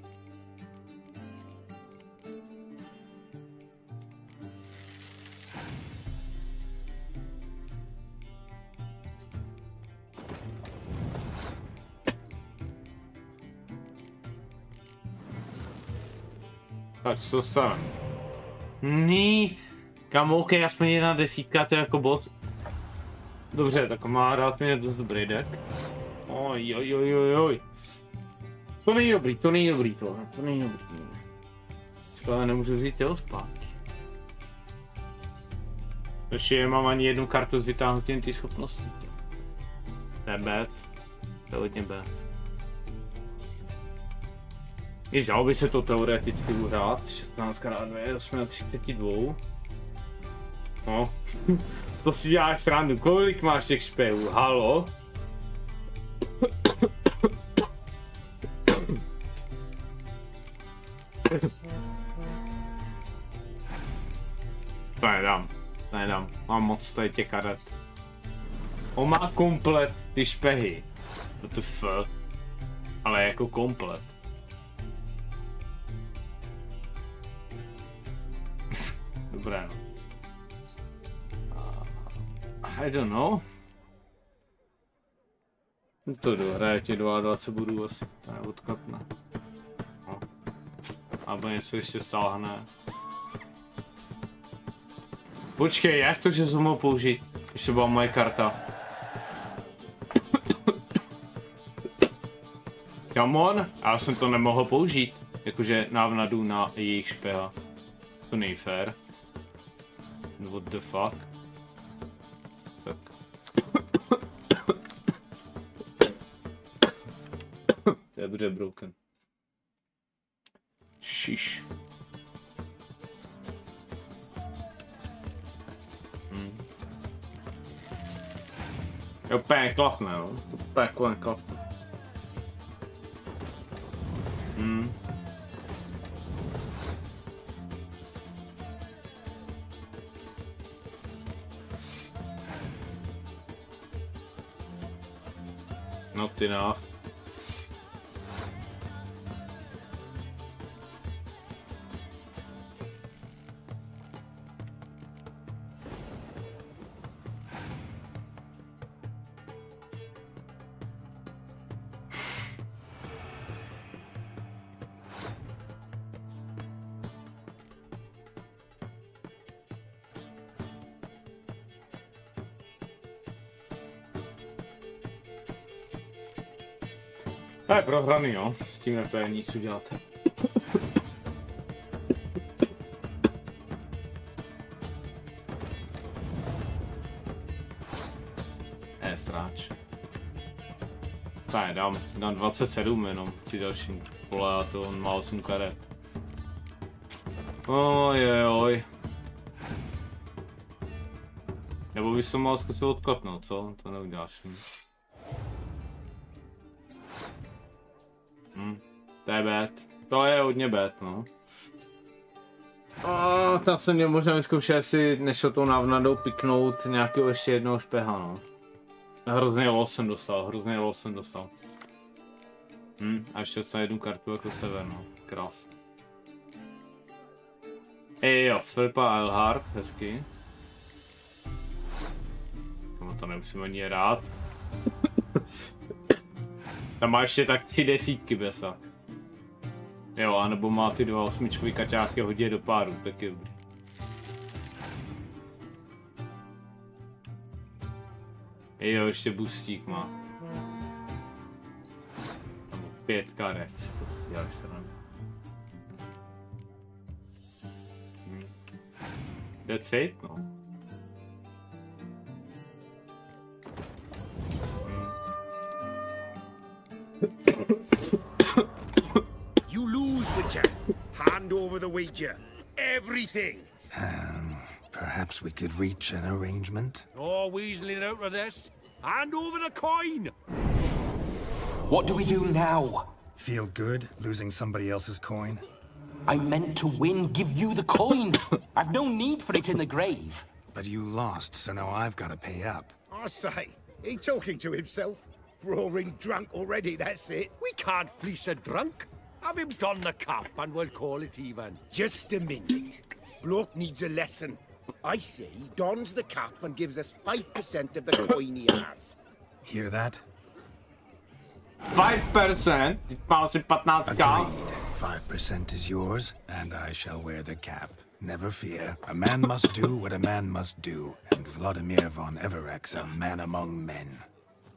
Speaker 2: Tak co stane? Kam OK, aspoň jedna desítka, to je jako boss. Dobře, tak má rád mě dost dobrý deck. Oj. To není dobrý tohle, to není dobrý. Škoda, nemůžu vzít jeho zpátky. Ještě mám ani jednu kartu s vytáhnutím té schopnosti. To je bad. To je hodně bad. Když dalo by se to teoreticky uhrát, 16x2 je 8x32. No, to si děláš srandu, kolik máš těch špehů, halo? To nedám, mám moc tady těch karet. On má komplet ty špehy, WTF, ale jako komplet. Dobré, no. I don't know. To dohraje těch 22 bodů asi, to je odkatné. No. Abo něco ještě stáhne. Počkej, jak to, že jsem mohl použít, když to byla moje karta? Come on, já jsem to nemohl použít, jakože návnadu na jejich špeha. To není fair. What the fuck? Tak. To je dobře broken. Šiš. Je úplně klapné, no. Úplně klapné. Not enough. To je prohraný, jo, s tím nepůjde nic udělat. Sráč. Tak, dám 27 jenom, ti dalším pole a to on má 8 karet. Ojojoj. Nebo bys to mal zkusit odklepnout, co? To neuděláš. To je bad. To je hodně bad, no. Tak jsem měl možná vyzkoušet, jestli nešlo tou návnadou piknout nějakého ještě jednoho špeha, no. Hrozný los jsem dostal, A ještě dostal jednu kartu jako sever, no. Krásný. Jo, Filipa Elhard, hezky. No to nemusím ani rád. Tam má ještě tak 3 desítky besa. Jo, anebo má ty 2 osmičkový kaťáky hodně do páru, tak je dobrý. Jo, ještě boostík má. 5 karet, to děláš teda. That's it, no.
Speaker 1: You lose, Witcher. Hand over the wager. Everything.
Speaker 4: Perhaps we could reach an arrangement.
Speaker 7: No weaseling out of this. Hand over the coin.
Speaker 3: What do we do now?
Speaker 4: Feel good losing somebody else's coin?
Speaker 3: I meant to win, give you the coin. I've no need for it in the grave.
Speaker 4: But you lost, so now I've got to pay up.
Speaker 1: I say, he talking to himself. Roaring drunk already, that's it.
Speaker 7: We can't fleece a drunk. Have him don the cap and we'll call it even.
Speaker 1: Just a minute. Bloke needs a lesson. I say he dons the cap and gives us 5% of the coin he has.
Speaker 4: Hear that?
Speaker 2: 5%?
Speaker 4: Agreed. 5% is yours, and I shall wear the cap. Never fear. A man must do what a man must do, and Vladimir von Everek's a man among men.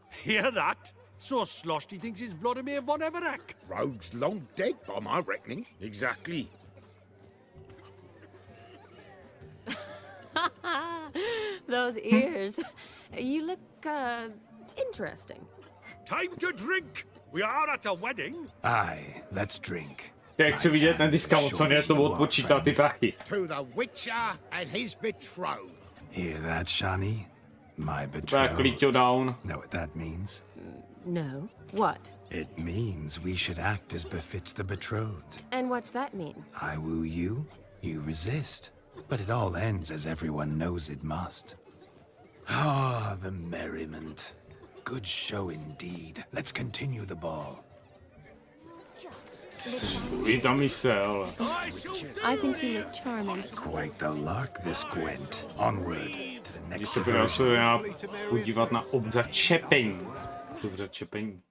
Speaker 7: Hear that? So sloshed he thinks he's Vladimir von Everek.
Speaker 1: Rogue's long dead by my reckoning. Exactly.
Speaker 12: Those ears. You look, interesting.
Speaker 7: Time to drink. We are at a wedding.
Speaker 4: Aye, let's drink.
Speaker 2: Jak chci vidět ten discount, on je to odpočítá ty prachy.
Speaker 1: To the Witcher and his betrothed.
Speaker 4: Hear that, Shani? My betrothed.
Speaker 2: Down.
Speaker 4: Know what that means?
Speaker 12: No. What?
Speaker 4: It means we should act as befits the betrothed.
Speaker 12: And what's that mean?
Speaker 4: I woo you, you resist. But it all ends as everyone knows it must. Ah, the merriment. Good show indeed. Let's continue the ball.
Speaker 2: Vítám se, ale.
Speaker 12: I think you look charming.
Speaker 4: Quite the lark, this Gwent. Onward to the next
Speaker 2: podívat na obřad-čepení. Obřad-čepení.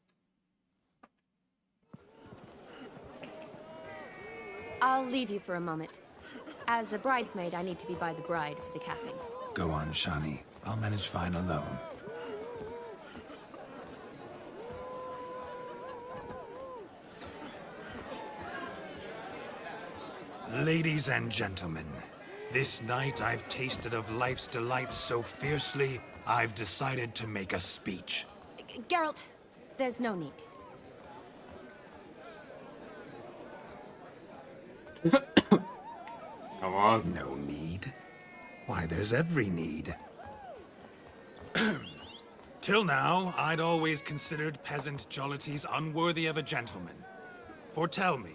Speaker 12: I'll leave you for a moment. As a bridesmaid, I need to be by the bride for the capping.
Speaker 4: Go on, Shani. I'll manage fine alone. Ladies and gentlemen, this night I've tasted of life's delights so fiercely, I've decided to make a speech.
Speaker 12: Geralt, there's no need.
Speaker 4: Come on. No need? Why, there's every need. Till now, I'd always considered peasant jollities unworthy of a gentleman. For tell me,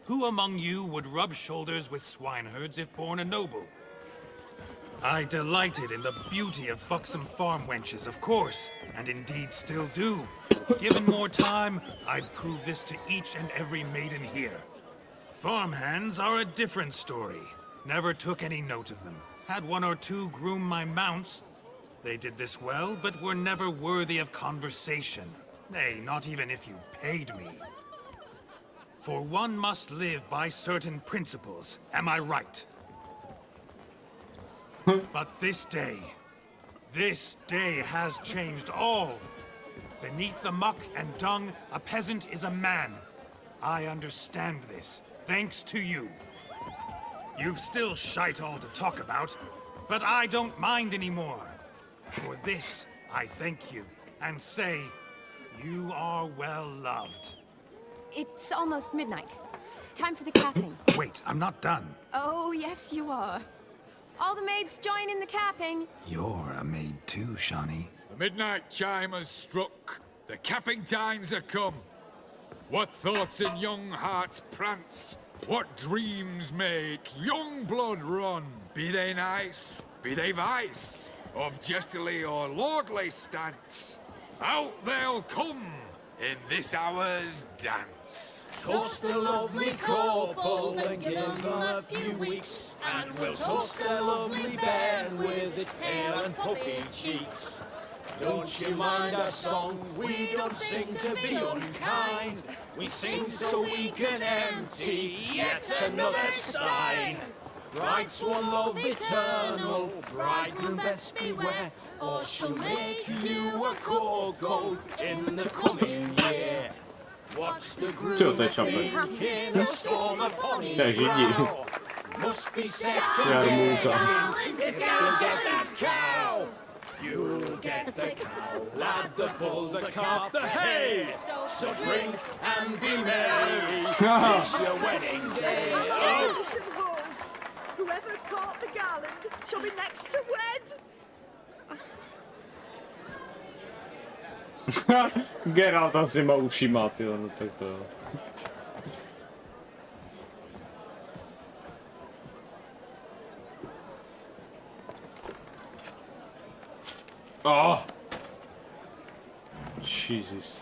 Speaker 4: who among you would rub shoulders with swineherds if born a noble? I delighted in the beauty of buxom farm wenches, of course, and indeed still do. Given more time, I'd prove this to each and every maiden here. Farmhands are a different story. Never took any note of them. Had one or two groom my mounts. They did this well, but were never worthy of conversation. Nay, not even if you paid me. For one must live by certain principles, am I right? But this day has changed all. Beneath the muck and dung, a peasant is a man. I understand this, thanks to you. You've still shite all to talk about, but I don't mind anymore. For this, I thank you, and say, you are well loved.
Speaker 12: It's almost midnight. Time for the capping.
Speaker 4: Wait, I'm not done.
Speaker 12: Oh, yes, you are. All the maids join in the capping.
Speaker 4: You're a maid too, Shawnee.
Speaker 14: The midnight chime has struck. The capping times are come. What thoughts in young hearts prance? What dreams make young blood run? Be they nice, be they vice, of jestily or lordly stance, out they'll come in this hour's dance.
Speaker 5: Toast the lovely couple and give them a few weeks, and we'll toast the lovely bed with its pale and puffy cheeks. Don't you mind our song? We don't sing to be unkind. We sing so we can empty yet another stein. Bride's one love eternal, bridegroom best beware, or she'll make you a cold in the coming year. Watch the groom thinking a storm upon his brow. Must be second guessing if you'll get that cow. You'll get the cow, lad, the bull, the calf, the hay. So drink and be merry, 'tis your wedding day.
Speaker 6: Oh. Whoever caught the garland shall be next to wed.
Speaker 2: Geralt tam s těma ušima, tyjo, no tak to jo. Oh! Jesus.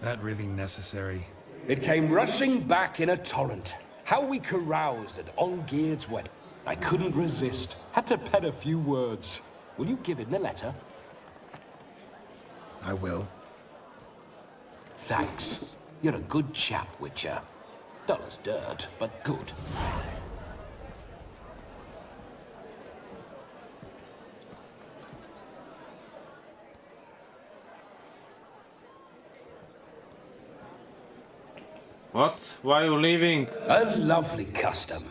Speaker 4: That really necessary?
Speaker 3: It came rushing back in a torrent. How we caroused at Olgierd's wedding. I couldn't resist. Had to pen a few words. Will you give in the letter?
Speaker 4: I will.
Speaker 3: Thanks. You're a good chap, Witcher. Dull as dirt, but good.
Speaker 2: What? Why are you leaving?
Speaker 3: A lovely custom.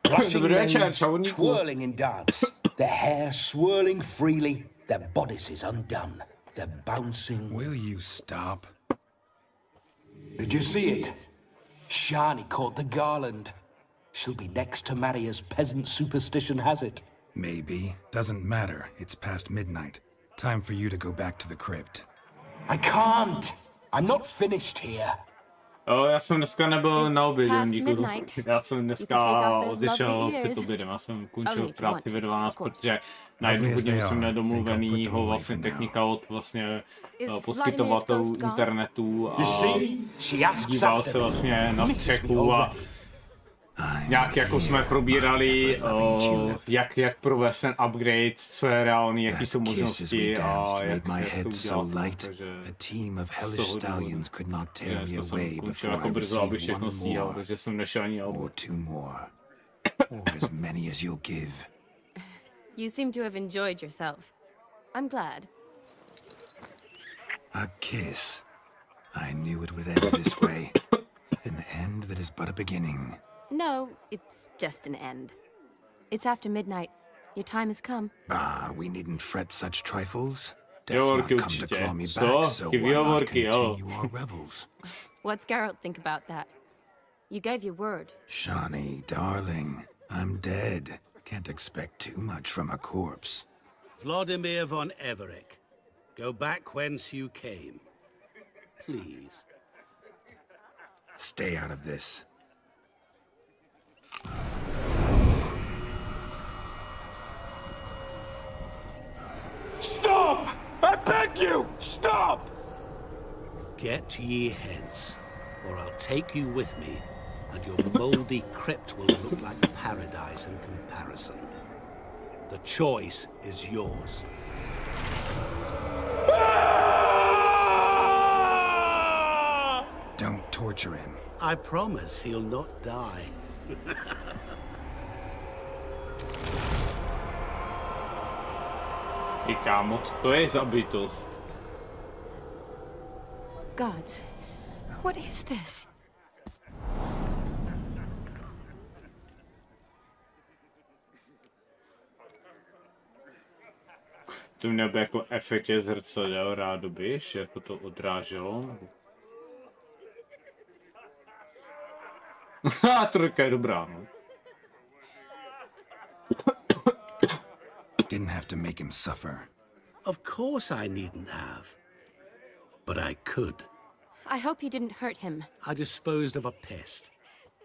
Speaker 3: Rushing maids, twirling in dance. Their hair swirling freely, their bodices undone. They're bouncing.
Speaker 4: Will you stop?
Speaker 3: Did you see it? Shani caught the garland. She'll be next to marry as peasant superstition has it.
Speaker 4: Maybe. Doesn't matter. It's past midnight. Time for you to go back to the crypt.
Speaker 3: I can't. I'm not finished here.
Speaker 2: Oh, já jsem dneska nebyl na obědě, díku. Já jsem dneska odešel před obědem, já jsem končil v práci ve 12, protože na jednu hodinu jsem měl domluvenýho vlastně technika od vlastně poskytovatelů internetu a díval se vlastně na střechu a nějak jako jsme probírali, jak provést ten upgrade, co je reálný, jaký jsou možnosti a jak to udělat, takže z toho důvodu, že jsem končil jako brzo, aby všechno stíhal, protože jsem nešel ani na oběd.
Speaker 12: You seem to have enjoyed yourself. I'm glad.
Speaker 4: A kiss. I knew it would end this way. An end that is but a beginning.
Speaker 12: No, it's just an end. It's after midnight. Your time has come.
Speaker 4: Ah, we needn't fret such trifles. Death's not come to claw me back, so why not continue our revels?
Speaker 12: What's Geralt think about that? You gave your word.
Speaker 4: Shawnee, darling, I'm dead. Can't expect too much from a corpse.
Speaker 9: Vladimir von Everett, go back whence you came. Please.
Speaker 4: Stay out of this.
Speaker 16: Stop! I beg you! Stop!
Speaker 9: Get ye hence, or I'll take you with me, and your mouldy crypt will look like paradise in comparison. The choice is yours.
Speaker 4: Don't torture him.
Speaker 9: I promise he'll not die.
Speaker 2: I kámo, to je za bytost.
Speaker 12: Gods, what is this?
Speaker 2: To měl by jako efektě zrcadel rádoby, že jako to odráželo. Haha, trojka je dobrá, no.
Speaker 4: Didn't have to make him suffer.
Speaker 9: Of course I needn't have. But I could.
Speaker 12: I hope you didn't hurt him.
Speaker 9: I disposed of a pest.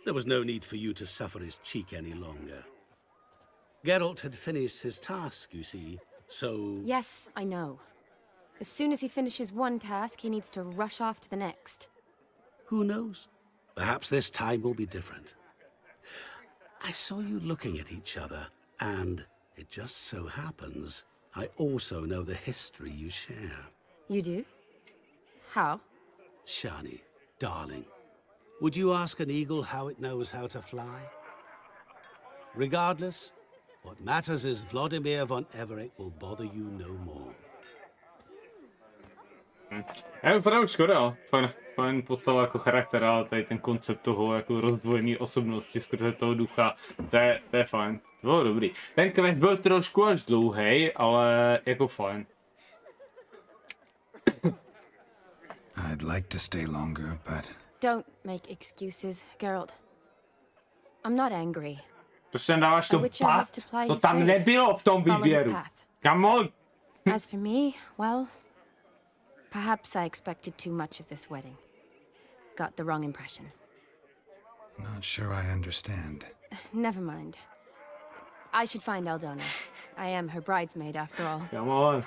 Speaker 9: There was no need for you to suffer his cheek any longer. Geralt had finished his task, you see, so...
Speaker 12: Yes, I know. As soon as he finishes one task, he needs to rush off to the next.
Speaker 9: Who knows? Perhaps this time will be different. I saw you looking at each other, and it just so happens I also know the history you share.
Speaker 12: You do? How?
Speaker 9: Shani, darling, would you ask an eagle how it knows how to fly? Regardless, what matters is Vladimir von Everett will bother you no more.
Speaker 2: Je to škoda, fajn postava jako charakter, ale tady ten koncept toho jako rozdvojený osobnosti skrze toho ducha, to je fajn, to bylo dobrý. Ten quest byl trošku až dlouhý, ale jako fajn.
Speaker 4: I'd like to stay longer, but...
Speaker 12: Don't make excuses, Geralt. I'm not angry.
Speaker 2: To sem dáváš to pat, to tam nebylo v tom výběru. Come on!
Speaker 12: As for me, well, perhaps I expected too much of this wedding. Got the wrong impression.
Speaker 4: Not sure I understand.
Speaker 12: Never mind. I should find Aldona. I am her bridesmaid after all.
Speaker 2: Come on.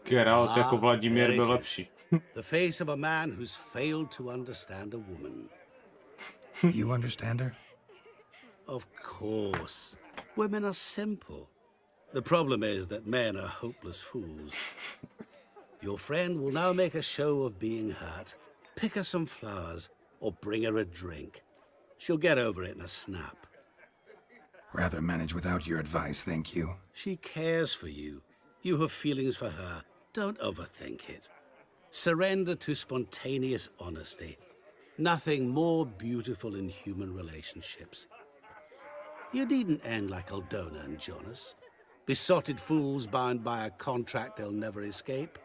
Speaker 2: Geralt jako Vladimír byl lepší.
Speaker 9: The face of a man who's failed to understand a woman.
Speaker 4: You understand her?
Speaker 9: Of course. Women are simple. The problem is that men are hopeless fools. Your friend will now make a show of being hurt, pick her some flowers, or bring her a drink. She'll get over it in a snap.
Speaker 4: Rather manage without your advice, thank you.
Speaker 9: She cares for you. You have feelings for her. Don't overthink it. Surrender to spontaneous honesty. Nothing more beautiful in human relationships. You needn't end like Aldona and Jonas. Besotted fools bound by a contract they'll never escape.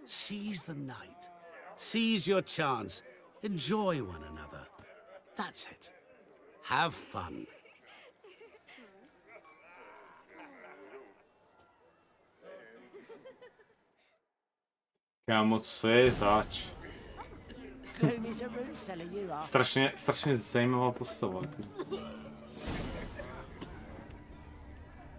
Speaker 9: Seize the night. Seize your chance. Enjoy one another. That's it. Have fun.
Speaker 2: Kámo, co je zač? Strašně zajímavá postava.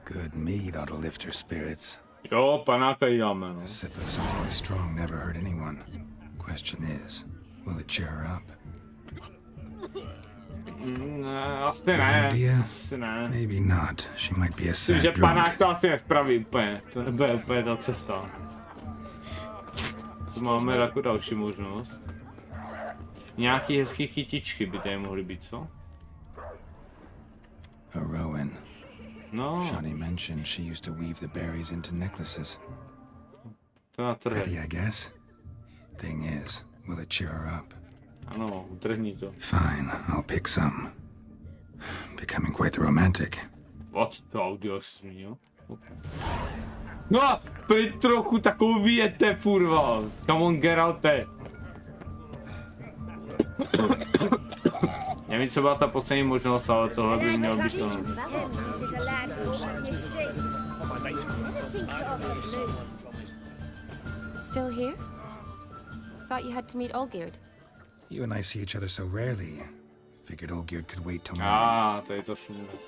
Speaker 4: Good meat ought to lift her spirits.
Speaker 2: Jo, panáka jí dáme, no.
Speaker 4: A sip of something strong never hurt anyone. Question is, will it cheer her up?
Speaker 2: Asi ne, asi ne.
Speaker 4: Maybe not. She might be a sad
Speaker 2: Myslím, že
Speaker 4: drunk.
Speaker 2: panák to asi nespraví úplně. To nebude úplně ta cesta. Tu máme jako další možnost. Nějaký hezký chytičky by tady mohly být, co?
Speaker 4: A Rowan.
Speaker 2: No.
Speaker 4: Shani mentioned she used to weave the berries into necklaces.
Speaker 2: To na trhe.
Speaker 4: Pretty, I guess. Thing is, will it cheer her up?
Speaker 2: Ano, utrhni to.
Speaker 4: Fine, I'll pick some. Becoming quite the romantic.
Speaker 2: What? To audio zmínil. No a prý trochu takový je te furva. Come on, Geralte. Nevím, co byla ta poslední možnost, ale tohle by mělo být to.
Speaker 12: Still here? Thought you had to meet Olgierd.
Speaker 4: You and I see each other so rarely. Figured Olgierd could wait till morning.
Speaker 2: To je to snímek.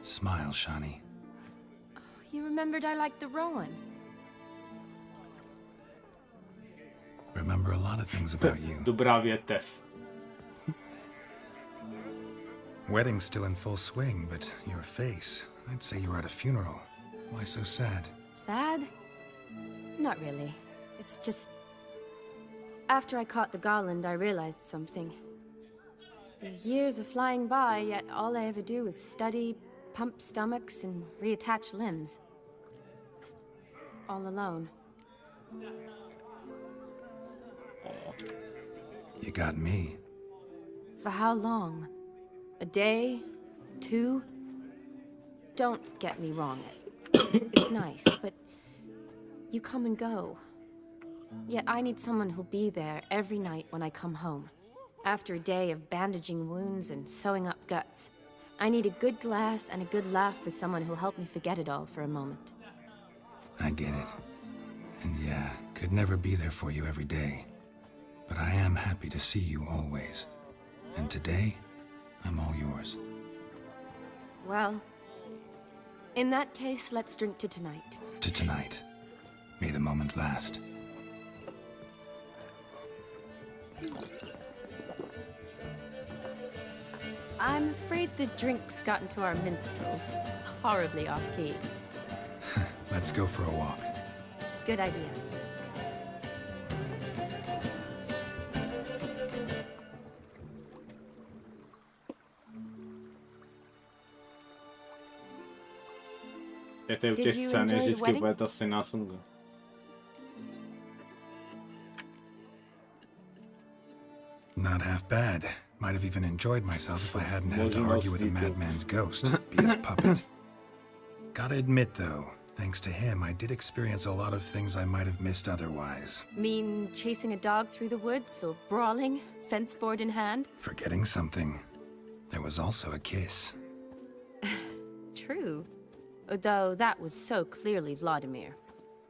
Speaker 4: Smile, Shani.
Speaker 12: You remembered I liked the Rowan.
Speaker 4: Remember a lot of things about you.
Speaker 2: Dobrá větev.
Speaker 4: Wedding's still in full swing, but your face, I'd say you're at a funeral. Why so sad?
Speaker 12: Sad? Not really. It's just... After I caught the garland, I realized something. The years are flying by, yet all I ever do is study, pump stomachs, and reattach limbs. All alone.
Speaker 4: You got me.
Speaker 12: For how long? A day? 2? Don't get me wrong. It's nice, but you come and go. Yet I need someone who'll be there every night when I come home. After a day of bandaging wounds and sewing up guts, I need a good glass and a good laugh with someone who'll help me forget it all for a moment.
Speaker 4: I get it. And yeah, could never be there for you every day. But I am happy to see you always. And today, I'm all yours.
Speaker 12: Well, in that case, let's drink to tonight.
Speaker 4: To tonight. May the moment last.
Speaker 12: I'm afraid the drinks got into our minstrels. Horribly off-key.
Speaker 4: Let's go for a walk.
Speaker 12: Good idea.
Speaker 2: To je u těch scén, je vždycky bude ta stejná songa.
Speaker 4: Not half bad. Might have even enjoyed myself if I hadn't had to argue with a madman's ghost, be his puppet. Gotta admit though, thanks to him, I did experience a lot of things I might have missed otherwise.
Speaker 12: Mean chasing a dog through the woods, or brawling, fence board in hand?
Speaker 4: Forgetting something. There was also a kiss.
Speaker 12: True. Though that was so clearly Vladimir.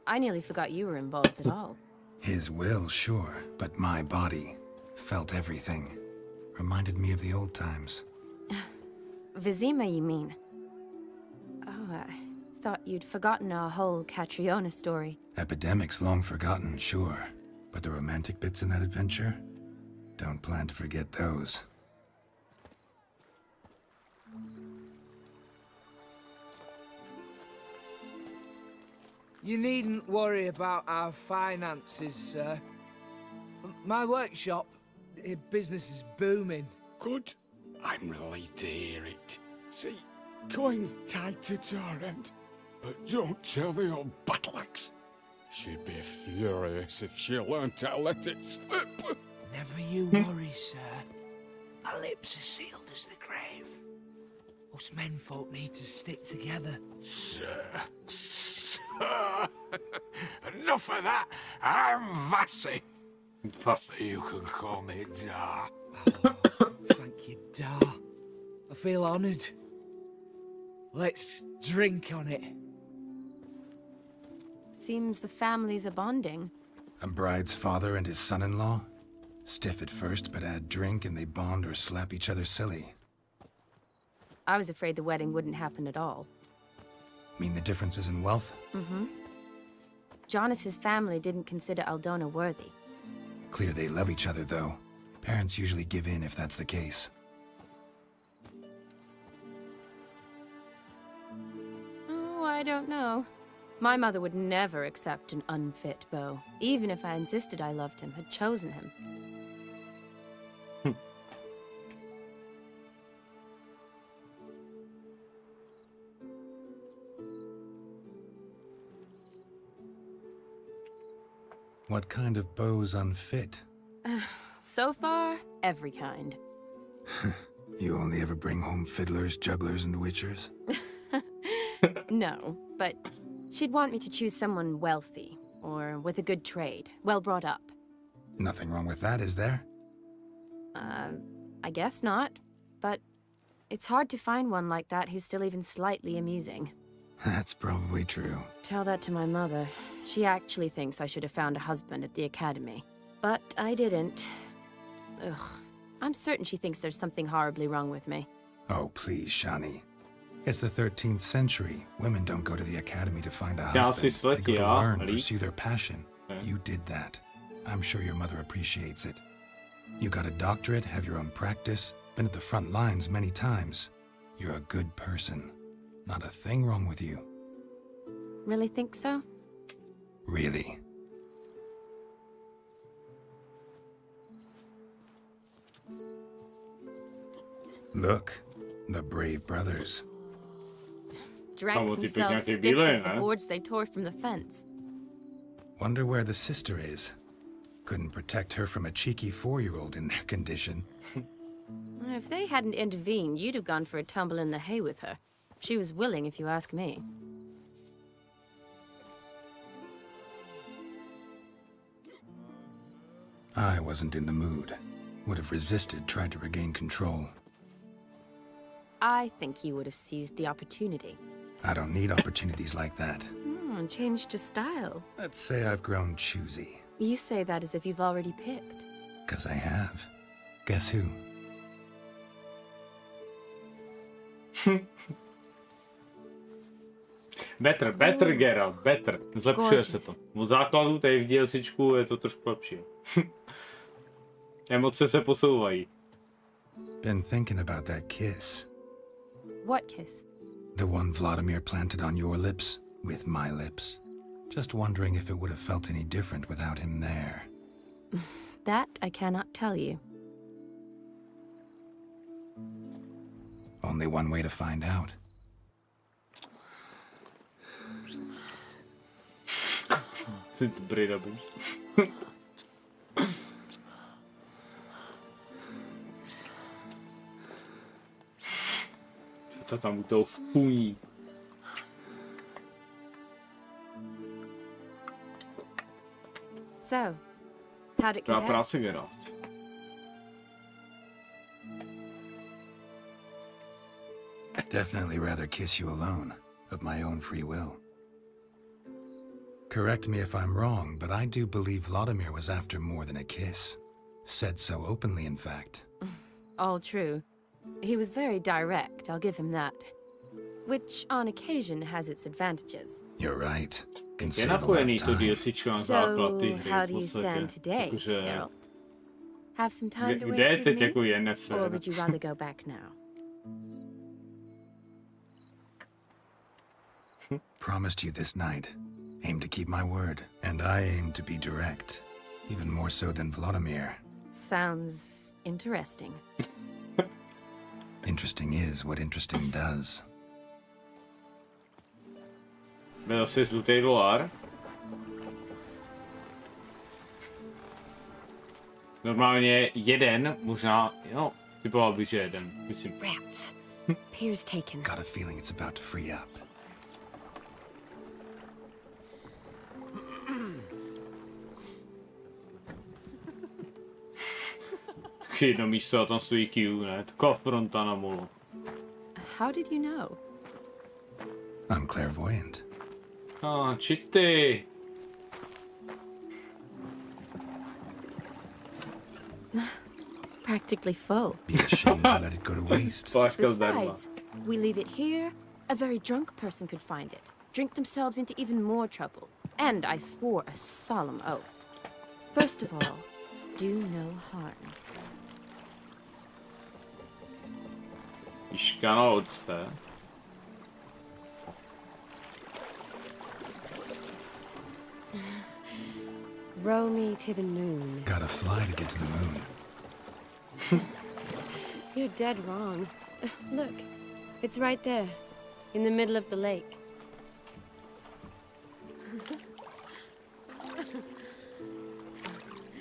Speaker 12: I nearly forgot you were involved at all.
Speaker 4: His will, sure, but my body felt everything. Reminded me of the old times.
Speaker 12: Vizima, you mean? Oh, I thought you'd forgotten our whole Catriona story.
Speaker 4: Epidemics long forgotten, sure. But the romantic bits in that adventure? Don't plan to forget those.
Speaker 19: You needn't worry about our finances, sir. My workshop, business is booming.
Speaker 14: Good. I'm relieved to hear it. See, coin's tied to Torrent, but don't tell the old battleaxe. She'd be furious if she learned to let it slip.
Speaker 19: Never you worry, sir. My lips are sealed as the grave. Us menfolk need to stick together.
Speaker 14: Sir. Enough of that. I'm Vassy. You can call me Dar.
Speaker 19: Oh, thank you, Dar. I feel honoured. Let's drink on it.
Speaker 12: Seems the families are bonding.
Speaker 4: A bride's father and his son-in-law? Stiff at first, but add drink and they bond or slap each other silly.
Speaker 12: I was afraid the wedding wouldn't happen at all.
Speaker 4: Mean the differences in wealth?
Speaker 12: Mm-hmm. Jonas's family didn't consider Aldona worthy.
Speaker 4: Clear they love each other, though. Parents usually give in if that's the case.
Speaker 12: Oh, I don't know. My mother would never accept an unfit beau, even if I insisted I loved him, had chosen him.
Speaker 4: What kind of beau's unfit?
Speaker 12: So far, every kind.
Speaker 4: You only ever bring home fiddlers, jugglers, and witchers?
Speaker 12: No, but she'd want me to choose someone wealthy, or with a good trade, well brought up.
Speaker 4: Nothing wrong with that, is there?
Speaker 12: I guess not. but it's hard to find one like that who's still even slightly amusing.
Speaker 4: That's probably true.
Speaker 12: Tell that to my mother. She actually thinks I should have found a husband at the academy. But I didn't. Ugh. I'm certain she thinks there's something horribly wrong with me.
Speaker 4: Oh, please, Shani. It's the 13th century. Women don't go to the academy to find a husband. They go to learn, pursue their passion. You did that. I'm sure your mother appreciates it. You got a doctorate, have your own practice, been at the front lines many times. You're a good person. Not a thing wrong with you.
Speaker 12: Really think so?
Speaker 4: Really. Look, the brave brothers.
Speaker 12: Drank themselves stiff as the boards they tore from the fence.
Speaker 4: Wonder where the sister is. Couldn't protect her from a cheeky 4-year-old in their condition.
Speaker 12: If they hadn't intervened, you'd have gone for a tumble in the hay with her. She was willing, if you ask me.
Speaker 4: I wasn't in the mood. Would have resisted, tried to regain control.
Speaker 12: I think you would have seized the opportunity.
Speaker 4: I don't need opportunities like that.
Speaker 12: Changed your style.
Speaker 4: Let's say I've grown choosy.
Speaker 12: You say that as if you've already picked.
Speaker 4: 'Cause I have. Guess who?
Speaker 2: Better, Geralt, better. Zlepšuje se to. Od základu tady v DLCčku je to trošku lepší. Emoce se posouvají.
Speaker 4: Been thinking about that kiss.
Speaker 12: What kiss?
Speaker 4: The one Vladimir planted on your lips with my lips. Just wondering if it would have felt any different without him there.
Speaker 12: That I cannot tell you.
Speaker 4: Only one way to find out.
Speaker 2: Jsi dobrý, dobrý. Co tam u toho funí?
Speaker 12: So, how'd it compare?
Speaker 2: Práce, Geralt.
Speaker 4: Definitely rather kiss you alone, of my own free will. Correct me if I'm wrong, but I do believe Vladimir was after more than a kiss. Said so openly, in fact.
Speaker 12: All true. He was very direct, I'll give him that. Which, on occasion, has its advantages.
Speaker 4: You're right.
Speaker 2: Je napojený to DLCčko na základ ty hry
Speaker 12: how
Speaker 2: v
Speaker 12: do you stand
Speaker 2: podstatě.
Speaker 12: today,
Speaker 2: Takže...
Speaker 12: Geralt? Have some time to
Speaker 2: Kde je
Speaker 12: waste
Speaker 2: teď
Speaker 12: with me?
Speaker 2: jako Yennefer?
Speaker 12: Or would you rather go back now?
Speaker 4: Promised you this night. Aim to keep my word. And I aim to be direct. Even more so than Vladimir.
Speaker 12: Sounds interesting.
Speaker 4: Interesting is what interesting does.
Speaker 2: Byl jsi zlutý dolar. Normálně jeden, možná, jo, typoval bych, že jeden, myslím.
Speaker 11: Rats. Pier's taken.
Speaker 4: Got a feeling it's about to free up.
Speaker 2: Jedno místo a tam stojí Q, ne? Taková fronta na molu.
Speaker 12: How did you know?
Speaker 4: I'm clairvoyant.
Speaker 2: Čity.
Speaker 12: Practically full.
Speaker 4: Be ashamed to let it go to waste.
Speaker 12: Besides, we leave it here. A very drunk person could find it, drink themselves into even more trouble. And I swore a solemn oath. First of all, do no harm.
Speaker 2: Iška octe.
Speaker 11: Row me to the moon.
Speaker 4: Gotta fly to get to the moon.
Speaker 11: You're dead wrong. Look, it's right there, in the middle of the lake.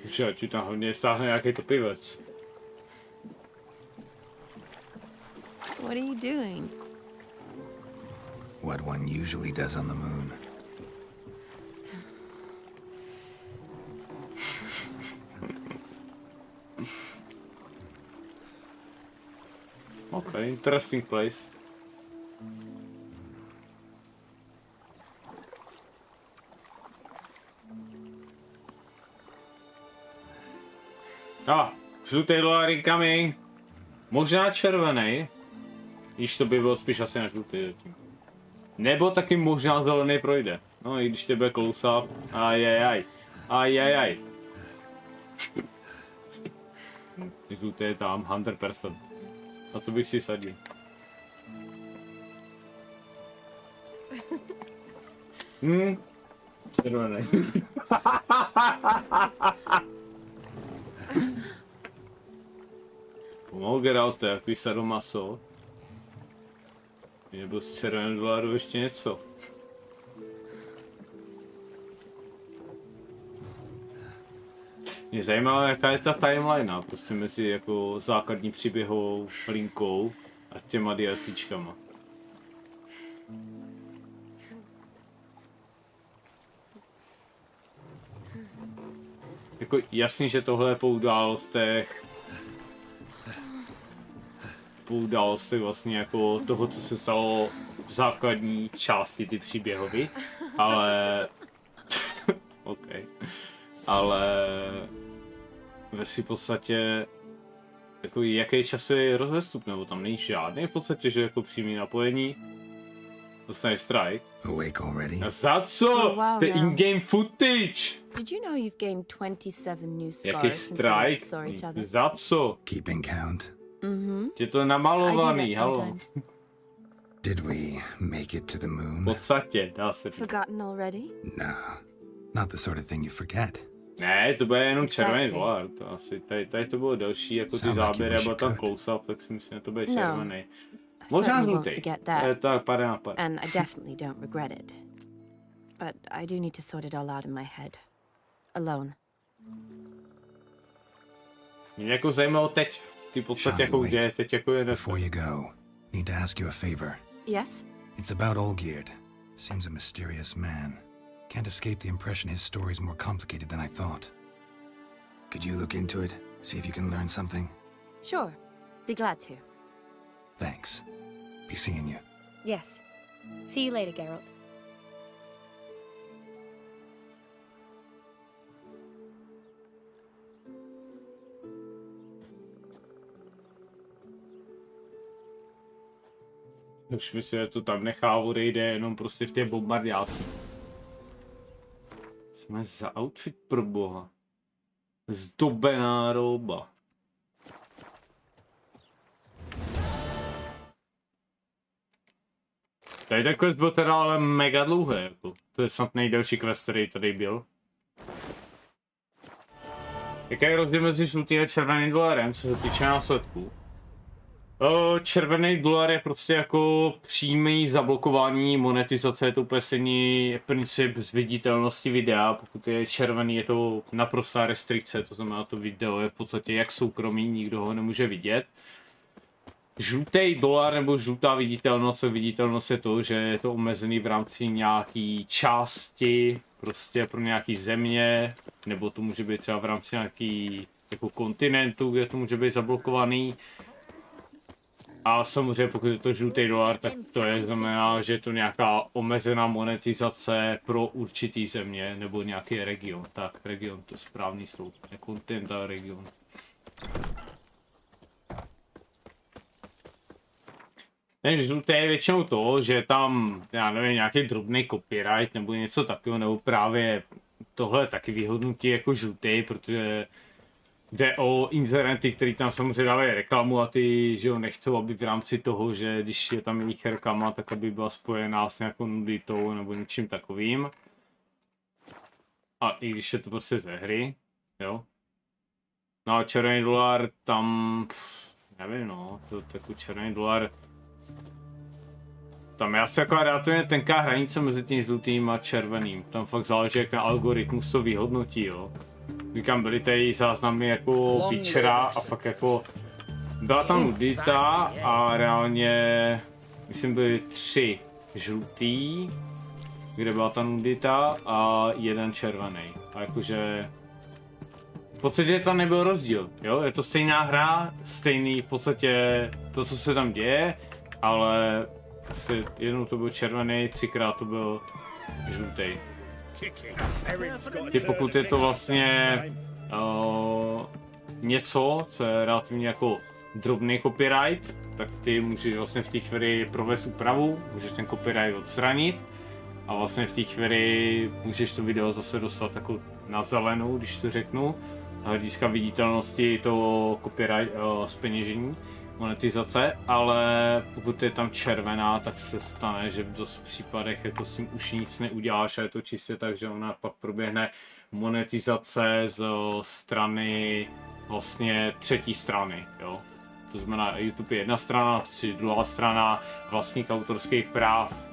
Speaker 2: Že ti tam hodně stáhne nějaký topivec.
Speaker 12: What are you doing?
Speaker 4: What one usually does on the moon.
Speaker 2: To je interesting place. Žlutý dolar incoming. Možná červený. Již to by bylo spíš asi na žlutý. Nebo taky možná zelený projde. No i když to bude close up. Ajajaj. Ajajaj. Žlutý je tam 100%. A to bych si sadil. Červený. Pomalu get out, to je takový sadomaso. Nebo z červeného dolaru ještě něco. Mě zajímalo, jaká je ta timeline, prostě mezi jako základní příběhovou linkou a těma DLCčkama. Jako jasný, že tohle je po událostech vlastně jako toho, co se stalo v základní části ty příběhovy, ale OK. Ale ve svým podstatě jako jaký časový rozestup, nebo tam není žádný v podstatě, že jako přímý napojení. Dostaneš strike. A za co? To je in-game footage!
Speaker 12: Did you know you've gained 27 new scars?
Speaker 2: Jaký strike? Za co?
Speaker 4: Keeping count.
Speaker 2: Je to namalovaný, halo.
Speaker 4: Did we make it to the moon?
Speaker 2: V podstatě, dá se.
Speaker 12: Forgotten already?
Speaker 4: No, not the sort of thing you forget.
Speaker 2: Ne, to bude jenom červený dolar, to asi, tady to bylo další, jako ty záběry, a byl tam close-up, tak si myslím, že to bude červený. Možná žlutý, to padá na pad.
Speaker 12: And I definitely don't regret it. But I do need to sort it all out in my head. Alone.
Speaker 2: Mě jako zajímalo teď, ty podstatě jako uděje, teď jako je
Speaker 4: Before you go, need to ask you a favor.
Speaker 12: Yes?
Speaker 4: It's about Olgierd. Seems a mysterious man. Can't escape the impression his story's more complicated than I thought. Could you look into it? See if you can learn something?
Speaker 12: Sure. Be glad to.
Speaker 4: Thanks. Be seeing you.
Speaker 11: Yes. See you later, Geralt.
Speaker 2: Už myslím, že to tam nechá, odejde jenom prostě v té bombardáci. Co máme za outfit pro boha? Zdobená rouba. Tady ten quest byl teda ale mega dlouhý, jako. To je snad nejdelší quest, který tady byl. Jaký je rozdíl mezi žlutým a červeným dolarem, co se týče následků? Červený dolar je prostě jako přímý zablokování monetizace, je to úplně stejný princip z viditelnosti videa. Pokud je červený, je to naprostá restrikce, to znamená, to video je v podstatě jak soukromý, nikdo ho nemůže vidět. Žlutý dolar nebo žlutá viditelnost je to, že je to omezený v rámci nějaký části, prostě pro nějaký země, nebo to může být třeba v rámci nějaký jako kontinentu, kde to může být zablokovaný. A samozřejmě pokud je to žlutý dolar, tak to je znamená, že je to nějaká omezená monetizace pro určitý země nebo nějaký region. Tak, region, to je správný slovo, ne kontinent, ale region. Ten žlutý je většinou to, že je tam, já nevím, nějaký drobný copyright nebo něco takového, nebo právě tohle taky vyhodnutí jako žlutý, protože jde o inzerenty, který tam samozřejmě dávají reklamu a ty, že jo, nechcou, aby v rámci toho, že když je tam jejich reklama, tak aby byla spojená s nějakou nuditou nebo něčím takovým. A i když je to prostě ze hry, jo. No a červený dolar tam, nevím no, to takový červený dolar. Tam je asi jako relativně tenká hranice mezi tím žlutým a červeným. Tam fakt záleží, jak ten algoritmus to vyhodnotí, jo. Říkám, byly tady záznamy jako Beachera a fakt jako byla tam nudita a reálně, myslím, byly 3 žlutý, kde byla ta nudita a 1 červený. A jakože podstatě tam nebyl rozdíl, jo? Je to stejná hra, stejný v podstatě to, co se tam děje, ale prostě jednou to byl červený, 3krát to byl žlutý. Ty pokud je to vlastně něco, co je relativně jako drobný copyright, tak ty můžeš vlastně v té chvíli provést úpravu, můžeš ten copyright odstranit a vlastně v té chvíli můžeš to video zase dostat jako na zelenou, když to řeknu, hlediska viditelnosti toho copyright zpeněžení, monetizace, ale pokud je tam červená, tak se stane, že v dost případech jako s tím už nic neuděláš a je to čistě tak, že ona pak proběhne monetizace z strany vlastně třetí strany, jo. To znamená, YouTube je jedna strana, to je druhá strana, vlastník autorských práv.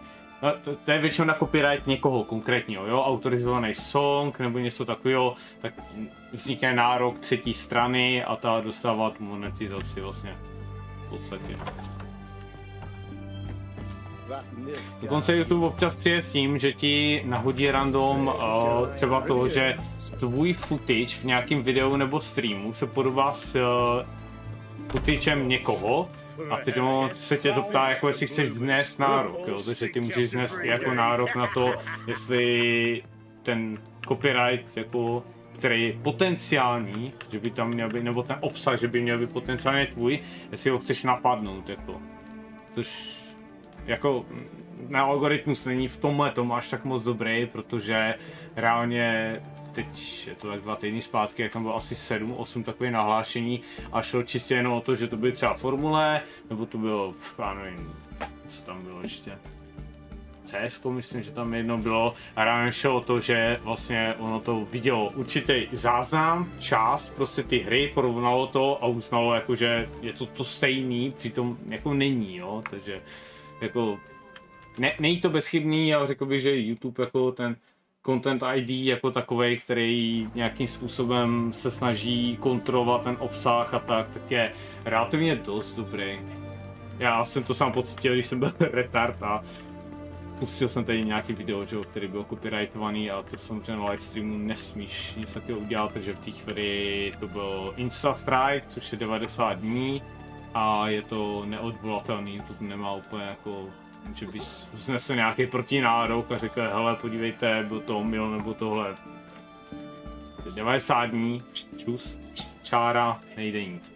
Speaker 2: No, to je většinou na copyright někoho konkrétního, jo, autorizovaný song nebo něco takového, tak vznikne nárok třetí strany a ta dostává tu monetizaci vlastně v podstatě. Dokonce YouTube občas přijde s tím, že ti nahodí random třeba toho, že tvůj footage v nějakém videu nebo streamu se podobá s footagem někoho a teď se tě to ptá, jako jestli chceš vnést nárok, jo? Takže ty můžeš vnést jako nárok na to, jestli ten copyright, jako, který je potenciální, že by tam měl být, nebo ten obsah, že by měl být potenciálně tvůj, jestli ho chceš napadnout, jako. Což jako na algoritmus není v tomhle tom až tak moc dobrý, protože reálně teď je to tak 2 týdny zpátky, jak tam bylo asi 7-8 takových nahlášení a šlo čistě jenom o to, že to byly třeba formule, nebo to bylo, já nevím, co tam bylo ještě, CS, myslím, že tam jedno bylo a reálně šlo o to, že vlastně ono to vidělo určitý záznam, část prostě ty hry, porovnalo to a uznalo jako, že je to stejný, přitom jako není, jo, takže jako není to bezchybný, ale řekl bych, že YouTube jako ten Content ID jako takovej, který nějakým způsobem se snaží kontrolovat ten obsah a tak je relativně dost dobrý. Já jsem to sám pocítil, když jsem byl retard a pustil jsem tady nějaký video, že, který byl copyrightovaný a to samozřejmě na live streamu nesmíš nic takového udělat, takže v té chvíli to byl Insta Strike, což je 90 dní a je to neodvolatelný, YouTube nemá úplně jako, že bys vznesl nějaký protinárok a řekl, hele podívejte, byl to omyl nebo tohle. 90 dní, čus, čára, nejde nic.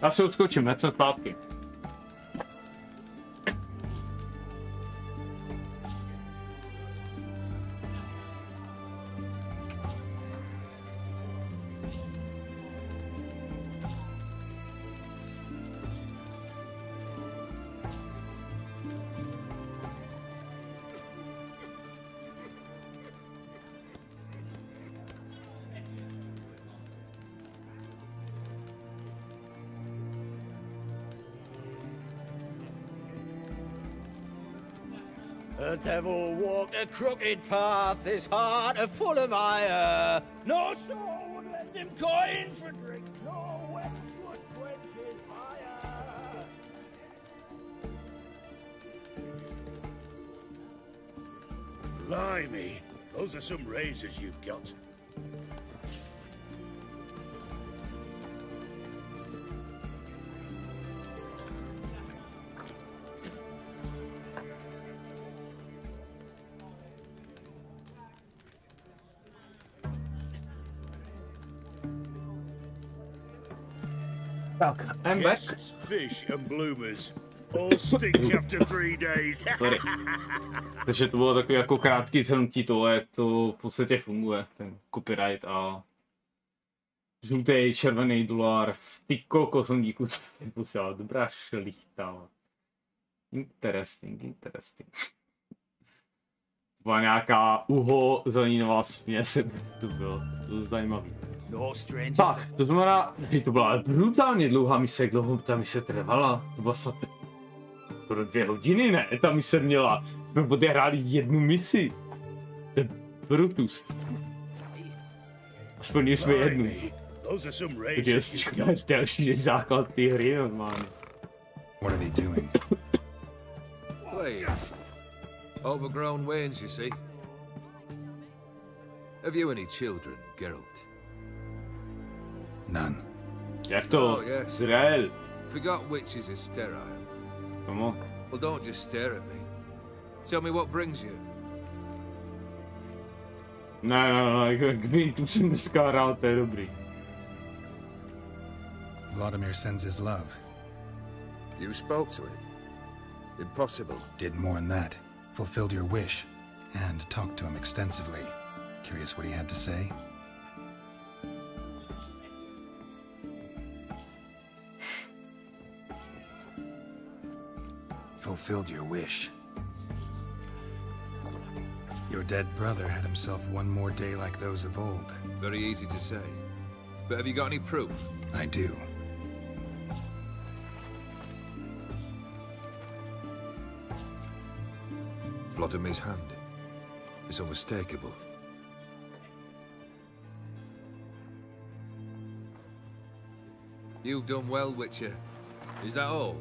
Speaker 2: Já si odskočím, hned jsem zpátky.
Speaker 5: The devil walked a crooked path, his heart a full of ire. No soul would lend him coin for drink, no wet would quench his fire.
Speaker 7: Blimey, those are some razors you've got.
Speaker 2: Tak, I'm back.
Speaker 7: Fish and bloomers. All stink after 3 days.
Speaker 2: Takže to bylo takový jako krátký shrnutí toho, jak to v podstatě funguje, ten copyright a žlutý, červený dolar. Ty kokos, díku, co jsi posílal, dobrá šlichta. Interesting. To byla nějaká uho-zeleninová směs, to bylo zajímavý. Tak, to znamená, to byla brutálně dlouhá mise, jak dlouho ta mise trvala, to byla skoro 2 hodiny, ne, ta mise měla, jsme odehráli 1 misi, to je brutus. Aspoň jsme 1. To je škoda další než základ té hry normálně.
Speaker 4: What are they doing?
Speaker 10: Play. Overgrown wains, you see. Have you any children, Geralt?
Speaker 4: None.
Speaker 2: Jak to?
Speaker 10: Oh, yes.
Speaker 2: Izrael.
Speaker 10: Forgot witches is sterile.
Speaker 2: Come on.
Speaker 10: Well, don't just stare at me. Tell me what brings you.
Speaker 2: No, Green tu jsem dneska hrál, to je dobrý.
Speaker 4: Vladimir sends his love.
Speaker 10: You spoke to him? Impossible.
Speaker 4: Did more than that. Fulfilled your wish. And talked to him extensively. Curious what he had to say? Fulfilled your wish. Your dead brother had himself one more day like those of old.
Speaker 10: Very easy to say. But have you got any proof?
Speaker 4: I do.
Speaker 10: Vladimir's hand. It's unmistakable. You've done well, Witcher. Is that all?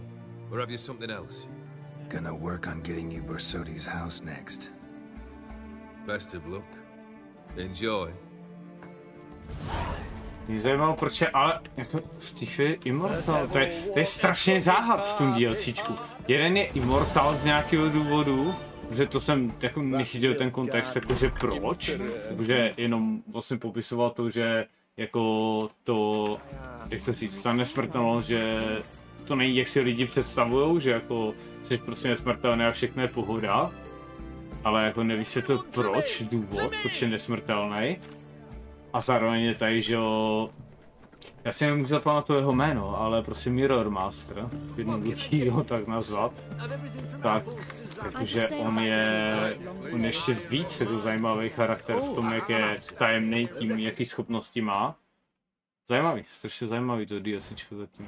Speaker 10: Or have you something else?
Speaker 4: Gonna work on getting you Borsodi's house next.
Speaker 10: Best of luck. Enjoy.
Speaker 2: Mě zajímalo, proč je, ale jako v té chvíli Immortal, to je strašně záhad v tom DLCčku. Jeden je Immortal z nějakého důvodu, že to jsem jako nechytil ten kontext, jakože proč, protože jenom vlastně popisoval to, že jako to, jak to říct, ta nesmrtelnost, že to není, jak si lidi představujou, že jako jsi prostě nesmrtelný a všechno je pohoda, ale jako nevysvětlil proč, důvod, proč je nesmrtelný. A zároveň je tady, že já si nemůžu zapamatovat jeho jméno, ale prostě Mirror Master, jednoduchý ho tak nazvat, tak, takže on ještě víc je to zajímavý charakter v tom, jak je tajemný tím, jaký schopnosti má. Zajímavý, strašně zajímavý to DLCčko zatím.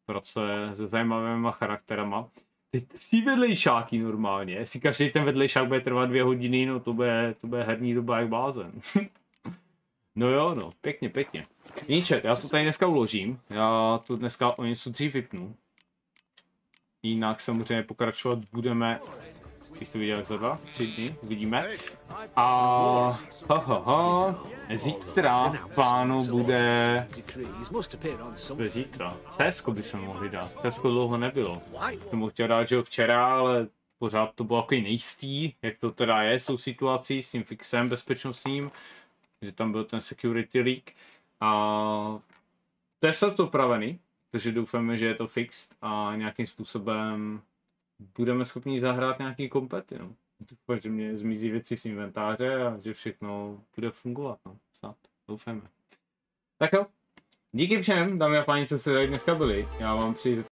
Speaker 2: Pracuje se zajímavýma charakterama. Ty 3 vedlejšáky normálně, jestli každý ten vedlejšák bude trvat 2 hodiny, no to bude herní doba jak blázen. No jo, no, pěkně. Níčet, já to tady dneska uložím, já to dneska o něco dřív vypnu. Jinak samozřejmě pokračovat budeme, bych to viděl za 2-3 dny, uvidíme. A zítra pánu bude zítra. CSko bychom mohli dát, CSko dlouho nebylo. To mohl chtěl dát, že jo, včera, ale pořád to bylo takový nejistý, jak to teda je s tou situací, s tím fixem bezpečnostním. Že tam byl ten security leak a teď jsou to upravený, takže doufáme, že je to fixed a nějakým způsobem budeme schopni zahrát nějaký kompety, no. Doufám, že mě zmizí věci z inventáře a že všechno bude fungovat, no. Snad, doufáme. Tak jo, díky všem, dámy a páni, co jste tady dneska byli, já vám přeji